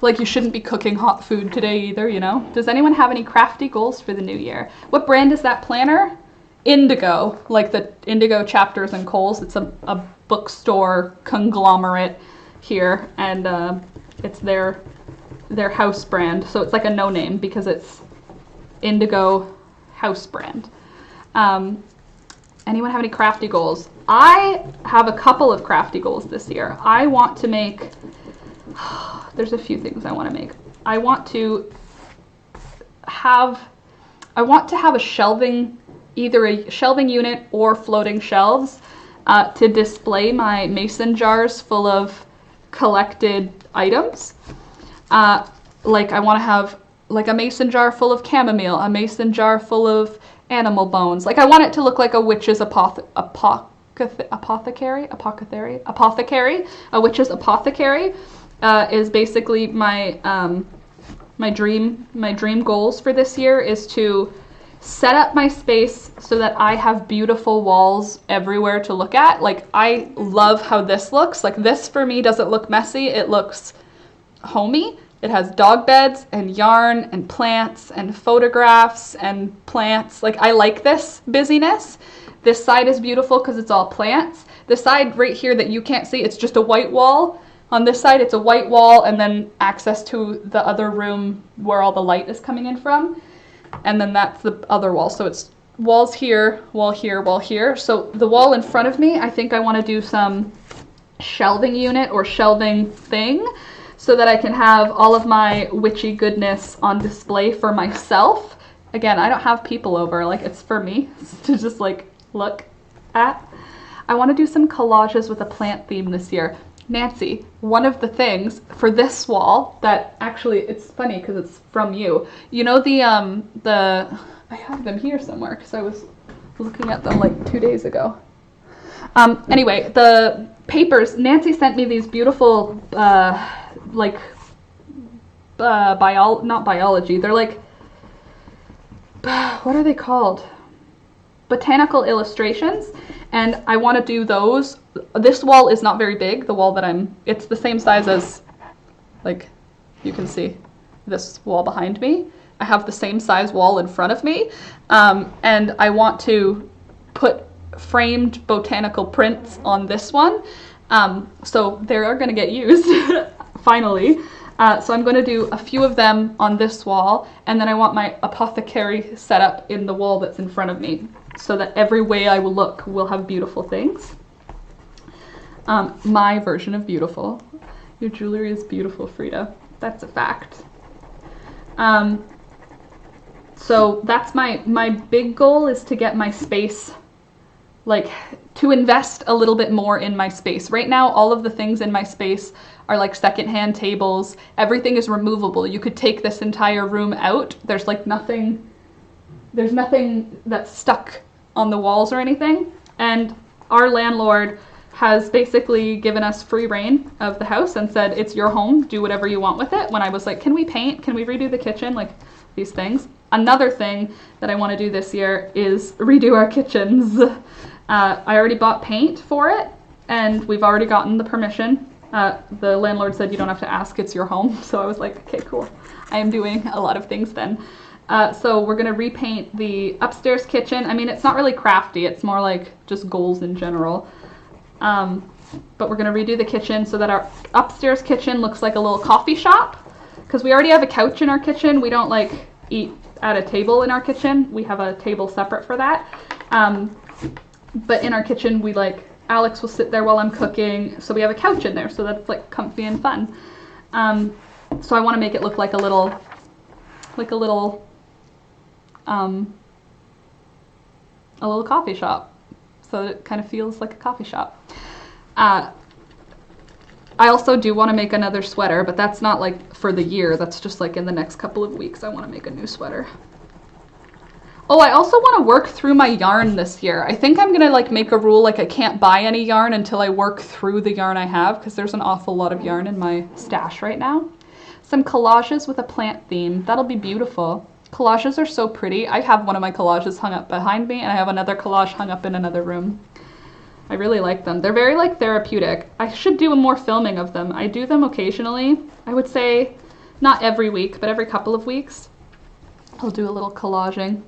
Like you shouldn't be cooking hot food today either, you know? Does anyone have any crafty goals for the new year? What brand is that planner? Indigo, like the Indigo Chapters and Coles. It's a bookstore conglomerate here, and it's their house brand. So it's like a no name because it's indigo house brand. Anyone have any crafty goals? I have a couple of crafty goals this year. I want to make, there's a few things I want to make. I want to have a shelving, either a shelving unit or floating shelves to display my mason jars full of collected items. Like I want to have like a mason jar full of chamomile, a mason jar full of animal bones. Like I want it to look like a witch's apothecary. A witch's apothecary is basically my my dream goals for this year is to set up my space so that I have beautiful walls everywhere to look at. Like I love how this looks. Like this for me doesn't look messy. It looks homey. It has dog beds and yarn and plants and photographs and plants. Like I like this busyness. This side is beautiful because it's all plants. The side right here that you can't see, it's just a white wall. On this side, it's a white wall and then access to the other room where all the light is coming in from. And then that's the other wall. So it's walls here, wall here, wall here. So the wall in front of me, I think I want to do some shelving unit or shelving thing so that I can have all of my witchy goodness on display for myself. Again, I don't have people over, like it's for me to just like look at. I want to do some collages with a plant theme this year. Nancy, one of the things for this wall that actually, it's funny because it's from you. You know I have them here somewhere because I was looking at them like 2 days ago. Anyway, the papers, Nancy sent me these beautiful, not biology, they're like, what are they called? Botanical illustrations. And I want to do those. This wall is not very big, the wall that it's the same size as, like, you can see this wall behind me. I have the same size wall in front of me. And I want to put framed botanical prints on this one. So they are going to get used, finally. So I'm going to do a few of them on this wall, and then I want my apothecary set up in the wall that's in front of me, so that every way I will look will have beautiful things. My version of beautiful. Your jewelry is beautiful, Frida. That's a fact. So that's my big goal, is to get my space, like to invest a little bit more in my space. Right now, all of the things in my space are like secondhand tables. Everything is removable. You could take this entire room out. There's like nothing that's stuck on the walls or anything. And our landlord has basically given us free reign of the house and said, it's your home, do whatever you want with it. When I was like, can we paint? Can we redo the kitchen? Like these things. Another thing that I want to do this year is redo our kitchens. I already bought paint for it, and we've already gotten the permission. The landlord said you don't have to ask, it's your home. So I was like, okay, cool. I am doing a lot of things then. So we're going to repaint the upstairs kitchen. I mean, it's not really crafty. It's more like just goals in general. But we're going to redo the kitchen so that our upstairs kitchen looks like a little coffee shop. Because we already have a couch in our kitchen. We don't like eat at a table in our kitchen. We have a table separate for that. But in our kitchen, we like, Alex will sit there while I'm cooking. So we have a couch in there so that it's like comfy and fun. So I want to make it look like a little coffee shop, so it kind of feels like a coffee shop. I also do want to make another sweater, but that's not like for the year. That's just like in the next couple of weeks I want to make a new sweater. Oh, I also want to work through my yarn this year. I think I'm gonna like make a rule like I can't buy any yarn until I work through the yarn I have, because there's an awful lot of yarn in my stash right now. Some collages with a plant theme. That'll be beautiful. Collages are so pretty. I have one of my collages hung up behind me, and I have another collage hung up in another room. I really like them. They're very like therapeutic. I should do more filming of them. I do them occasionally. I would say not every week, but every couple of weeks. I'll do a little collaging.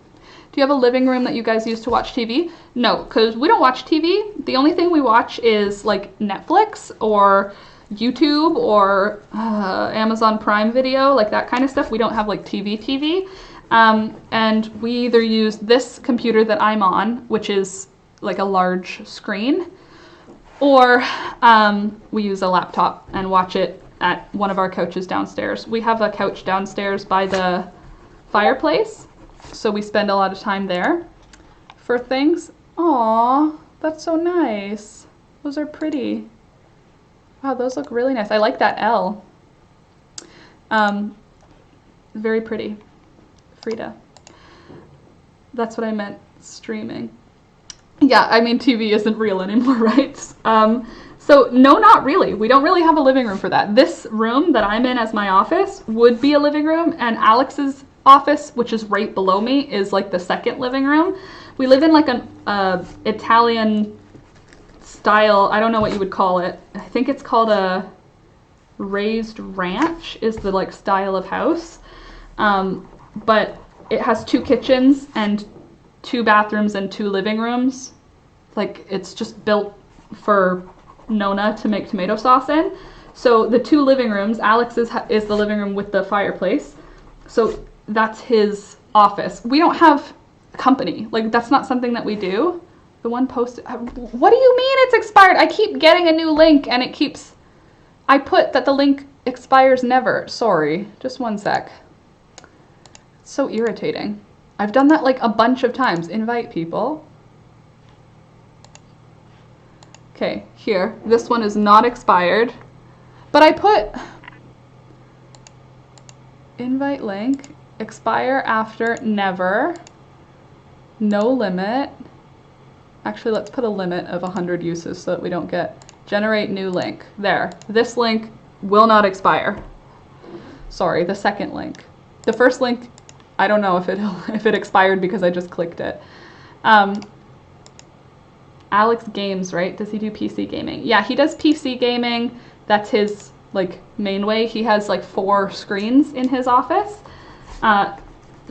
Do you have a living room that you guys use to watch TV? No, because we don't watch TV. The only thing we watch is like Netflix or YouTube or Amazon Prime Video, like that kind of stuff. We don't have like TV. And we either use this computer that I'm on, which is like a large screen, or we use a laptop and watch it at one of our couches downstairs. We have a couch downstairs by the fireplace, so we spend a lot of time there for things. Aw, that's so nice. Those are pretty. Wow, those look really nice. I like that L. Very pretty. Frida. That's what I meant, streaming. Yeah, I mean, TV isn't real anymore, right? So no, not really. We don't really have a living room for that. This room that I'm in as my office would be a living room, and Alex's office, which is right below me, is like the second living room. We live in like an Italian style, I don't know what you would call it. I think it's called a raised ranch is the like style of house. But it has 2 kitchens and 2 bathrooms and 2 living rooms. Like, it's just built for Nona to make tomato sauce in. So the 2 living rooms, Alex's is the living room with the fireplace. So that's his office. We don't have company. Like, that's not something that we do. The one posted, what do you mean it's expired? I keep getting a new link and it keeps, I put that the link expires never. Sorry, just one sec. It's so irritating. I've done that like a bunch of times. Invite people. Okay, here. This one is not expired. But I put invite link, expire after, never, no limit. Actually, let's put a limit of 100 uses so that we don't get generate new link. There. This link will not expire. Sorry, the second link. The first link, I don't know if it expired because I just clicked it. Alex games, right? Does he do PC gaming? Yeah, he does PC gaming. That's his like main way. He has like 4 screens in his office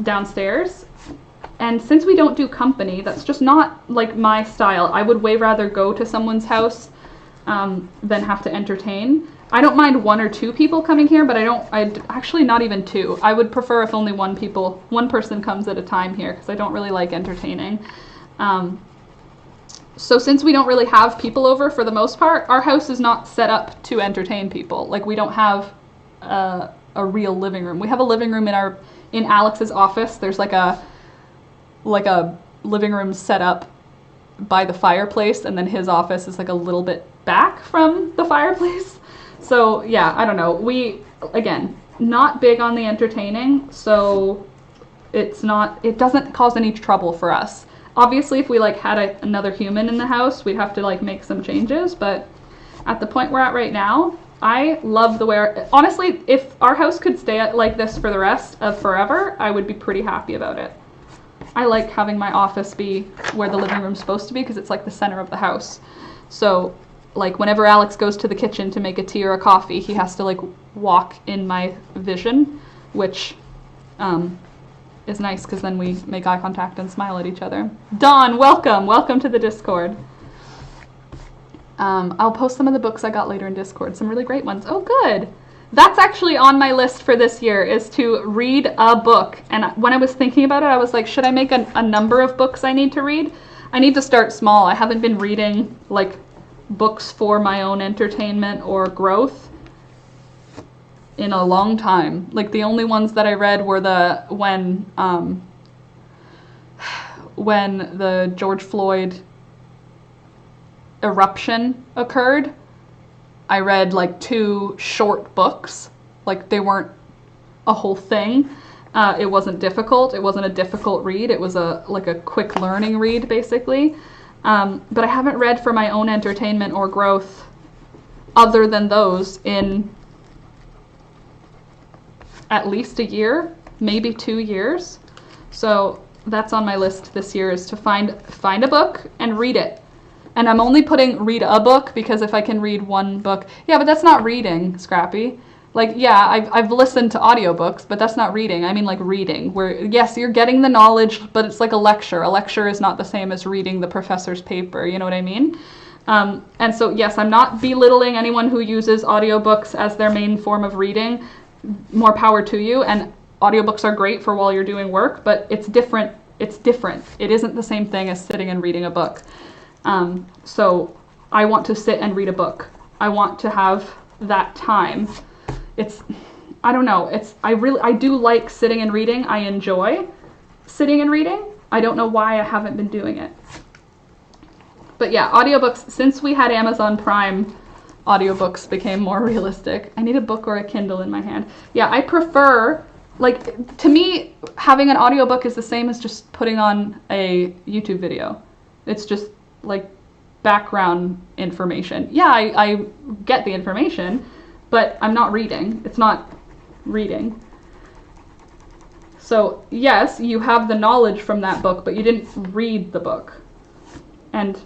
downstairs. And since we don't do company, that's just not like my style. I would way rather go to someone's house than have to entertain. I don't mind 1 or 2 people coming here, but I'd actually not even 2. I would prefer if only one person comes at a time here, because I don't really like entertaining. So since we don't really have people over for the most part, our house is not set up to entertain people. Like, we don't have a real living room. We have a living room in Alex's office. There's like a living room set up by the fireplace, and then his office is like a little bit back from the fireplace. So yeah, I don't know. We, again, not big on the entertaining, so it doesn't cause any trouble for us. Obviously, if we like had another human in the house, we'd have to like make some changes, but at the point we're at right now, I love the way, honestly, if our house could stay like this for the rest of forever, I would be pretty happy about it. I like having my office be where the living room's supposed to be because it's like the center of the house. So like whenever Alex goes to the kitchen to make a tea or a coffee, he has to like walk in my vision, which is nice because then we make eye contact and smile at each other. Dawn, welcome to the Discord. I'll post some of the books I got later in Discord, some really great ones. Oh, good. That's actually on my list for this year, is to read a book. And when I was thinking about it, I was like, should I make a number of books I need to read? I need to start small. I haven't been reading like books for my own entertainment or growth in a long time. Like the only ones that I read were when the George Floyd eruption occurred. I read like 2 short books. Like they weren't a whole thing. It wasn't difficult. It wasn't a difficult read. It was a quick learning read basically. But I haven't read for my own entertainment or growth other than those in at least a year, maybe 2 years. So that's on my list this year, is to find a book and read it. And I'm only putting read a book because if I can read one book, yeah, but that's not reading, Scrappy. Like, yeah, I've listened to audiobooks, but that's not reading. I mean like reading, where yes, you're getting the knowledge, but it's like a lecture. A lecture is not the same as reading the professor's paper, you know what I mean? And so yes, I'm not belittling anyone who uses audiobooks as their main form of reading. More power to you. And audiobooks are great for while you're doing work, but it's different. It's different. It isn't the same thing as sitting and reading a book. So I want to sit and read a book. I want to have that time. I don't know. I do like sitting and reading. I enjoy sitting and reading. I don't know why I haven't been doing it. But yeah, audiobooks, since we had Amazon Prime, audiobooks became more realistic. I need a book or a Kindle in my hand. Yeah, I prefer, like, to me, having an audiobook is the same as just putting on a YouTube video. It's just like background information. Yeah, I get the information, but I'm not reading. It's not reading. So yes, you have the knowledge from that book, but you didn't read the book. And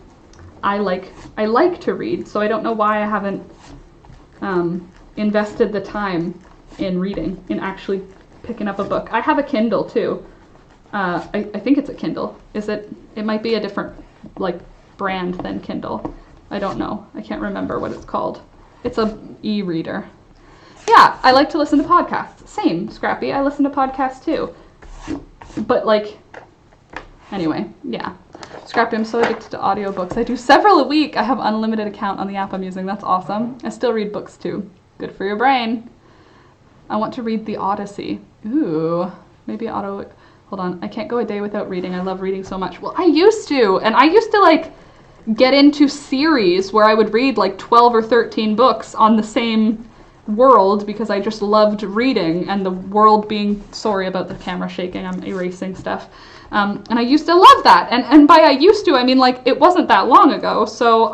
I like to read, so I don't know why I haven't invested the time in reading, in actually picking up a book. I have a Kindle too. I think it's a Kindle. It might be a different like brand than Kindle. I don't know. I can't remember what it's called. It's a e-reader. Yeah, I like to listen to podcasts. Same, Scrappy. I listen to podcasts too. But like, anyway, yeah. Scrappy, I'm so addicted to audiobooks. I do several a week. I have unlimited account on the app I'm using. That's awesome. I still read books too. Good for your brain. I want to read The Odyssey. Ooh, maybe hold on. I can't go a day without reading. I love reading so much. Well, I used to, and I used to like get into series where I would read like 12 or 13 books on the same world because I just loved reading and the world being, sorry about the camera shaking, I'm erasing stuff. And I used to love that. And by I used to, I mean like it wasn't that long ago. So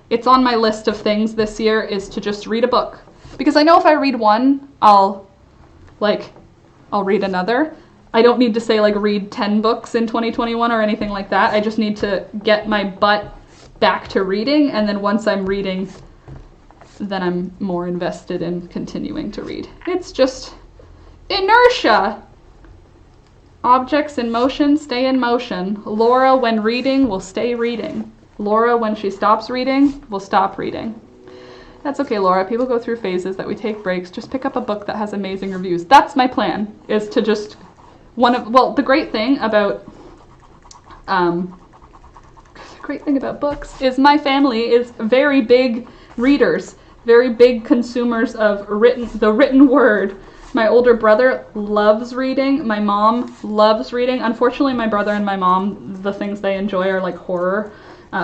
it's on my list of things this year is to just read a book. Because I know if I read one, I'll read another. I don't need to say like read 10 books in 2021 or anything like that. I just need to get my butt back to reading, and then once I'm reading, then I'm more invested in continuing to read. It's just inertia. Objects in motion stay in motion. Laura, when reading, will stay reading. Laura, when she stops reading, will stop reading. That's okay, Laura. People go through phases that we take breaks. Just pick up a book that has amazing reviews. That's my plan, is to just the great thing about books is my family is very big readers, very big consumers of the written word. My older brother loves reading. My mom loves reading. Unfortunately, my brother and my mom, the things they enjoy are like horror,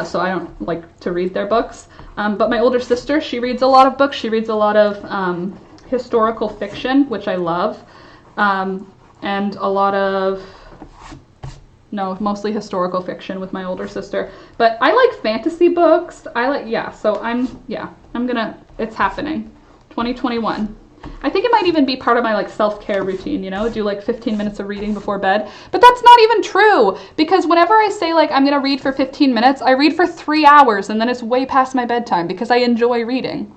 so I don't like to read their books. But my older sister, she reads a lot of books. She reads a lot of historical fiction, which I love. And a lot of, mostly historical fiction with my older sister. But I like fantasy books. It's happening. 2021. I think it might even be part of my like self-care routine, do like 15 minutes of reading before bed. But that's not even true, because whenever I say like I'm going to read for 15 minutes, I read for 3 hours and then it's way past my bedtime because I enjoy reading.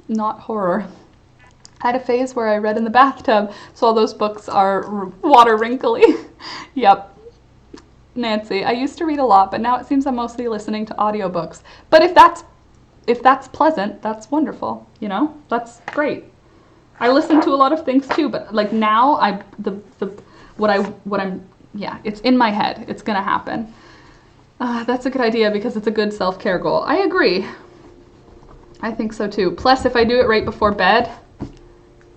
Not horror. I had a phase where I read in the bathtub, so all those books are water wrinkly. Yep. Nancy, I used to read a lot, but now it seems I'm mostly listening to audiobooks. But if that's pleasant, that's wonderful, That's great. I listen to a lot of things too, but like now it's in my head. It's going to happen. That's a good idea because it's a good self-care goal. I agree. I think so too. Plus, if I do it right before bed,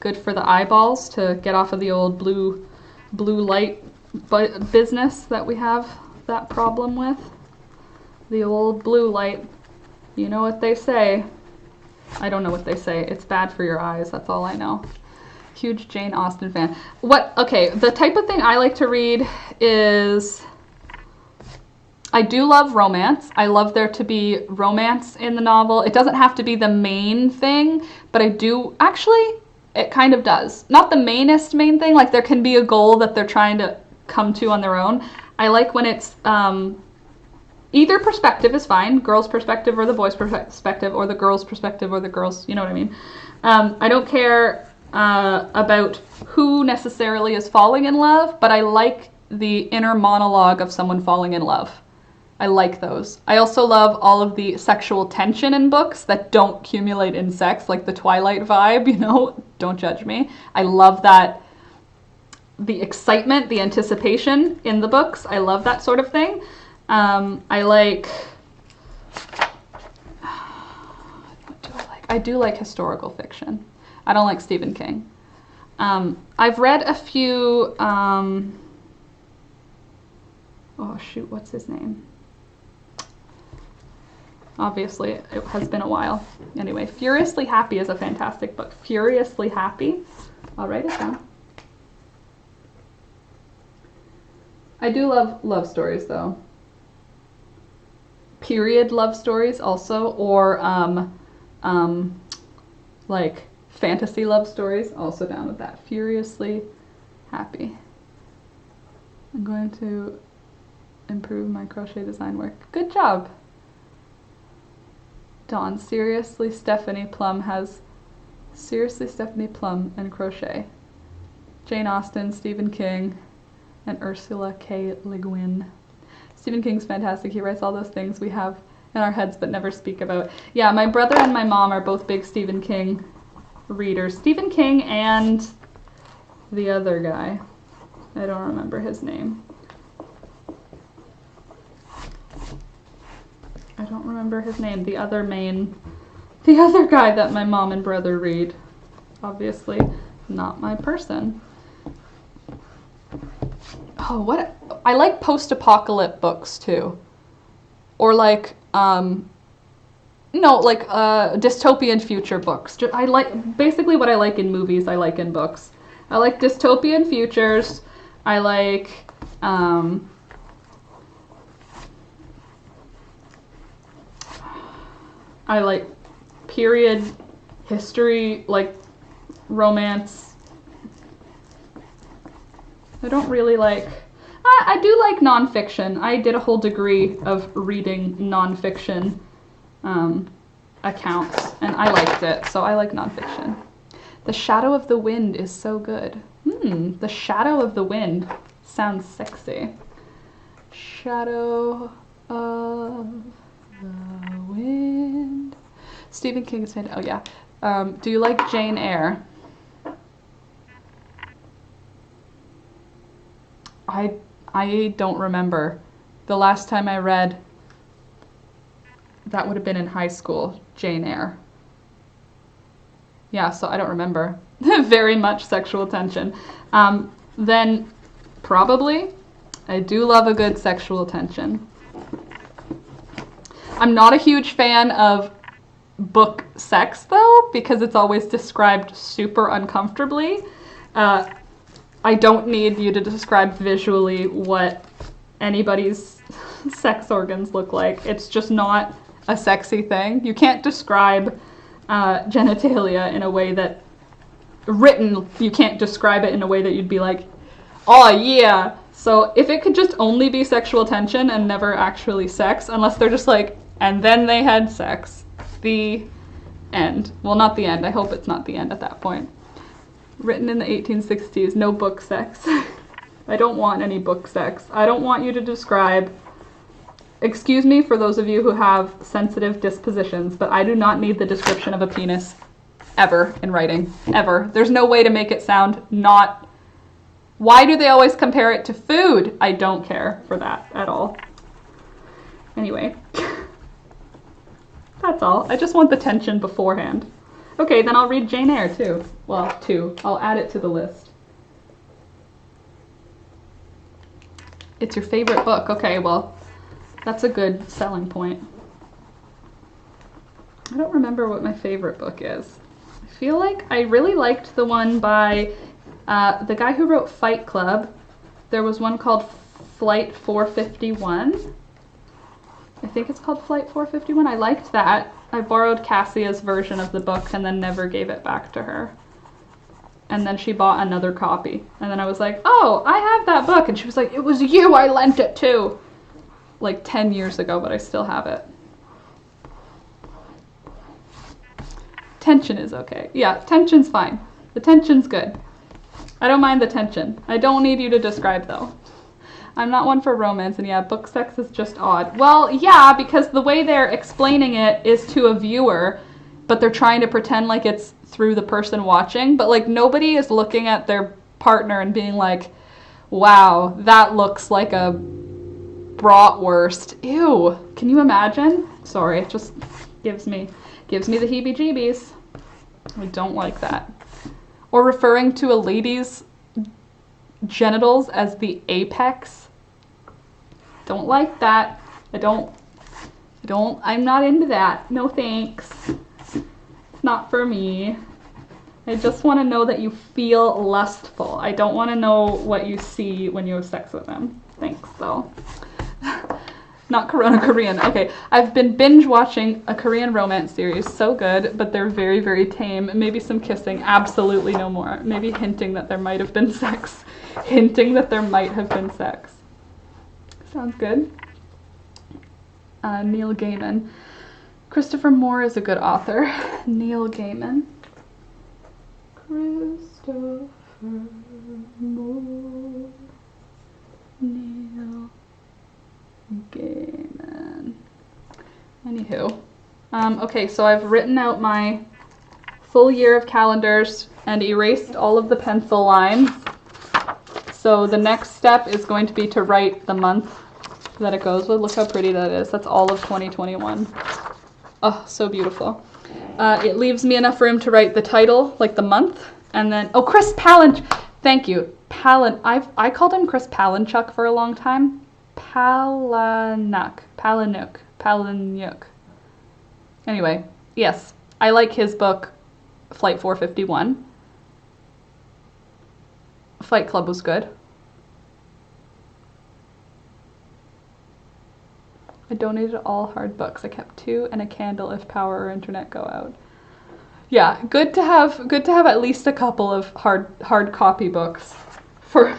good for the eyeballs to get off of the old blue light business that we have that problem with. The old blue light. You know what they say. I don't know what they say. It's bad for your eyes. That's all I know. Huge Jane Austen fan. The type of thing I like to read is... I do love romance. I love there to be romance in the novel. It doesn't have to be the main thing, but I do... Actually, it kind of does. Not the main thing. Like, there can be a goal that they're trying to come to on their own. I like when it's... either perspective is fine. Girl's perspective or the boy's perspective, or the girl's perspective or the girl's... You know what I mean? I don't care about who necessarily is falling in love, but I like the inner monologue of someone falling in love. I like those. I also love all of the sexual tension in books that don't accumulate in sex, like the Twilight vibe, you know? Don't judge me. I love that. The excitement, the anticipation in the books. I love that sort of thing. I like... What do I like? I do like historical fiction. I don't like Stephen King. I've read a few... oh shoot, what's his name? Obviously, it has been a while. Anyway, Furiously Happy is a fantastic book. Furiously Happy. I'll write it down. I do love love stories, though. Period love stories also, or like fantasy love stories. Also down with that. Furiously Happy. I'm going to improve my crochet design work. Good job. Dawn, seriously, Stephanie Plum and crochet. Jane Austen, Stephen King, and Ursula K. Le Guin. Stephen King's fantastic. He writes all those things we have in our heads but never speak about. Yeah, my brother and my mom are both big Stephen King readers. Stephen King and the other guy. I don't remember his name. I don't remember his name. The other guy that my mom and brother read. Obviously, not my person. Oh, what? I like post-apocalyptic books too. Or like, dystopian future books. I like, basically what I like in movies, I like in books. I like dystopian futures. I like, period history, like romance. I don't really like... I do like nonfiction. I did a whole degree of reading nonfiction accounts, and I liked it, so I like nonfiction. The Shadow of the Wind is so good. The Shadow of the Wind sounds sexy. Shadow of the Wind. Stephen King said, oh yeah. Do you like Jane Eyre? I don't remember. The last time I read, that would have been in high school, Jane Eyre. Yeah, so I don't remember. Very much sexual tension. Then probably, I do love a good sexual tension. I'm not a huge fan of book sex though, because it's always described super uncomfortably. I don't need you to describe visually what anybody's sex organs look like. It's just not a sexy thing. You can't describe genitalia in a way that, written, you can't describe it in a way that you'd be like, oh yeah. So if it could just only be sexual tension and never actually sex, unless they're just like, and then they had sex. The end. Well, not the end. I hope it's not the end at that point. Written in the 1860s, no book sex. I don't want any book sex. I don't want you to describe... Excuse me for those of you who have sensitive dispositions, but I do not need the description of a penis ever in writing. Ever. There's no way to make it sound not... Why do they always compare it to food? I don't care for that at all. Anyway. That's all. I just want the tension beforehand. Okay, then I'll read Jane Eyre too. Well, 2. I'll add it to the list. It's your favorite book. Okay, well, that's a good selling point. I don't remember what my favorite book is. I feel like I really liked the one by the guy who wrote Fight Club. There was one called Flight 451. I think it's called Flight 451. I liked that. I borrowed Cassia's version of the book and then never gave it back to her. And then she bought another copy. And then I was like, oh, I have that book. And she was like, it was you I lent it to. Like 10 years ago, but I still have it. Tension is okay. Yeah, tension's fine. The tension's good. I don't mind the tension. I don't need you to describe though. I'm not one for romance, and yeah, book sex is just odd. Well, yeah, because the way they're explaining it is to a viewer, but they're trying to pretend like it's through the person watching, but like nobody is looking at their partner and being like, wow, that looks like a bratwurst. Ew, can you imagine? Sorry, it just gives me the heebie-jeebies. I don't like that. Or referring to a lady's genitals as the apex. Don't like that. I'm not into that. No thanks. It's not for me. I just want to know that you feel lustful. I don't want to know what you see when you have sex with them. Thanks, though. Not Corona Korean. Okay, I've been binge watching a Korean romance series. So good, but they're very, very tame. Maybe some kissing. Absolutely no more. Maybe hinting that there might have been sex. Hinting that there might have been sex. Sounds good. Neil Gaiman. Christopher Moore is a good author. Neil Gaiman. Christopher Moore. Neil Gaiman. Anywho. Okay, so I've written out my full year of calendars and erased all of the pencil lines. So the next step is going to be to write the month that it goes with. Look how pretty that is. That's all of 2021. Oh, so beautiful. It leaves me enough room to write the title, like the month, and then, oh, Chris Palin, thank you. I called him Chris Palinchuk for a long time. Palinuk. Anyway, yes, I like his book, Flight 451. Fight Club was good. I donated all hard books. I kept 2 and a candle if power or internet go out. Yeah, good to have at least a couple of hard copy books for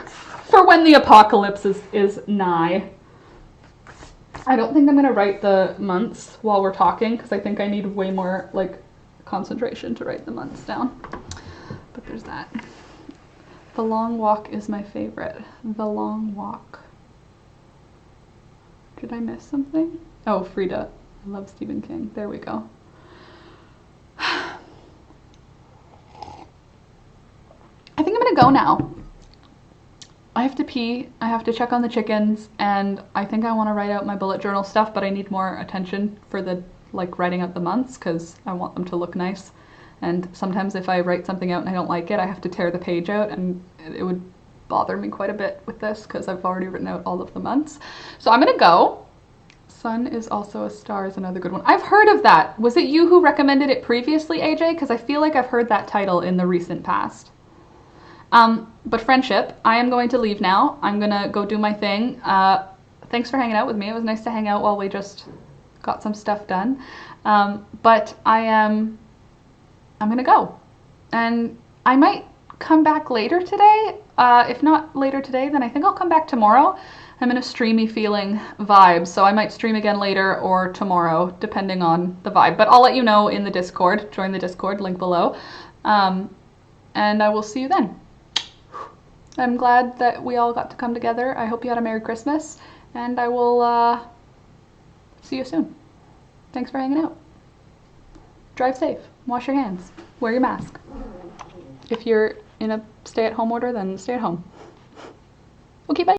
when the apocalypse is nigh. I don't think I'm gonna write the months while we're talking because I think I need way more like concentration to write the months down. But there's that. The Long Walk is my favorite. The Long Walk. Did I miss something? Oh, Frida. I love Stephen King. There we go. I think I'm gonna go now. I have to pee, I have to check on the chickens, and I think I want to write out my bullet journal stuff, but I need more attention for the, like, writing out the months, because I want them to look nice. And sometimes if I write something out and I don't like it, I have to tear the page out, and it would bother me quite a bit with this because I've already written out all of the months. So I'm gonna go. Sun is also a star is another good one. I've heard of that. Was it you who recommended it previously, AJ? Because I feel like I've heard that title in the recent past. But friendship, I am going to leave now. I'm gonna go do my thing. Thanks for hanging out with me. It was nice to hang out while we just got some stuff done. But I'm gonna go. And I might come back later today. If not later today, then I think I'll come back tomorrow. I'm in a streamy feeling vibe, so I might stream again later or tomorrow, depending on the vibe. But I'll let you know in the Discord. Join the Discord, link below. And I will see you then. I'm glad that we all got to come together. I hope you had a Merry Christmas, and I will see you soon. Thanks for hanging out. Drive safe. Wash your hands. Wear your mask. If you're in a stay-at-home order, then stay at home. Okay, bye.